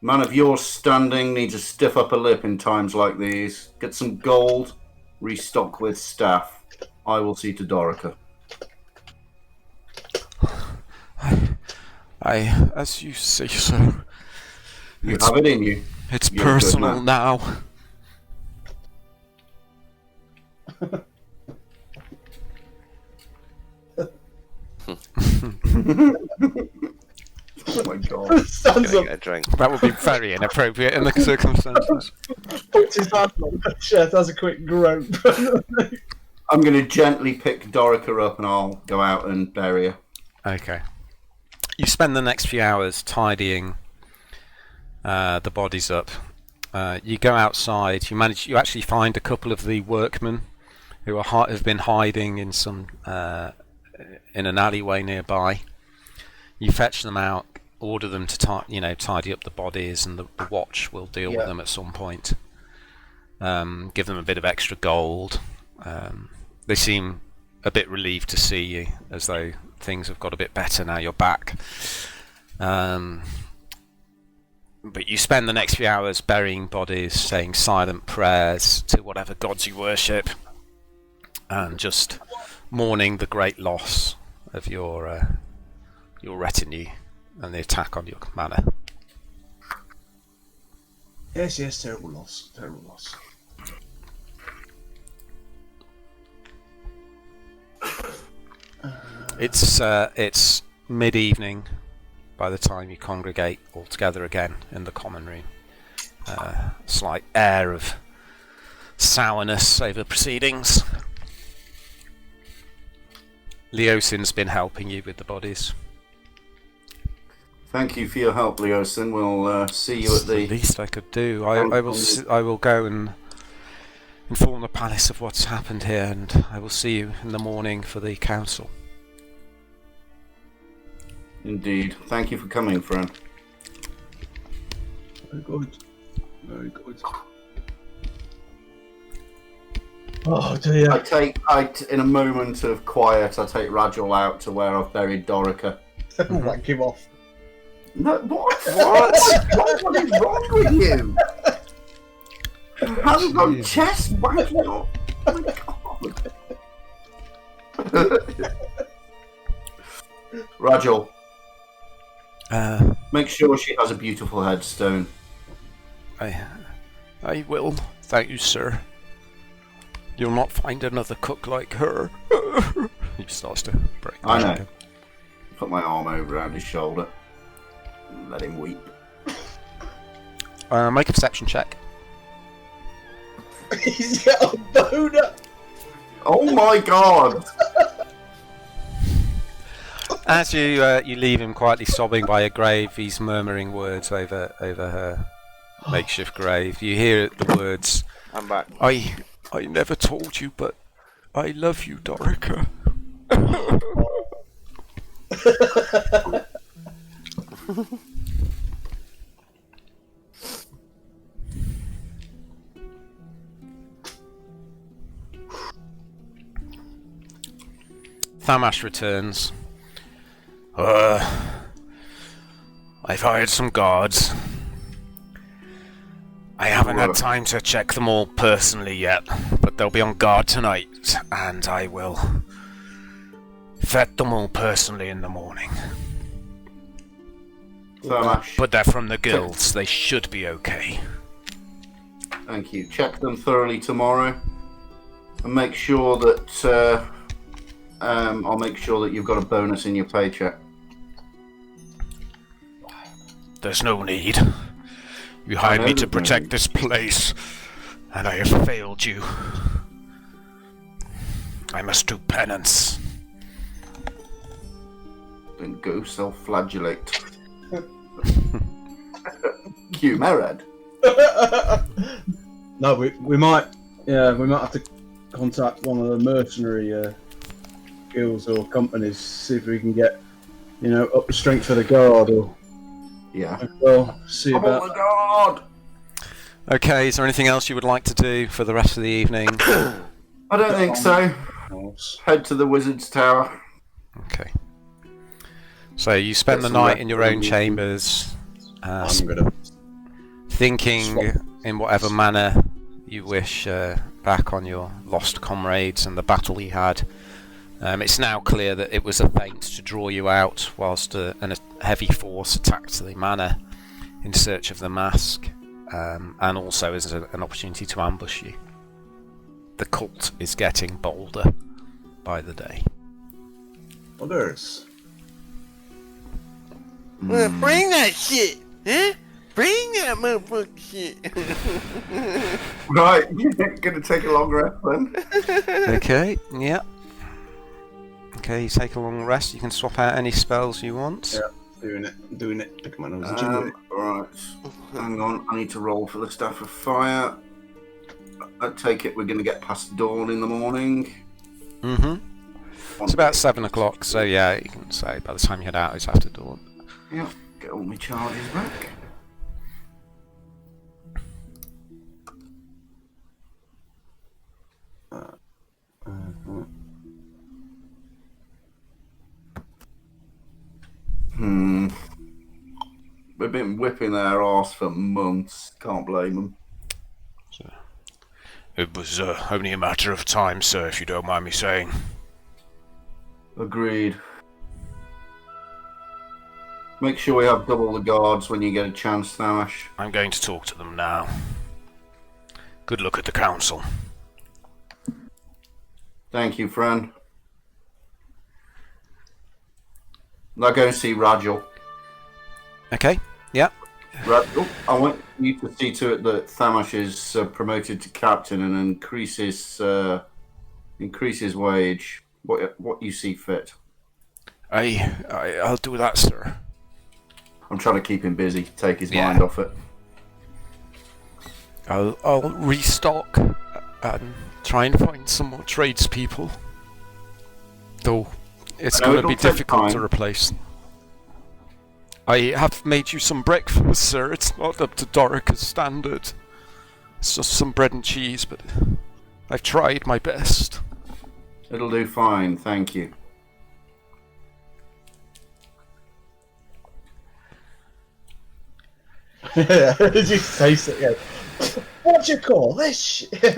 Man of your standing needs a stiff upper lip in times like these. Get some gold, restock with staff. I will see to Dorica. I, as you say so. You have it in you. It's You're a good personal man. now. Oh my god. Stands Gonna up, get a drink. That would be very inappropriate in the circumstances. puts his hand on the chest, has a quick grope. I'm going to gently pick Dorica up and I'll go out and bury her. Okay. You spend the next few hours tidying the bodies up. You go outside. You actually find a couple of the workmen who have been hiding in some in an alleyway nearby. You fetch them out, order them to tidy up the bodies, and the watch will deal with them at some point. Give them a bit of extra gold. They seem a bit relieved to see you, as though things have got a bit better now you're back. But you spend the next few hours burying bodies, saying silent prayers to whatever gods you worship, and just mourning the great loss of your retinue and the attack on your manor. Yes, terrible loss. It's mid-evening by the time you congregate all together again in the common room. Slight air of sourness over proceedings. Leosin's been helping you with the bodies. Thank you for your help, Leosin. We'll see you It's at the the... least I could do. I will go and inform the palace of what's happened here, and I will see you in the morning for the council. Indeed. Thank you for coming, friend. Very good. Oh dear. In a moment of quiet, I take Rajal out to where I've buried Dorica. Whack him off. No, what? What is wrong with you? Hands on chest, whacking off. Oh my god. Rajal, make sure she has a beautiful headstone. I will. Thank you, sir. You'll not find another cook like her. He starts to break. I know. Put my arm over around his shoulder. Let him weep. Make a perception check. He's got a boner. Oh my god! As you leave him quietly sobbing by a grave, he's murmuring words over her makeshift grave. You hear the words, I'm back. I I never told you, but I love you, Dorica. Thamash returns. I've hired some guards. I haven't had time to check them all personally yet, but they'll be on guard tonight, and I will vet them all personally in the morning. Thamash. But they're from the guilds, they should be okay. Thank you. Check them thoroughly tomorrow, and make sure that I'll make sure that you've got a bonus in your paycheck. There's no need. You hired me to protect this place, and I have failed you. I must do penance. Then go self-flagellate. Cue Merad. No, we might have to contact one of the mercenary guilds or companies, see if we can get, up the strength for the guard, or well, see about. Oh my god! Okay, is there anything else you would like to do for the rest of the evening? I don't think so. Head to the Wizard's Tower. Okay. So you spend the night in your own chambers, I'm gonna thinking in whatever manner you wish back on your lost comrades and the battle you had. It's now clear that it was a feint to draw you out whilst a heavy force attacked the manor in search of the mask, and also as an opportunity to ambush you. The cult is getting bolder by the day. others. Well, bring that shit, huh? Bring that motherfucking shit. Right, you're gonna take a long rest then. Okay, yeah. Okay, you take a long rest. You can swap out any spells you want. Yeah, doing it. Pick my nose. Right, hang on. I need to roll for the Staff of Fire. I take it we're gonna get past dawn in the morning. Mm-hmm. It's about 7 o'clock, so yeah, you can say by the time you head out, it's after dawn. Yeah, get all my charges back. We've been whipping their arse for months. Can't blame them. It was only a matter of time, sir, if you don't mind me saying. Agreed. Make sure we have double the guards when you get a chance, Thamash. I'm going to talk to them now. Good luck at the council. Thank you, friend. Now go and see Rajal. Okay, yeah. Rajal, I want you to see to it that Thamash is promoted to captain and increase his wage. What you see fit. I'll do that, sir. I'm trying to keep him busy, take his mind off it. I'll restock and try and find some more tradespeople. Though it's going to be difficult to replace. I have made you some breakfast, sir. It's not up to Dorica's standard. It's just some bread and cheese, but I've tried my best. It'll do fine, thank you. Did you taste it? Yeah. What do you call this shit?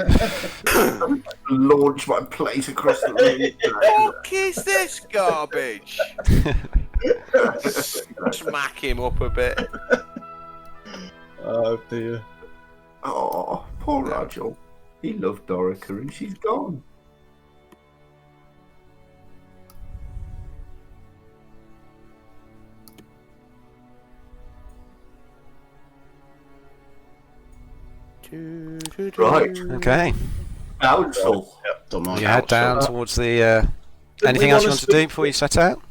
Launch my plate across the room. What is this garbage? Smack him up a bit. Oh dear. Oh, poor Rajal. He loved Dorica and she's gone. Right. Okay. Council. Yep, done my You head down towards the... anything else you want to do before you set out?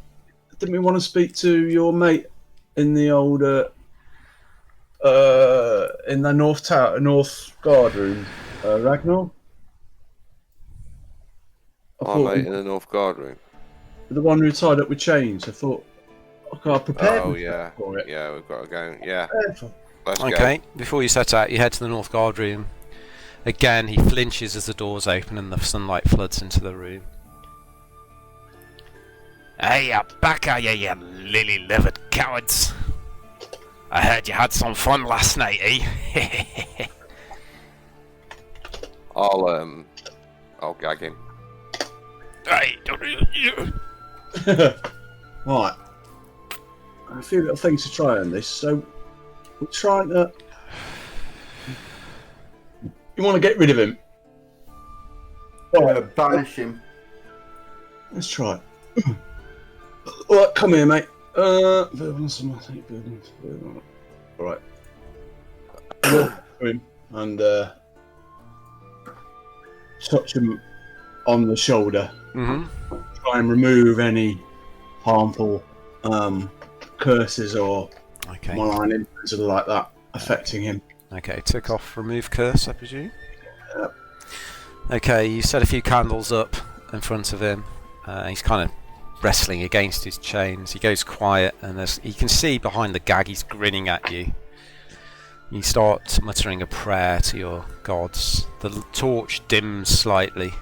Didn't we want to speak to your mate in the old in the North Tower, North Guard room, Ragnar? I Oh, thought mate, in the North Guard room. the one who tied up with chains. I thought, okay, I prepared Oh, myself yeah. for it. Yeah, we've got to go. Yeah, Prepared for- let's Okay, before you set out, you head to the North Guard room. Again, he flinches as the doors open and the sunlight floods into the room. Hey, you're back, are you, you lily-livered cowards? I heard you had some fun last night, eh? go. I'll gag him. Hey, don't you... Right. A few little things to try on this. So, we're trying to. You want to get rid of him? Banish him. Let's try it. Alright, come here, mate. Alright. Him and touch him on the shoulder. Mm-hmm. Try and remove any harmful curses or Okay. malign influences like that affecting him. Okay, took off remove curse, I presume? Yep. Okay, you set a few candles up in front of him. He's kind of wrestling against his chains. He goes quiet, and you can see behind the gag he's grinning at you. You start muttering a prayer to your gods. The torch dims slightly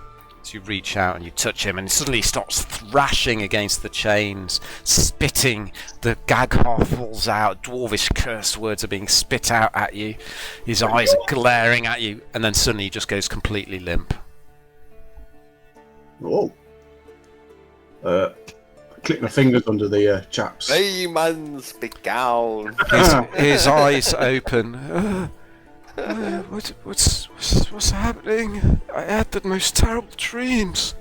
as you reach out and you touch him, and suddenly he starts thrashing against the chains, spitting. The gag half falls out. Dwarvish curse words are being spit out at you. His eyes are glaring at you, and then suddenly he just goes completely limp. Whoa. Click my fingers under the chaps. Hey, man, speak down. His eyes open. What's happening? I had the most terrible dreams.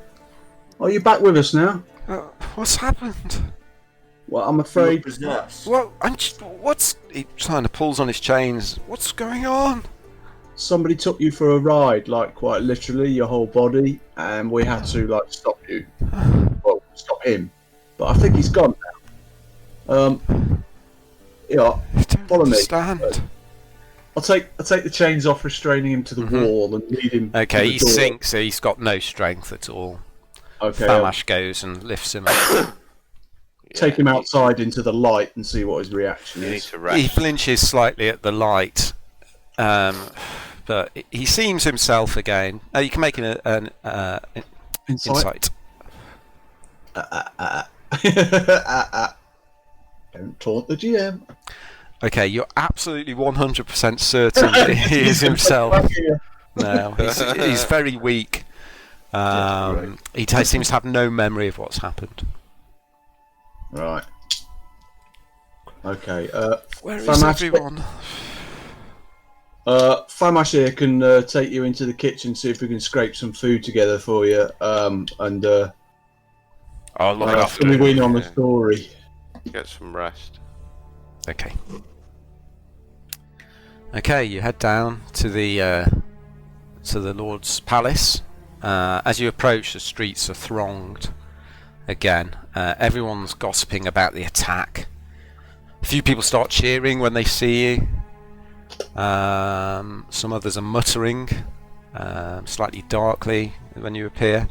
Are you back with us now? What's happened? Well, I'm afraid. Possessed. Well, what's he kind of pulls on his chains? What's going on? Somebody took you for a ride, like quite literally, your whole body, and we had to like stop you. Well, stop him. But I think he's gone now. Yeah, I don't follow understand. me. I'll take the chains off, restraining him to the wall and lead him. Okay, to the he door. sinks. He's got no strength at all. Okay, Famash goes and lifts him up. take him outside into the light and see what his reaction You need is. to He rest. flinches slightly at the light, but he seems himself again. You can make an insight. Don't taunt the GM. Okay, you're absolutely 100% certain that he is himself. No, he's very weak. He seems to have no memory of what's happened. Right. Okay. Where is Famash, everyone? Famash here can take you into the kitchen, see if we can scrape some food together for you, and I'll look after fill him. you in on the story. Get some rest. Okay. Okay, you head down to the Lord's Palace. As you approach, the streets are thronged again. Everyone's gossiping about the attack. A few people start cheering when they see you. Some others are muttering slightly darkly when you appear.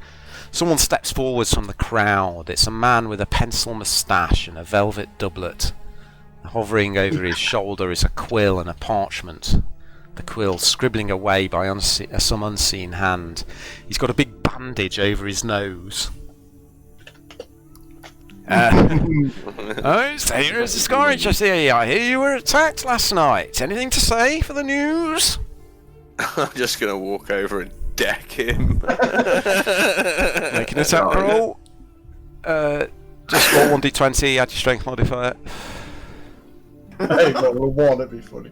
Someone steps forwards from the crowd. It's a man with a pencil moustache and a velvet doublet. Hovering over his shoulder is a quill and a parchment. The quill scribbling away by some unseen hand. He's got a big bandage over his nose. Oh, so here's the Skyreach. I hear you were attacked last night. Anything to say for the news? I'm just gonna walk over and deck him. Make an attack roll. Just roll 1d20, add your strength modifier. Hey, well, we'll one, it'd be funny.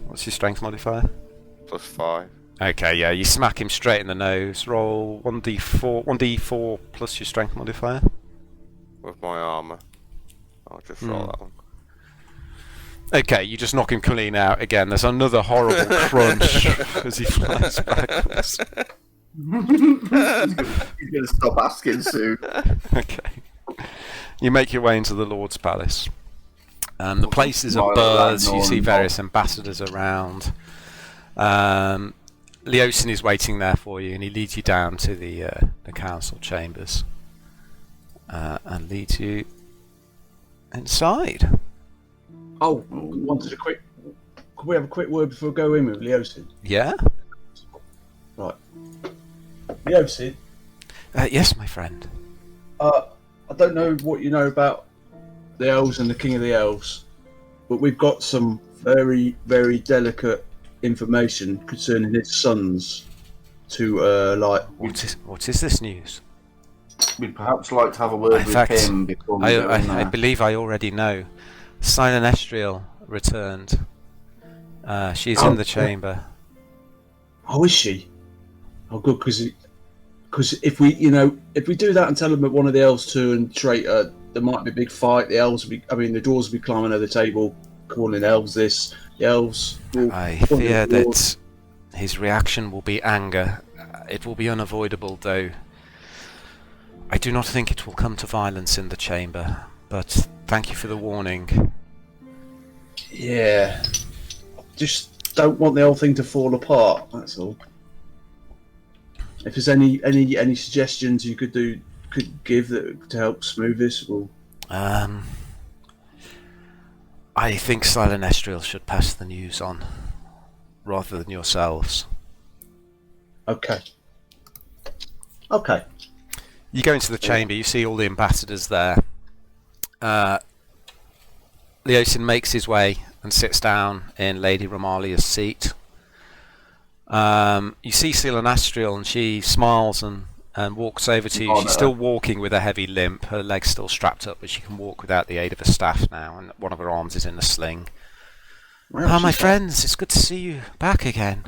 What's your strength modifier? +5. Okay, yeah, you smack him straight in the nose. Roll 1d4 plus your strength modifier. With my armour. I'll just roll that one. Okay, you just knock him clean out again. There's another horrible crunch as he flies backwards. He's going to stop asking soon. Okay. You make your way into the Lord's Palace. The place is Right, abuzz. right, You see Norman. various ambassadors around. Leosin is waiting there for you, and he leads you down to the council chambers and leads you inside. Oh, wanted a quick. Could we have a quick word before we go in with Leosin? Yeah? Right. Leosin, Yes, my friend. I don't know what you know about the elves and the King of the Elves, but we've got some very, very delicate information concerning his sons to What is this news? We'd perhaps like to have a word In with fact, him before we go in I there. believe I already know. Silent Estriel returned. She's in the chamber. Oh, is she? Oh, good, because if we do that and tell them that one of the elves turned traitor, there might be a big fight. The dwarves will be climbing over the table, calling elves this. The elves will... I fear that his reaction will be anger. It will be unavoidable, though. I do not think it will come to violence in the chamber, but thank you for the warning. Yeah. Just don't want the whole thing to fall apart, that's all. If there's any suggestions you could give that to help smooth this, well... I think Silent Estriel should pass the news on, rather than yourselves. Okay. You go into the chamber, you see all the ambassadors there. Leosin makes his way and sits down in Lady Romalia's seat. You see Silent Estriel, and she smiles and walks over to you. She's still walking with a heavy limp, her legs still strapped up, but she can walk without the aid of a staff now, and one of her arms is in a sling. My friends, it's good to see you back again.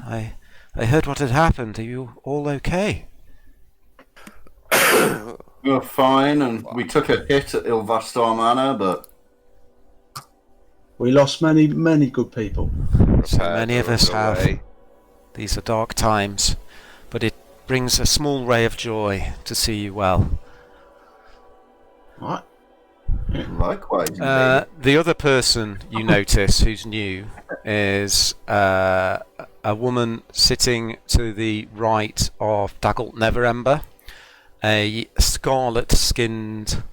I heard what had happened. Are you all okay? We were fine, and we took a hit at Ilvastar Manor, but... We lost many, many good people. So many of us have. These are dark times, but it brings a small ray of joy to see you well. What? Likewise. The other person you notice who's new is a woman sitting to the right of Daggelt Neverember, a scarlet-skinned,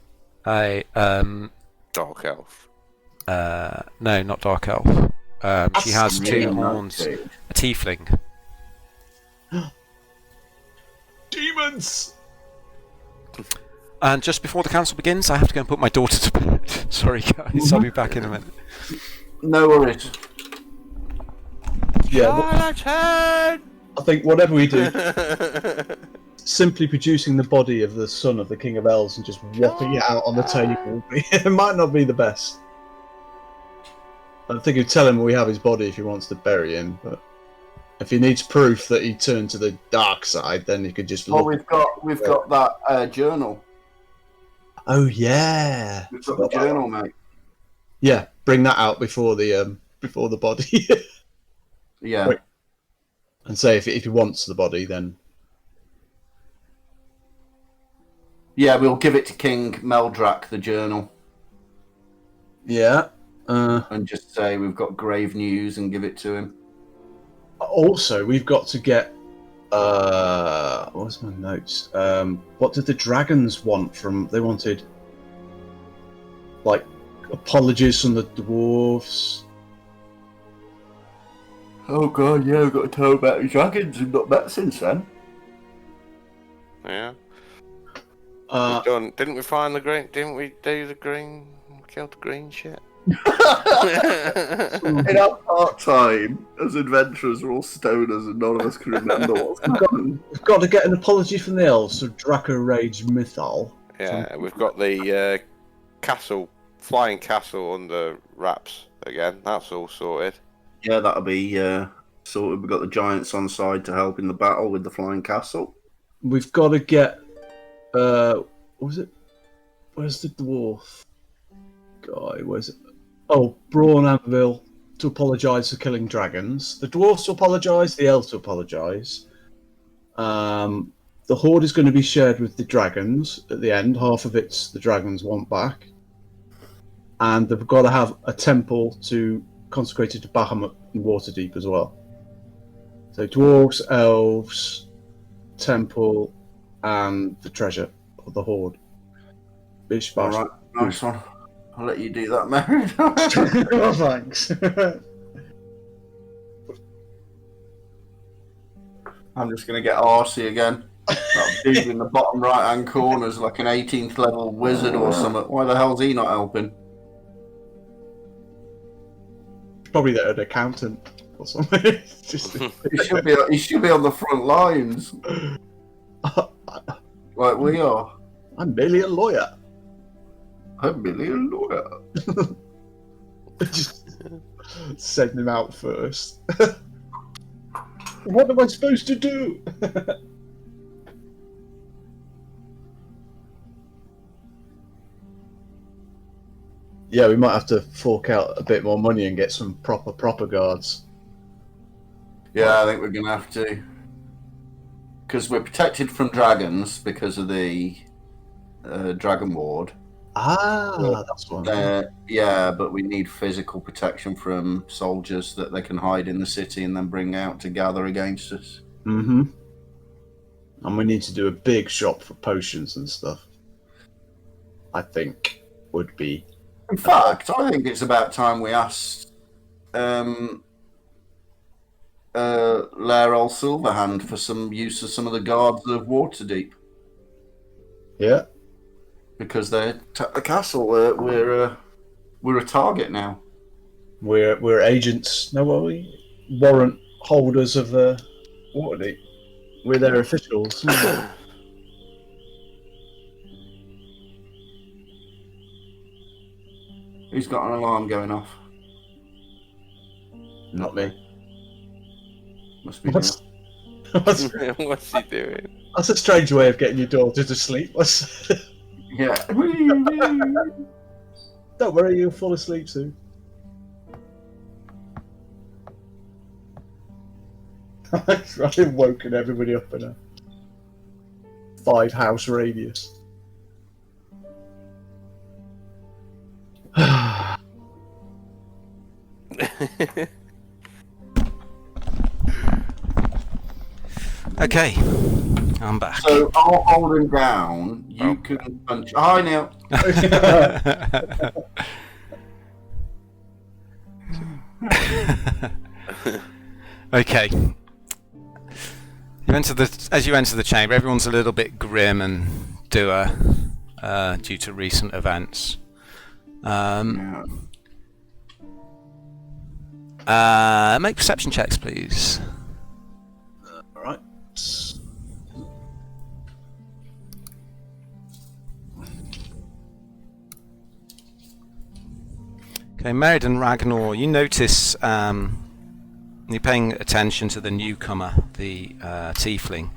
Dark elf. No, not dark elf. She has two horns, a tiefling. Demons! And just before the council begins, I have to go and put my daughter to bed. Sorry, guys. I'll be back in a minute. No worries. Yeah, I think whatever we do, simply producing the body of the son of the King of Elves and just whopping it out on the table, it might not be the best. I think he'd tell him we have his body if he wants to bury him, but if he needs proof that he turned to the dark side, then he could just look. Oh, we've got that journal. Oh yeah, We've got the journal, mate. Yeah, bring that out before the body. Yeah. Wait. And say if he wants the body, then. Yeah, we'll give it to King Meldrak, the journal. Yeah. And just say we've got grave news and give it to him. Also, we've got to get. What was my notes? What did the dragons want from? They wanted, like, apologies from the dwarves. Oh god, yeah, we've got to tell about the dragons we've not met since then. Yeah. Didn't we find the green? Didn't we do the green? Killed the green shit. In our part-time as adventurers, we're all stoners and none of us can remember what's going on. We've got to get an apology from the elves for Draco Rage Mythal. Yeah, we've got the castle, flying castle under wraps again. That's all sorted. Yeah, that'll be sorted. We've got the giants on side to help in the battle with the flying castle. We've got to get. What was it? Where's the dwarf guy? Where's it? Oh, Braun Anvil to apologise for killing dragons. The dwarves to apologise. The elves to apologise. The hoard is going to be shared with the dragons at the end. Half of it's the dragons want back, and they've got to have a temple consecrated to Bahamut in Waterdeep as well. So dwarves, elves, temple, and the treasure or the hoard. Bish All bash. right, nice one. I'll let you do that, Mary. Oh, thanks. I'm just going to get Arsey again. That dude in the bottom right-hand corner is like an 18th level wizard or something. Why the hell's he not helping? Probably they're an accountant or something. He should be on the front lines, like we are. I'm merely a lawyer. I'm Billy a lawyer. Just send him out first. What am I supposed to do? Yeah, we might have to fork out a bit more money and get some proper guards. Yeah, I think we're going to have to. Because we're protected from dragons because of the Dragon Ward. Ah, that's one. Yeah, but we need physical protection from soldiers that they can hide in the city and then bring out to gather against us. Mm-hmm. And we need to do a big shop for potions and stuff. I think would be. In fact, I think it's about time we asked Lairol Silverhand for some use of some of the guards of Waterdeep. Yeah. Because they attacked the castle. We're a target now. We're agents. No, what are we? Warrant holders of the Waterdeep. We're their officials. Who's got an alarm going off? Not me. Must be What's What's he doing? That's a strange way of getting your daughter to sleep. Yeah. Don't worry, you'll fall asleep soon. I've woken everybody up in a 5-house radius. Okay, I'm back. So I'll hold him down. You can punch. Hi, Neil. Okay. As you enter the chamber, everyone's a little bit grim and dour due to recent events. Make perception checks, please. All right. Okay, Meriden Ragnar, you notice you're paying attention to the newcomer, the tiefling.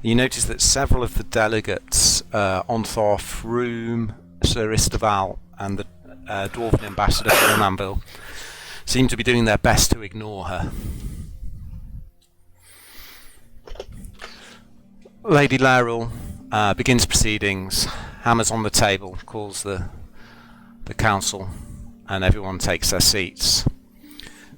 You notice that several of the delegates, Ontharr Froome, Sir Istaval, and the Dwarven Ambassador for Manville, seem to be doing their best to ignore her. Lady Laurel begins proceedings, hammers on the table, calls the council, and everyone takes their seats.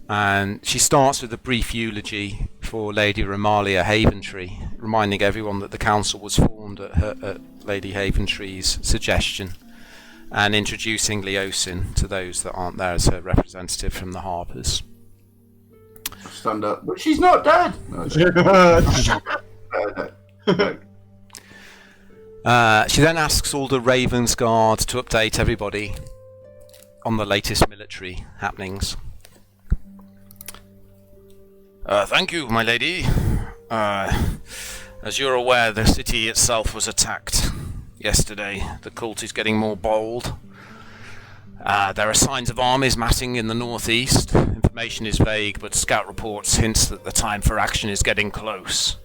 And she starts with a brief eulogy for Lady Romalia Haventree, reminding everyone that the council was formed at Lady Haventree's suggestion, and introducing Leosin to those that aren't there as her representative from the Harpers. Stand up. But she's not dead. She then asks all the Ravensguard to update everybody on the latest military happenings. Thank you, my lady. As you're aware, the city itself was attacked yesterday. The cult is getting more bold. There are signs of armies massing in the northeast. Information is vague, but scout reports hints that the time for action is getting close.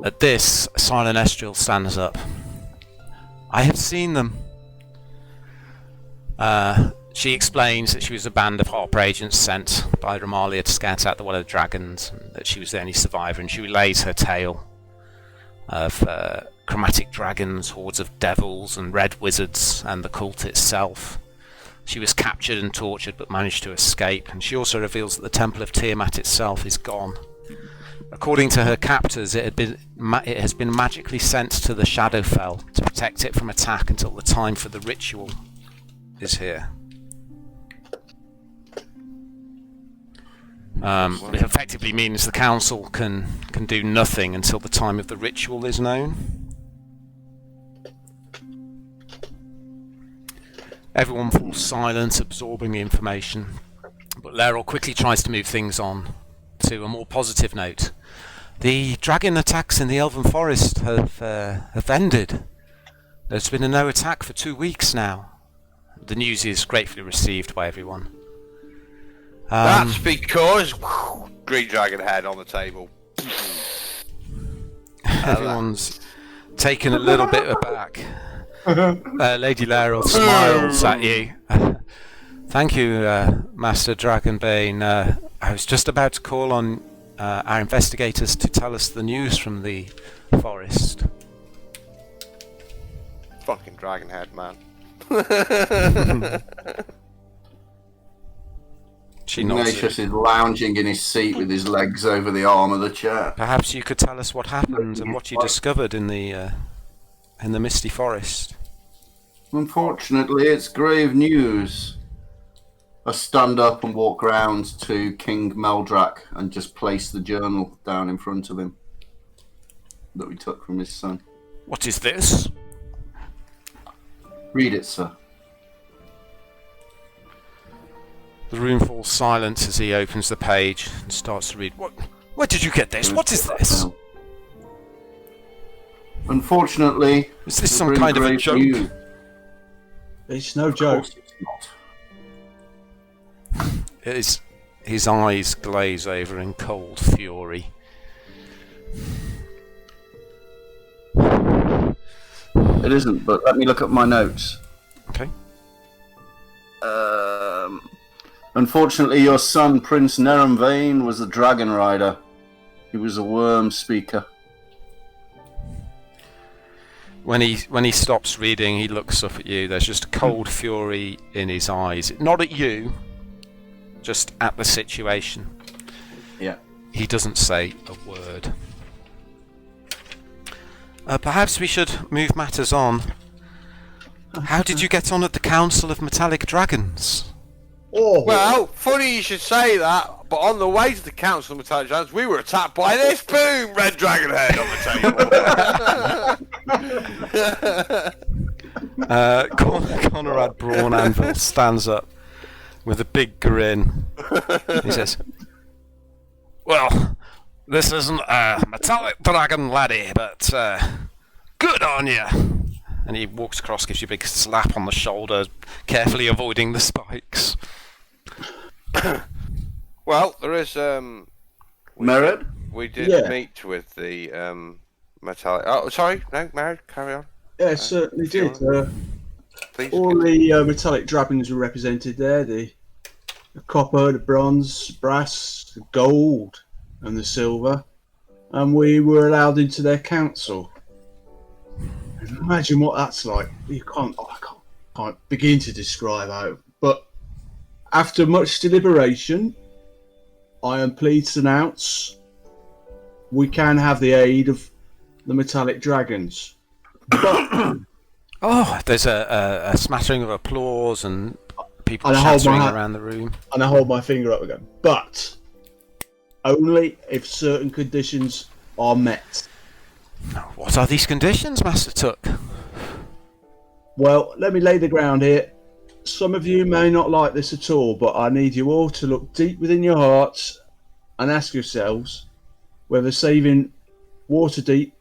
At this, Silent Estrel stands up. I have seen them. She explains that she was a band of Harper agents sent by Romalia to scout out the Well of Dragons, and that she was the only survivor, and she relays her tale of chromatic dragons, hordes of devils, and red wizards, and the cult itself. She was captured and tortured, but managed to escape, and she also reveals that the Temple of Tiamat itself is gone. According to her captors, it has been magically sent to the Shadowfell to protect it from attack until the time for the ritual is here. It effectively means the council can do nothing until the time of the ritual is known. Everyone falls silent, absorbing the information, but Laeral quickly tries to move things on to a more positive note. The dragon attacks in the Elven Forest have ended. There's been a no attack for 2 weeks now. The news is gratefully received by everyone. That's because green dragon head on the table. Everyone's taken a little bit aback. Lady Laeral smiles at you. Thank you, Master Dragonbane. I was just about to call on our investigators to tell us the news from the forest. Fucking dragon head, man. She nods. Ignatius is lounging in his seat with his legs over the arm of the chair. Perhaps you could tell us what happened and what you discovered in the misty forest. Unfortunately, it's grave news. I stand up and walk round to King Meldrak and just place the journal down in front of him that we took from his son. What is this? Read it, sir. The room falls silent as he opens the page and starts to read. Where did you get this? What is this? Unfortunately, Is this some kind of a joke? News. It's no Of joke. course it's not. His eyes glaze over in cold fury. It isn't, but let me look at my notes. Okay. Unfortunately, your son, Prince Neramvane, was a dragon rider. He was a worm speaker. When he stops reading, he looks up at you. There's just a cold fury in his eyes. Not at you, just at the situation. Yeah. He doesn't say a word. Perhaps we should move matters on. How did you get on at the Council of Metallic Dragons? Oh, Well, funny you should say that, but on the way to the Council of Metallic Dragons, we were attacked by this boom red dragon head on the table. Conrad Braun Anvil stands up with a big grin. He says, "Well, this isn't a metallic dragon, laddie, but good on you." And he walks across, gives you a big slap on the shoulder, carefully avoiding the spikes. Well, there is Merit? we did Yeah. meet with the metallic. Oh, sorry, no, Mary, carry on. yeah, it certainly did. Please. All the metallic dragons were represented there. The copper, the bronze, brass, the gold, and the silver. And we were allowed into their council. Imagine what that's like. I can't begin to describe how. But after much deliberation, I am pleased to announce we can have the aid of the metallic dragons. But Oh, there's a smattering of applause and people And I hold my chattering hat. around the room. and I hold my finger up again. But only if certain conditions are met. What are these conditions, Master Tuck? Well, let me lay the ground here. Some of you may not like this at all, but I need you all to look deep within your hearts and ask yourselves whether saving Waterdeep,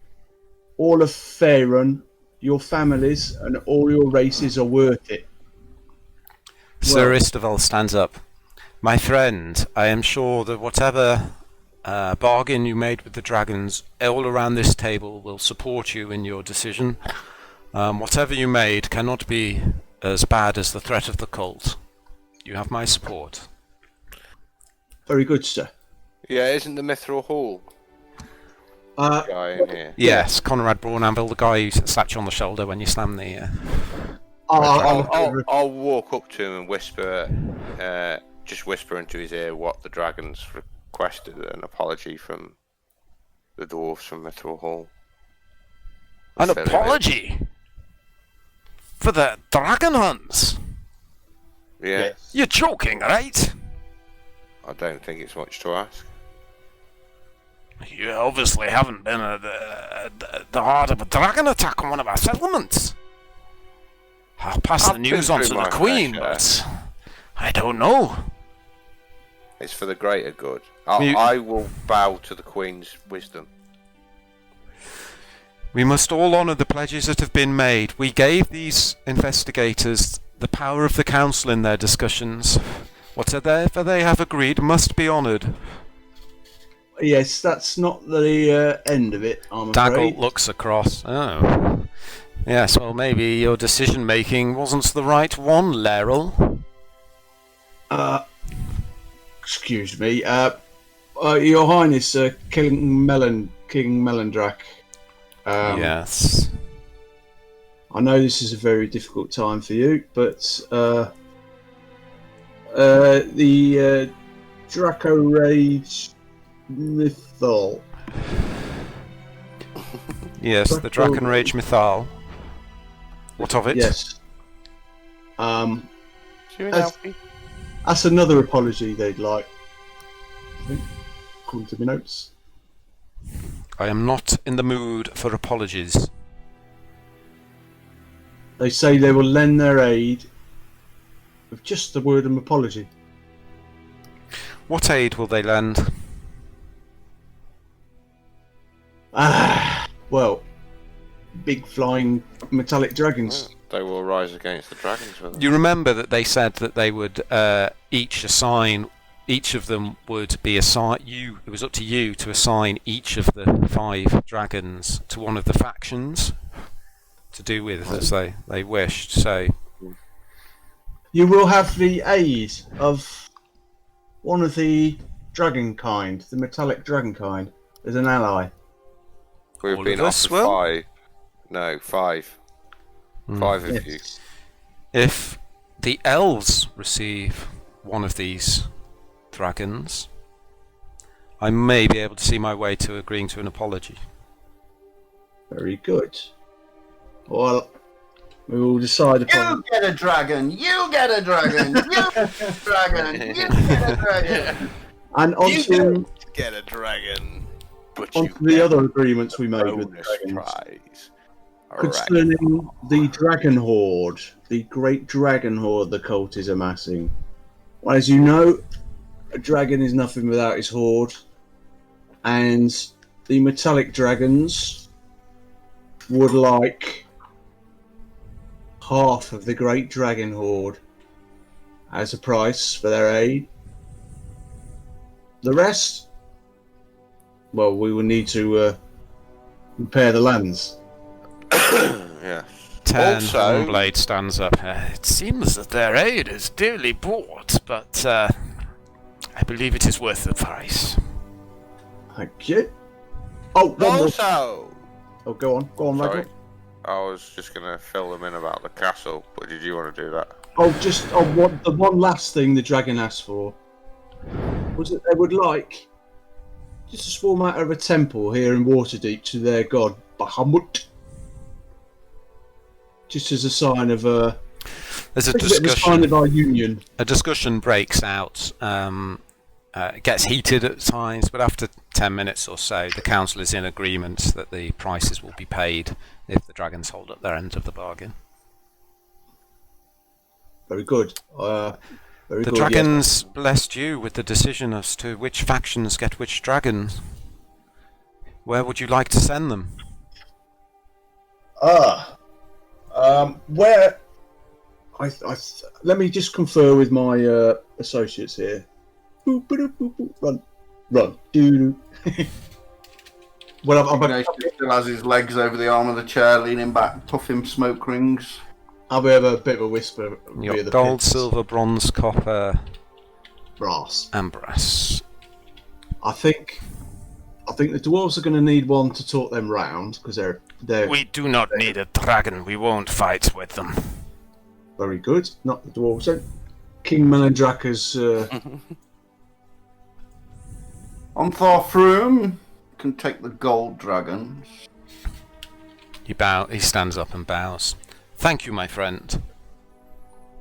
all of Faerun, your families, and all your races are worth it. Sir Istavel stands up. My friend, I am sure that whatever bargain you made with the dragons, all around this table will support you in your decision. Whatever you made cannot be as bad as the threat of the cult. You have my support. Very good, sir. Yeah, isn't the Mithril Hall Uh, guy in here? Yes, Conrad Braunanvil, the guy who slapped you on the shoulder when you slammed the... I'll walk up to him and whisper, just whisper into his ear what the dragons requested, an apology from the dwarves from Mithril Hall. An Fairly apology for the dragon hunts. Yeah, You're joking, right? I don't think it's much to ask. You obviously haven't been at the heart of a dragon attack on one of our settlements. I'll pass the I've news been on to through the my Queen, fair but I don't know. It's for the greater good. You- I will bow to the Queen's wisdom. We must all honour the pledges that have been made. We gave these investigators the power of the council in their discussions. Whatever they have agreed must be honoured. Yes, that's not the end of it, I'm afraid. Daggle looks across. Oh. Yes, well, maybe your decision-making wasn't the right one, Laeral. Excuse me. Your Highness, King Melendrak. Yes. I know this is a very difficult time for you, but the Draco Rage Mythal. Yes, the Drakenrage Mythal. What of it? Yes. That's another apology they'd like. I think, according to my notes. I am not in the mood for apologies. They say they will lend their aid with just the word of apology. What aid will they lend? Well, big flying metallic dragons. They will rise against the dragons with them. You remember that they said that they would each of them would be assigned. It was up to you to assign each of the 5 dragons to one of the factions to do with as they wished. So You will have the aid of one of the dragon kind, the metallic dragon kind, as an ally. We've All been of us offered will? 5. No, 5. 5 of you. Yes. if the elves receive one of these dragons, I may be able to see my way to agreeing to an apology. Very good. Well, we will decide upon. You get a dragon! You get a dragon! You get a dragon! You get a dragon! And onto Get a dragon. But the other agreements we made with the bonus dragons. prize. Concerning the dragon horde, the great dragon horde the cult is amassing. Well, as you know, a dragon is nothing without his horde, and the metallic dragons would like half of the great dragon horde as a price for their aid. The rest, well, we will need to repair the lands. Yeah. 10 Also- Blade stands up. It seems that their aid is dearly bought, but I believe it is worth the price. Thank you. Oh, one more. Also, Oh, go on, sorry, Ragnar. I was just gonna fill them in about the castle, but did you want to do that? The one last thing the dragon asked for was that they would like just a small matter of a temple here in Waterdeep to their god Bahamut, just as a sign of There's a a sign discussion. of our union. A discussion breaks out. It gets heated at times, but after 10 minutes or so, the council is in agreement that the prices will be paid if the dragons hold up their end of the bargain. Very good. Very The good. dragons blessed you with the decision as to which factions get which dragons. Where would you like to send them? Where? Let me just confer with my associates here. Boop, boop, boop, boop, run, doo. Well, Ignatius still has his legs over the arm of the chair, leaning back, puffing smoke rings. I'll be a bit of a whisper You via got the gold, pits. silver, bronze, copper, Brass. and brass. I think the dwarves are going to need one to talk them round because they're We do not need a dragon. We won't fight with them. very good. Not the dwarves. So King Melandraka's On Thorfroom, can take the gold dragons. He stands up and bows. Thank you, my friend.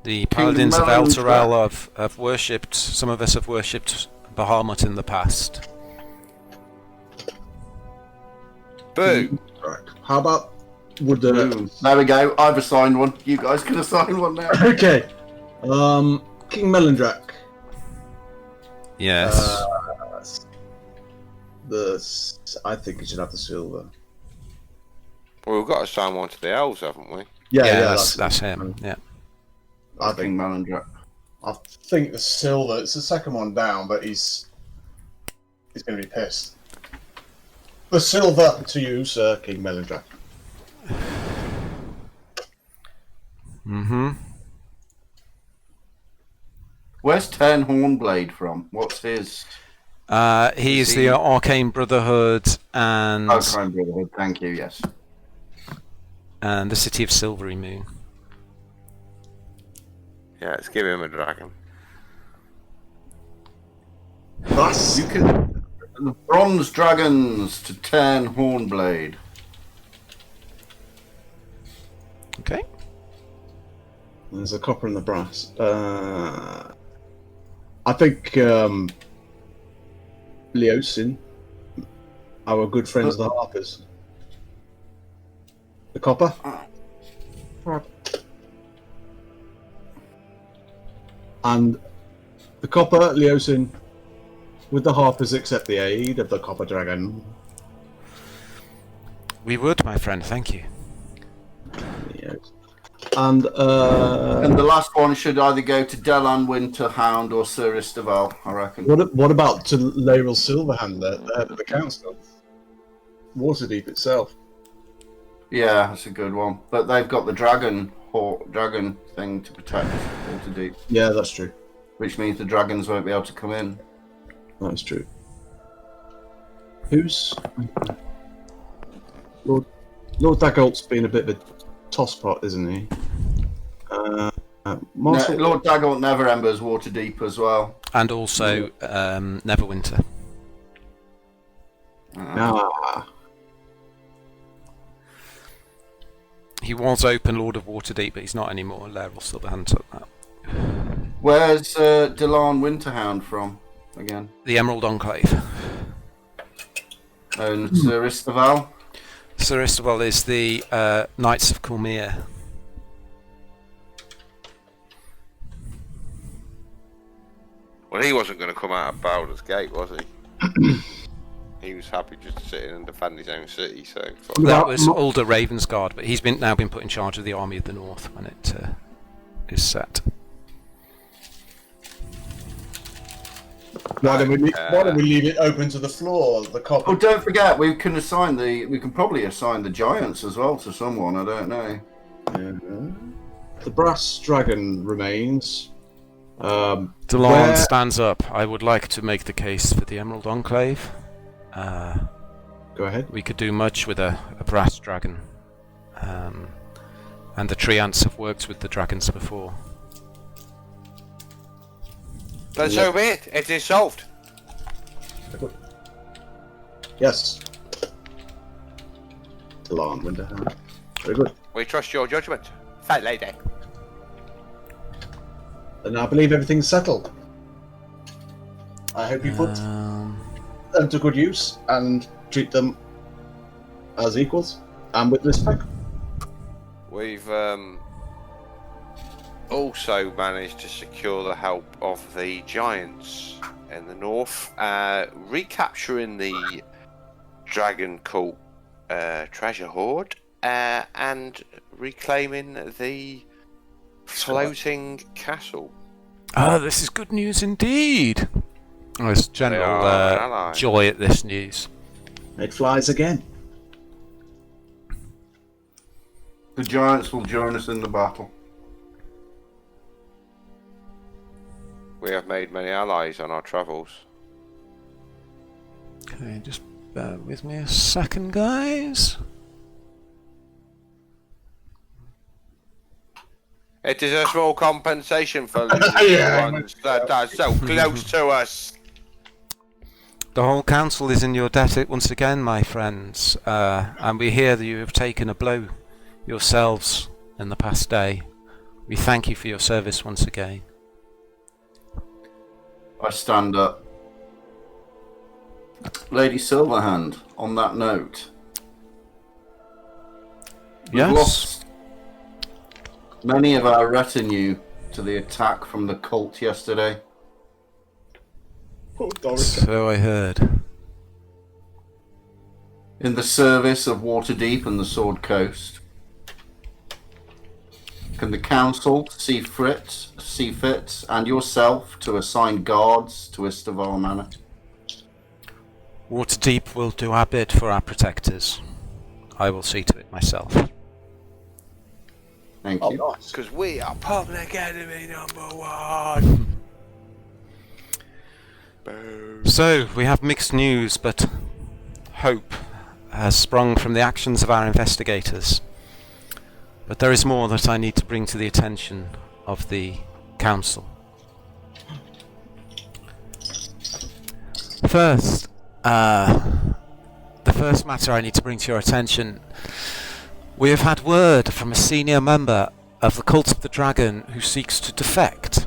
The paladins of Melon Elturel have worshipped. Some of us have worshipped Bahamut in the past. Boo! Right. How about would the Boom. There we go. I've assigned one. You guys can assign one now. okay? King Melindrak. Yes. I think he should have the silver. Well, we've got to assign one to the elves, haven't we? Yeah, that's him. Yeah. I King think Melindrak. I think the silver. It's the second one down, but he's going to be pissed. The silver to you, Sir King Melindrak. Mm-hmm. Where's Turn Hornblade from? What's his? He is the Arcane Brotherhood and Arcane Brotherhood. Thank you. Yes. and the City of Silvery Moon. Yeah, let's give him a dragon. That's You can the bronze dragons to Turn Hornblade. Okay. there's a copper and the brass. I think Leosin, our good friends the Harpers. The copper. And the copper, Leosin, would the Harpers accept the aid of the copper dragon? We would, my friend. Thank you. Yes. And And the last one should either go to Delan Winterhound or Sir Istaval, I reckon. what about to Laeral Silverhand, the council? Waterdeep itself. Yeah, that's a good one. But they've got the dragon thing to protect Waterdeep, Yeah, that's true. which means the dragons won't be able to come in. That's true. Who's Lord Daggolt's been a bit of a tosspot, isn't he? Marshal. Lord Daggalt Neverember's Waterdeep as well. And also Neverwinter. Ah, He was Open Lord of Waterdeep, but he's not anymore. Laeral Silverhand took that. Where's Delan Winterhound from again? The Emerald Enclave. And Sir Istaval? Sir Istaval is the Knights of Cormyr. Well, he wasn't going to come out of Baldur's Gate, was he? He was happy just to sit in and defend his own city, so... That was Ulder Ravensguard, but he's now been put in charge of the Army of the North when it is set. why don't we leave it open to the floor? The copper. Oh, don't forget, we can probably assign the giants as well to someone, I don't know. The brass dragon remains. Delan stands up. I would like to make the case for the Emerald Enclave. Go ahead. We could do much with a brass dragon. And the Treants have worked with the dragons before. Then so be it. It is solved. Yes. Delan Winterhound. Very good. We trust your judgment. Fat lady. And I believe everything's settled. I hope you put them to good use and treat them as equals and with respect. We've also managed to secure the help of the giants in the north, recapturing the Dragon Cult treasure hoard and reclaiming the floating castle. This is good news indeed. There's general joy at this news. It flies again. The giants will join us in the battle. We have made many allies on our travels. Okay, just bear with me a second, guys. It is a small compensation for losing the ones that are so close to us. The whole council is in your debt once again, my friends, and we hear that you have taken a blow yourselves in the past day. We thank you for your service once again. I stand up. Lady Silverhand, on that note, we've Yes? lost many of our retinue to the attack from the cult yesterday. Oh, Doris. So I heard. In the service of Waterdeep and the Sword Coast, can the council see fit, and yourself to assign guards to Istavar Manor? Waterdeep will do our bit for our protectors. I will see to it myself. Thank Oh, you. nice. Because we are public enemy #1. Boom. So, we have mixed news, but hope has sprung from the actions of our investigators. But there is more that I need to bring to the attention of the council. First, the first matter I need to bring to your attention, we have had word from a senior member of the Cult of the Dragon who seeks to defect.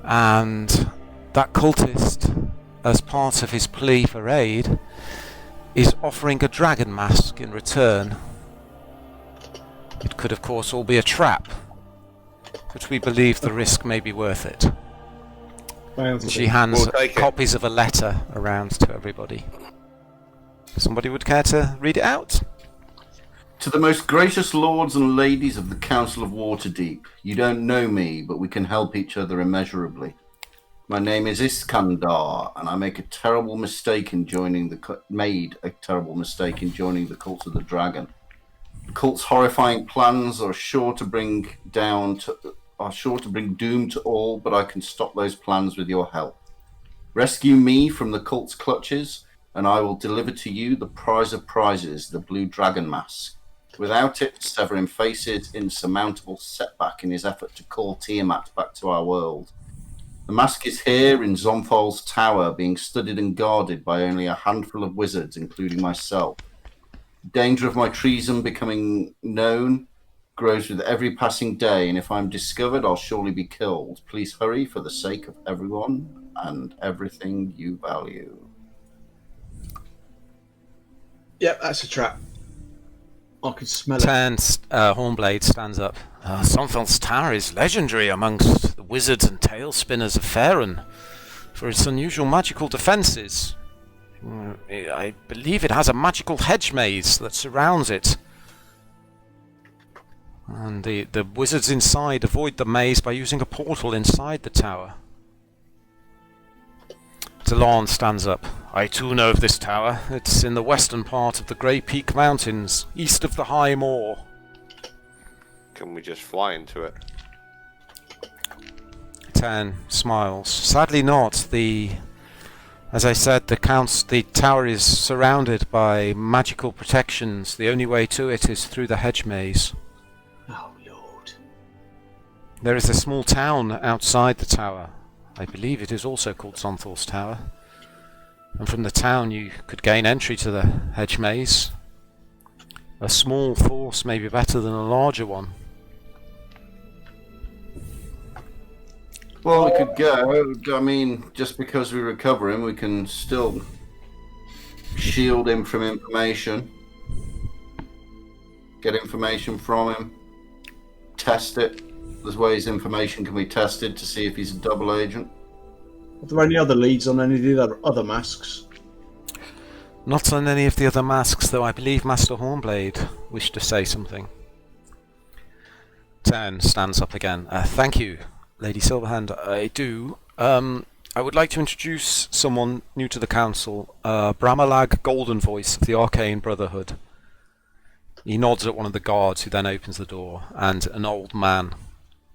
And that cultist, as part of his plea for aid, is offering a dragon mask in return. It could of course all be a trap, but we believe the risk may be worth it. And she hands We'll take it. copies of a letter around to everybody. Somebody would care to read it out? To the most gracious lords and ladies of the Council of Waterdeep, you don't know me, but we can help each other immeasurably. My name is Iskandar, and I made a terrible mistake in joining the Cult of the Dragon. The cult's horrifying plans are sure to bring doom to all, but I can stop those plans with your help. Rescue me from the cult's clutches, and I will deliver to you the prize of prizes, the blue dragon mask. Without it, Severin faces insurmountable setback in his effort to call Tiamat back to our world. The mask is here in Zonthal's tower, being studied and guarded by only a handful of wizards, including myself. The danger of my treason becoming known grows with every passing day, and if I'm discovered, I'll surely be killed. Please hurry for the sake of everyone and everything you value. Yep, that's a trap. I can smell it. Hornblade stands up. Zonthal's tower is legendary amongst the wizards and tail spinners of Faerun for its unusual magical defences. I believe it has a magical hedge maze that surrounds it. And the wizards inside avoid the maze by using a portal inside the tower. Delan stands up. I too know of this tower. It's in the western part of the Grey Peak Mountains, east of the High Moor. Can we just fly into it? Ten smiles. Sadly not. As I said, the tower is surrounded by magical protections. The only way to it is through the hedge maze. Oh, Lord. There is a small town outside the tower. I believe it is also called Zonthal's Tower. And from the town you could gain entry to the hedge maze. A small force may be better than a larger one. Well, we could go. I mean, just because we recover him, we can still shield him from information. Get information from him. Test it. There's ways information can be tested to see if he's a double agent. Are there any other leads on any of the other masks? Not on any of the other masks, though I believe Master Hornblade wished to say something. Ten stands up again. Thank you, Lady Silverhand. I do. I would like to introduce someone new to the council, Bramalag Goldenvoice of the Arcane Brotherhood. He nods at one of the guards, who then opens the door, and an old man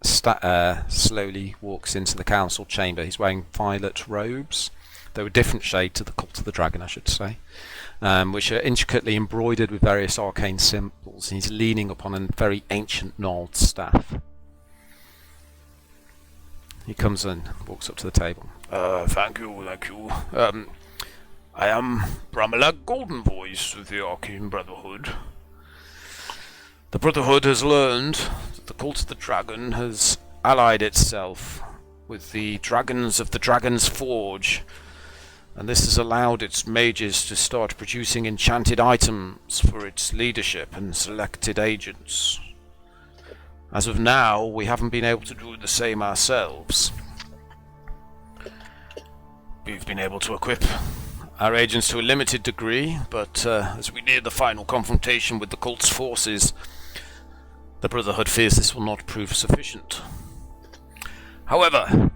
slowly walks into the council chamber. He's wearing violet robes. They're a different shade to the Cult of the Dragon, I should say, which are intricately embroidered with various arcane symbols. He's leaning upon a very ancient gnarled staff. He comes and walks up to the table. Thank you. I am Bramalak Goldenvoice of the Arcane Brotherhood. The Brotherhood has learned that the Cult of the Dragon has allied itself with the dragons of the Dragon's Forge, and this has allowed its mages to start producing enchanted items for its leadership and selected agents. As of now, we haven't been able to do the same ourselves. We've been able to equip our agents to a limited degree, but as we near the final confrontation with the cult's forces, the Brotherhood fears this will not prove sufficient. However,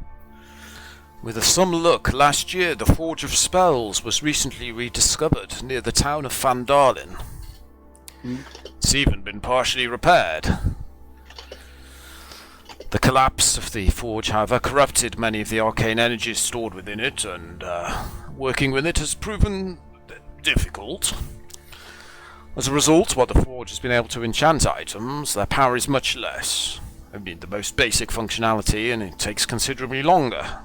with some luck, last year the Forge of Spells was recently rediscovered near the town of Fandalin. It's even been partially repaired. The collapse of the forge, however, corrupted many of the arcane energies stored within it, and working with it has proven difficult. As a result, while the forge has been able to enchant items, their power is much less. I mean, the most basic functionality, and it takes considerably longer.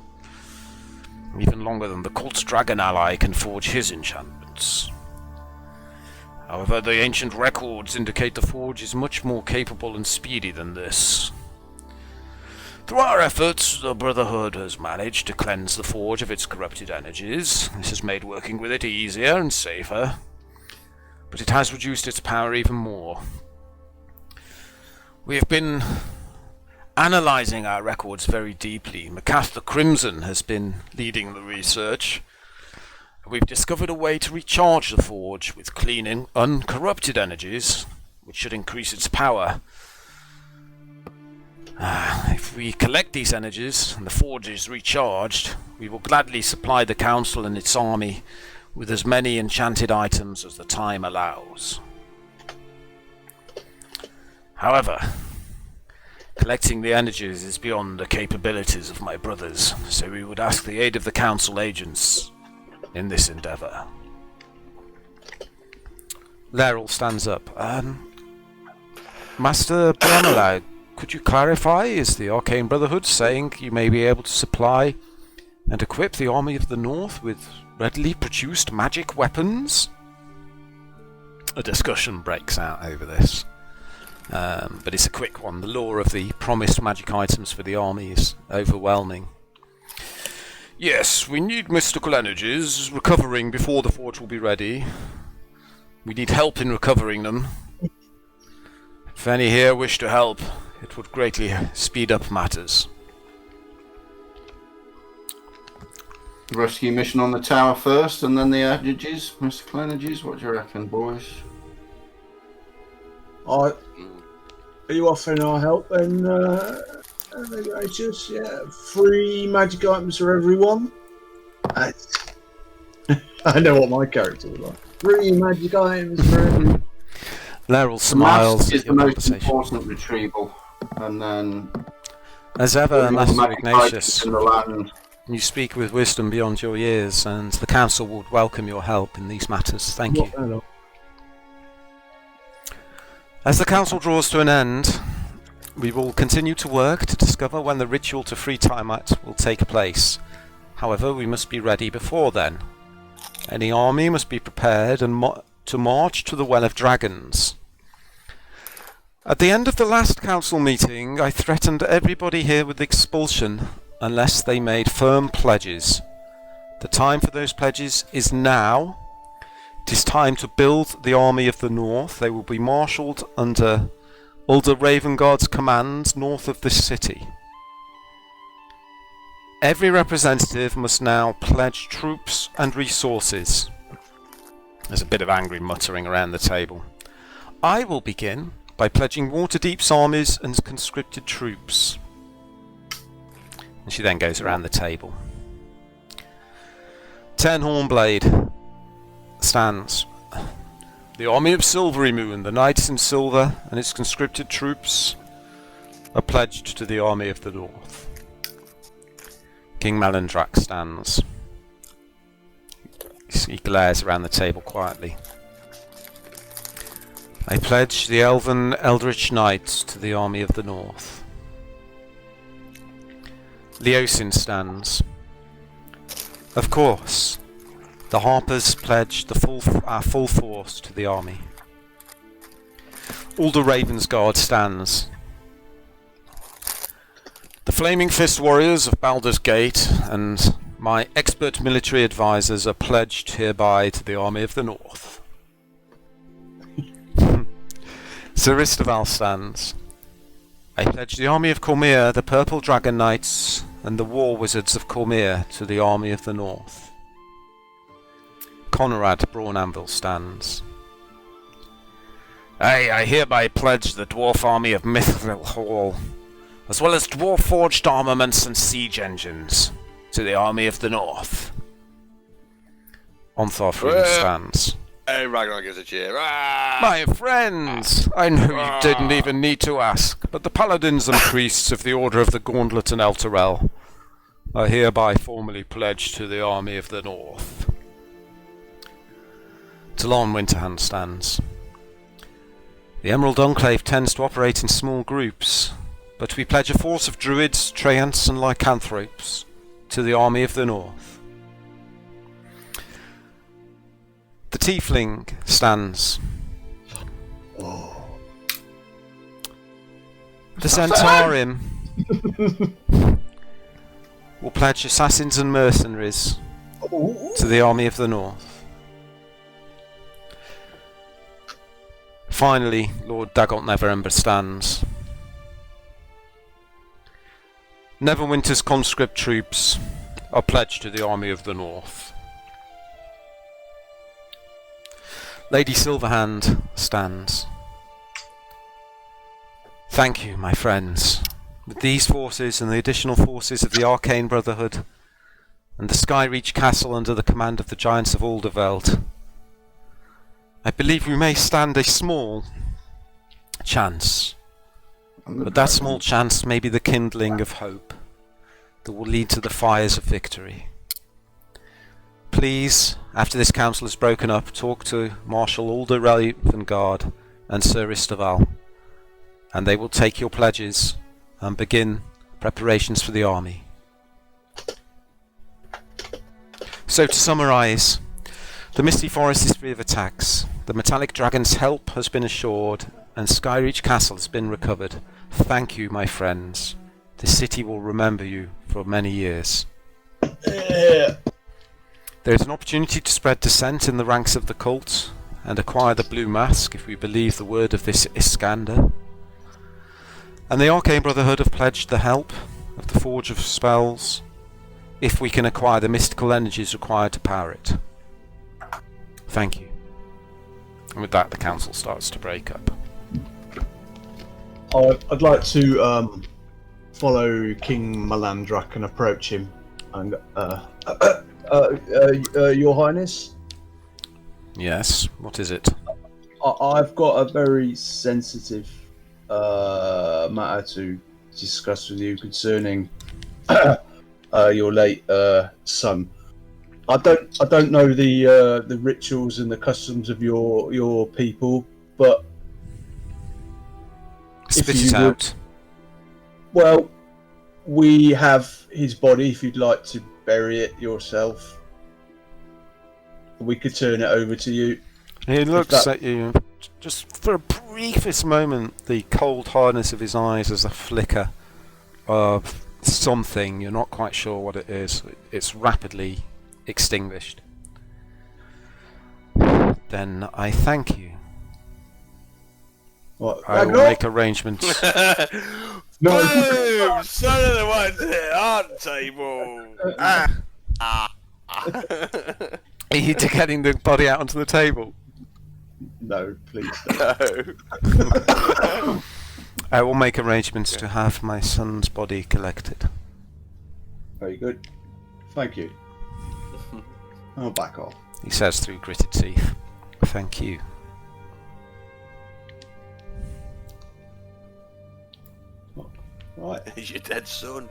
Even longer than the cult's dragon ally can forge his enchantments. However, the ancient records indicate the forge is much more capable and speedy than this. Through our efforts, the Brotherhood has managed to cleanse the forge of its corrupted energies. This has made working with it easier and safer, but it has reduced its power even more. We have been analysing our records very deeply. Macath the Crimson has been leading the research. We've discovered a way to recharge the forge with clean, uncorrupted energies, which should increase its power. If we collect these energies and the forge is recharged, we will gladly supply the Council and its army with as many enchanted items as the time allows. However, collecting the energies is beyond the capabilities of my brothers, so we would ask the aid of the Council agents in this endeavour. Laeral stands up. Master Bramalak, could you clarify, is the Arcane Brotherhood saying you may be able to supply and equip the Army of the North with readily produced magic weapons? A discussion breaks out over this, but it's a quick one. The lore of the promised magic items for the army is overwhelming. Yes, we need mystical energies recovering before the forge will be ready. We need help in recovering them. If any here wish to help, it would greatly speed up matters. Rescue mission on the tower first, and then the energies, mystical energies. What do you reckon, boys? Are you offering our help and just 3 magic items for everyone? I know what my character would like. 3 magic items for everyone. Laeral smiles. Is the most important retrieval, and then as ever, Master Ignatius, in the land. you speak with wisdom beyond your years, and the Council would welcome your help in these matters. Thank you. As the Council draws to an end, we will continue to work to discover when the ritual to free Tiamat will take place. However, we must be ready before then. Any army must be prepared and to march to the Well of Dragons. At the end of the last council meeting, I threatened everybody here with expulsion unless they made firm pledges. The time for those pledges is now. It is time to build the Army of the North. They will be marshalled under Ulder Ravengard's command north of this city. Every representative must now pledge troops and resources. There's a bit of angry muttering around the table. I will begin by pledging Waterdeep's armies and conscripted troops. And she then goes around the table. Ten Hornblade stands. The army of Silvery Moon, the Knights in Silver, and its conscripted troops are pledged to the army of the North. King Melandrak stands. He glares around the table quietly. I pledge the Elven Eldritch Knights to the army of the North. Leosin stands. Of course, The Harpers pledged our full force to the army. Ulder Ravensguard stands. The Flaming Fist warriors of Baldur's Gate and my expert military advisors are pledged hereby to the Army of the North. Sir Istaval stands. I pledge the Army of Cormyr, the Purple Dragon Knights, and the War Wizards of Cormyr to the Army of the North. Conrad Brawnanvil stands. I hereby pledge the Dwarf Army of Mithril Hall, as well as dwarf-forged armaments and siege engines, to the Army of the North. Ontharfrun stands. Hey, Ragnar gives a cheer. My friends! I know you didn't even need to ask, but the paladins and priests of the Order of the Gauntlet and Elturel are hereby formally pledged to the Army of the North. Talon Winterhand stands. The Emerald Enclave tends to operate in small groups, but we pledge a force of druids, treants and lycanthropes to the Army of the North. The Tiefling stands. The Centaurium will pledge assassins and mercenaries to the Army of the North. Finally, Lord Dagot Neverember stands. Neverwinter's conscript troops are pledged to the Army of the North. Lady Silverhand stands. Thank you, my friends. With these forces and the additional forces of the Arcane Brotherhood and the Skyreach Castle under the command of the Giants of Alderveld, I believe we may stand a small chance, but that small chance may be the kindling of hope that will lead to the fires of victory. Please, after this council is broken up, talk to Marshal Ulder Ravengard and Sir Istaval, and they will take your pledges and begin preparations for the army. So to summarise, the Misty Forest is free of attacks, the Metallic Dragon's help has been assured, and Skyreach Castle has been recovered. Thank you, my friends. The city will remember you for many years. There is an opportunity to spread dissent in the ranks of the cult and acquire the Blue Mask, if we believe the word of this Iskander. And the Arcane Brotherhood have pledged the help of the Forge of Spells, if we can acquire the mystical energies required to power it. Thank you. And with that, the council starts to break up. I'd like to follow King Malandrak and approach him. And Your Highness? Yes, what is it? I've got a very sensitive matter to discuss with you concerning your late son. I don't know the rituals and the customs of your people, but spit it out. Well, we have his body. If you'd like to bury it yourself, we could turn it over to you. He looks at you just for a briefest moment. The cold hardness of his eyes has a flicker of something. You're not quite sure what it is. It's rapidly extinguished. Then I thank you. What? I will make arrangements. No. Boom! Son of the ones hit on table. Are you getting the body out onto the table? No, please. No. I will make arrangements to have my son's body collected. Very good. Thank you. I'll back off. He says through gritted teeth. Thank you. Right. He's your dead son.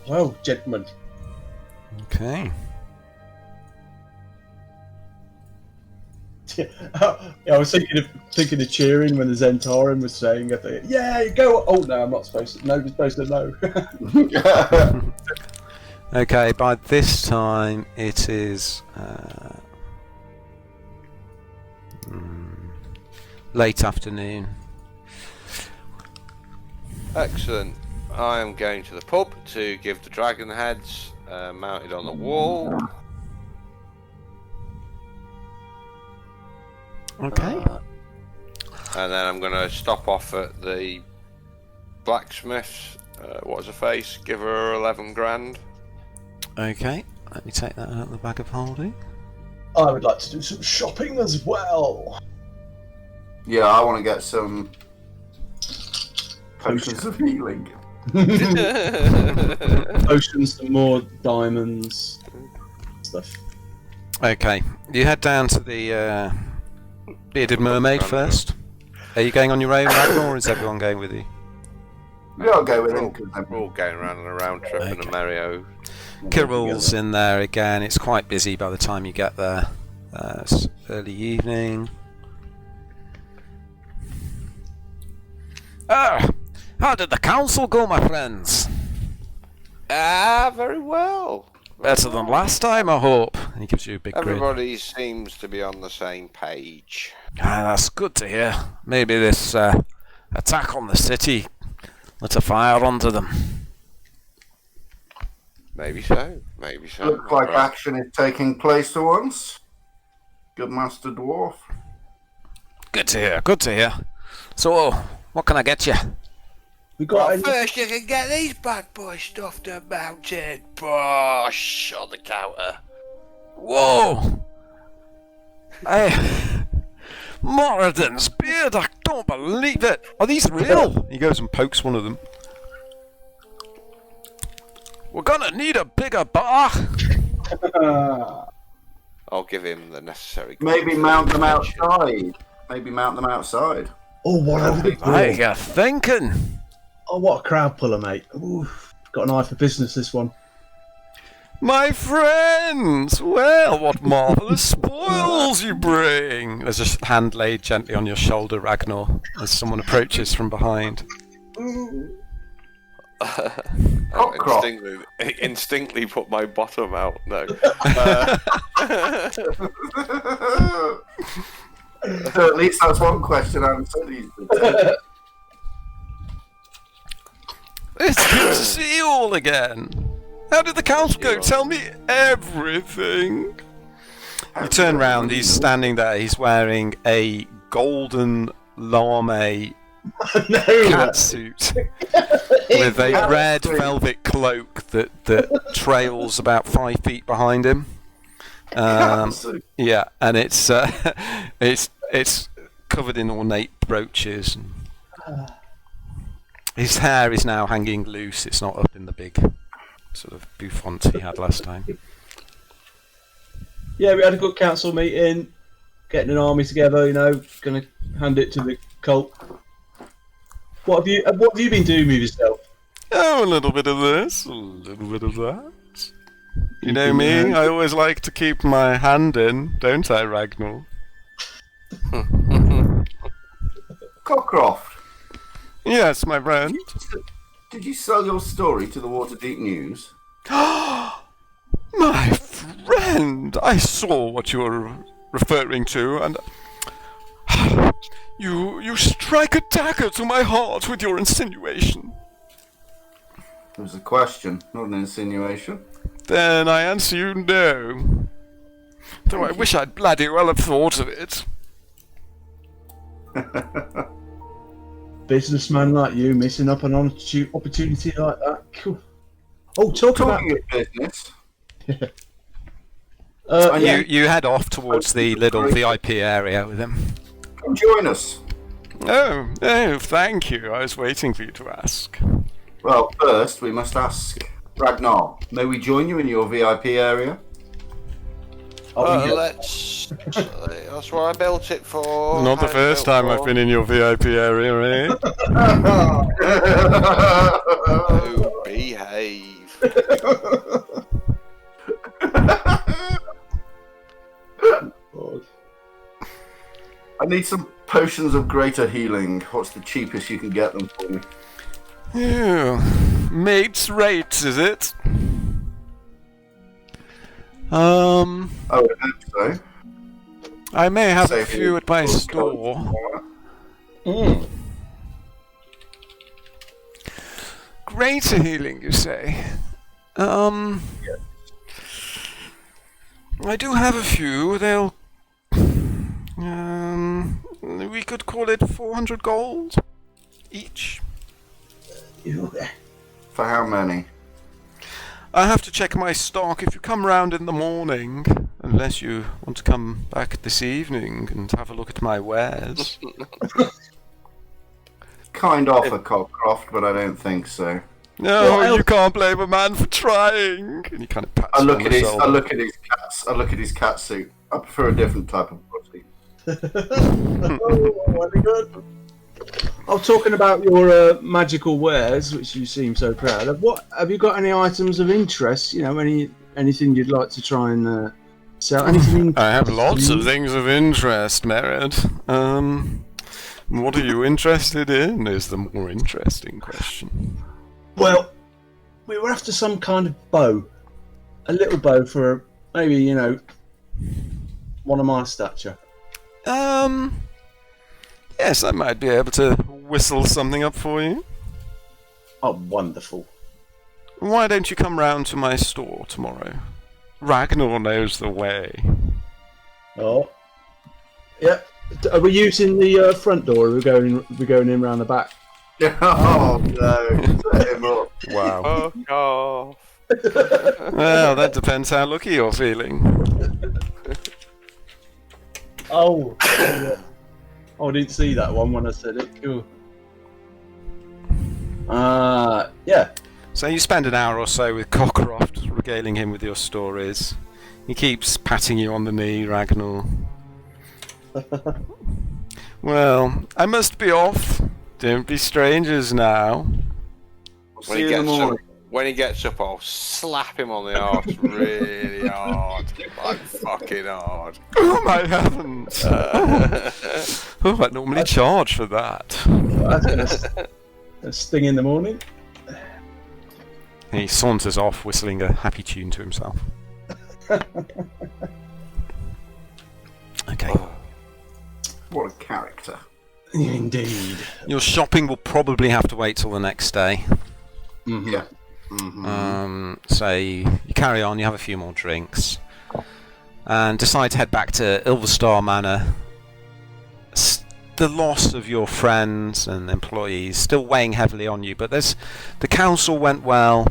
Well, gentlemen. Okay. I was thinking of cheering when the Zentarin was saying, "Yeah, go!" Oh no, I'm not supposed to. Nobody's supposed to know. Okay, by this time it is late afternoon. Excellent. I am going to the pub to give the dragon heads mounted on the wall. Okay. And then I'm going to stop off at the blacksmith's. What's her face? Give her 11 grand. Okay, let me take that out of the bag of holding. I would like to do some shopping as well. Yeah, I want to get some potions of healing. Potions, some more diamonds, stuff. Okay, you head down to the Bearded Mermaid first. Are you going on your own, Ragnar, or is everyone going with you? Yeah, I'll go with him. We're all going around on a round trip in a Mario. Kirill's in there again. It's quite busy by the time you get there. It's early evening. How did the council go, my friends? Very well. Better than last time, I hope. And he gives you a big grin. Everybody seems to be on the same page. That's good to hear. Maybe this attack on the city lit a fire under them. Maybe so. Maybe so. Looks like action is taking place for once. Good Master Dwarf. Good to hear. Good to hear. So, what can I get you? We got First, you can get these bad boys stuffed and mounted. Bosh on the counter. Whoa! Hey, Moradin's beard, I don't believe it! Are these real? He goes and pokes one of them. We're gonna need a bigger bar! I'll give him the necessary... Maybe mount them outside. Maybe mount them outside. Oh, what are they What are doing? you thinking? Oh, what a crowd puller, mate. Ooh, got an eye for business, this one. My friends! Well, what marvellous spoils you bring! There's a hand laid gently on your shoulder, Ragnar, as someone approaches from behind. Instinctively put my bottom out. No. So at least that's one question answered. It's good to see you all again. How did the council go? Tell me everything. You turn round, he's standing there, he's wearing a golden lame cat suit with a red velvet cloak that trails about 5 feet behind him. Yeah, and it's covered in ornate brooches. His hair is now hanging loose, it's not up in the big sort of bouffant he had last time. Yeah, we had a good council meeting, getting an army together, you know, gonna hand it to the cult. What have you been doing with yourself? Oh, a little bit of this, a little bit of that. You know me, I always like to keep my hand in, don't I, Ragnar? Cockcroft. Yes, my friend. Did you sell your story to the Waterdeep News? My friend, I saw what you were referring to, and you strike a dagger to my heart with your insinuation. It was a question, not an insinuation. Then I answer you no. Though I wish I'd bloody well have thought of it. Businessman like you missing up an opportunity like that. Cool. Oh, Talking of business. You head off towards the little VIP area with him. Come join us. Oh, thank you. I was waiting for you to ask. Well, first we must ask Ragnar. May we join you in your VIP area? That's what I built it for. Not the first time I've been in your VIP area, eh? Oh, behave. I need some potions of greater healing. What's the cheapest you can get them for me? Mate's rates, is it? Oh, I hope so. I may have a Save few at my all store. Greater healing, you say? I do have a few. They'll. We could call it 400 gold each. For how many? I have to check my stock. If you come round in the morning, unless you want to come back this evening and have a look at my wares. Kind offer, Cockcroft, but I don't think so. No, you can't blame a man for trying. And he kind of pats I you look on at the his. shoulder. I look at his cats. I look at his cat suit. I prefer a different type of pussy. Oh, very good. Oh, talking about your magical wares, which you seem so proud of. What have you got? Any items of interest? You know, anything you'd like to try and sell? Anything? I have lots of things of interest, Merritt. What are you interested in? Is the more interesting question. Well, we were after some kind of bow, a little bow for maybe one of my stature. Yes, I might be able to whistle something up for you. Oh, wonderful! Why don't you come round to my store tomorrow? Ragnar knows the way. Oh, yeah. Are we using the front door? Or are we going in round the back? Oh no! Set him up. Wow. Fuck off. Well, that depends how lucky you're feeling. Oh, yeah. Oh, I didn't see that one when I said it. Cool. Yeah. So you spend an hour or so with Cockcroft, regaling him with your stories. He keeps patting you on the knee, Ragnar. Well, I must be off. Don't be strangers now. See you in the morning. When he gets up, I'll slap him on the arse really hard. Like fucking hard. Oh my heavens! Oh, I normally charge for that. That's gonna sting in the morning. He saunters off, whistling a happy tune to himself. Okay. What a character. Indeed. Your shopping will probably have to wait till the next day. Mm-hmm. Yeah. Mm-hmm. So you carry on, you have a few more drinks, and decide to head back to Ilverstar Manor. The loss of your friends and employees still weighing heavily on you, but the council went well,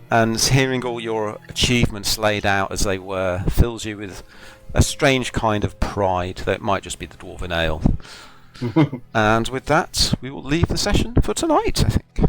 and hearing all your achievements laid out as they were fills you with a strange kind of pride that it might just be the Dwarven Ale. And with that, we will leave the session for tonight, I think.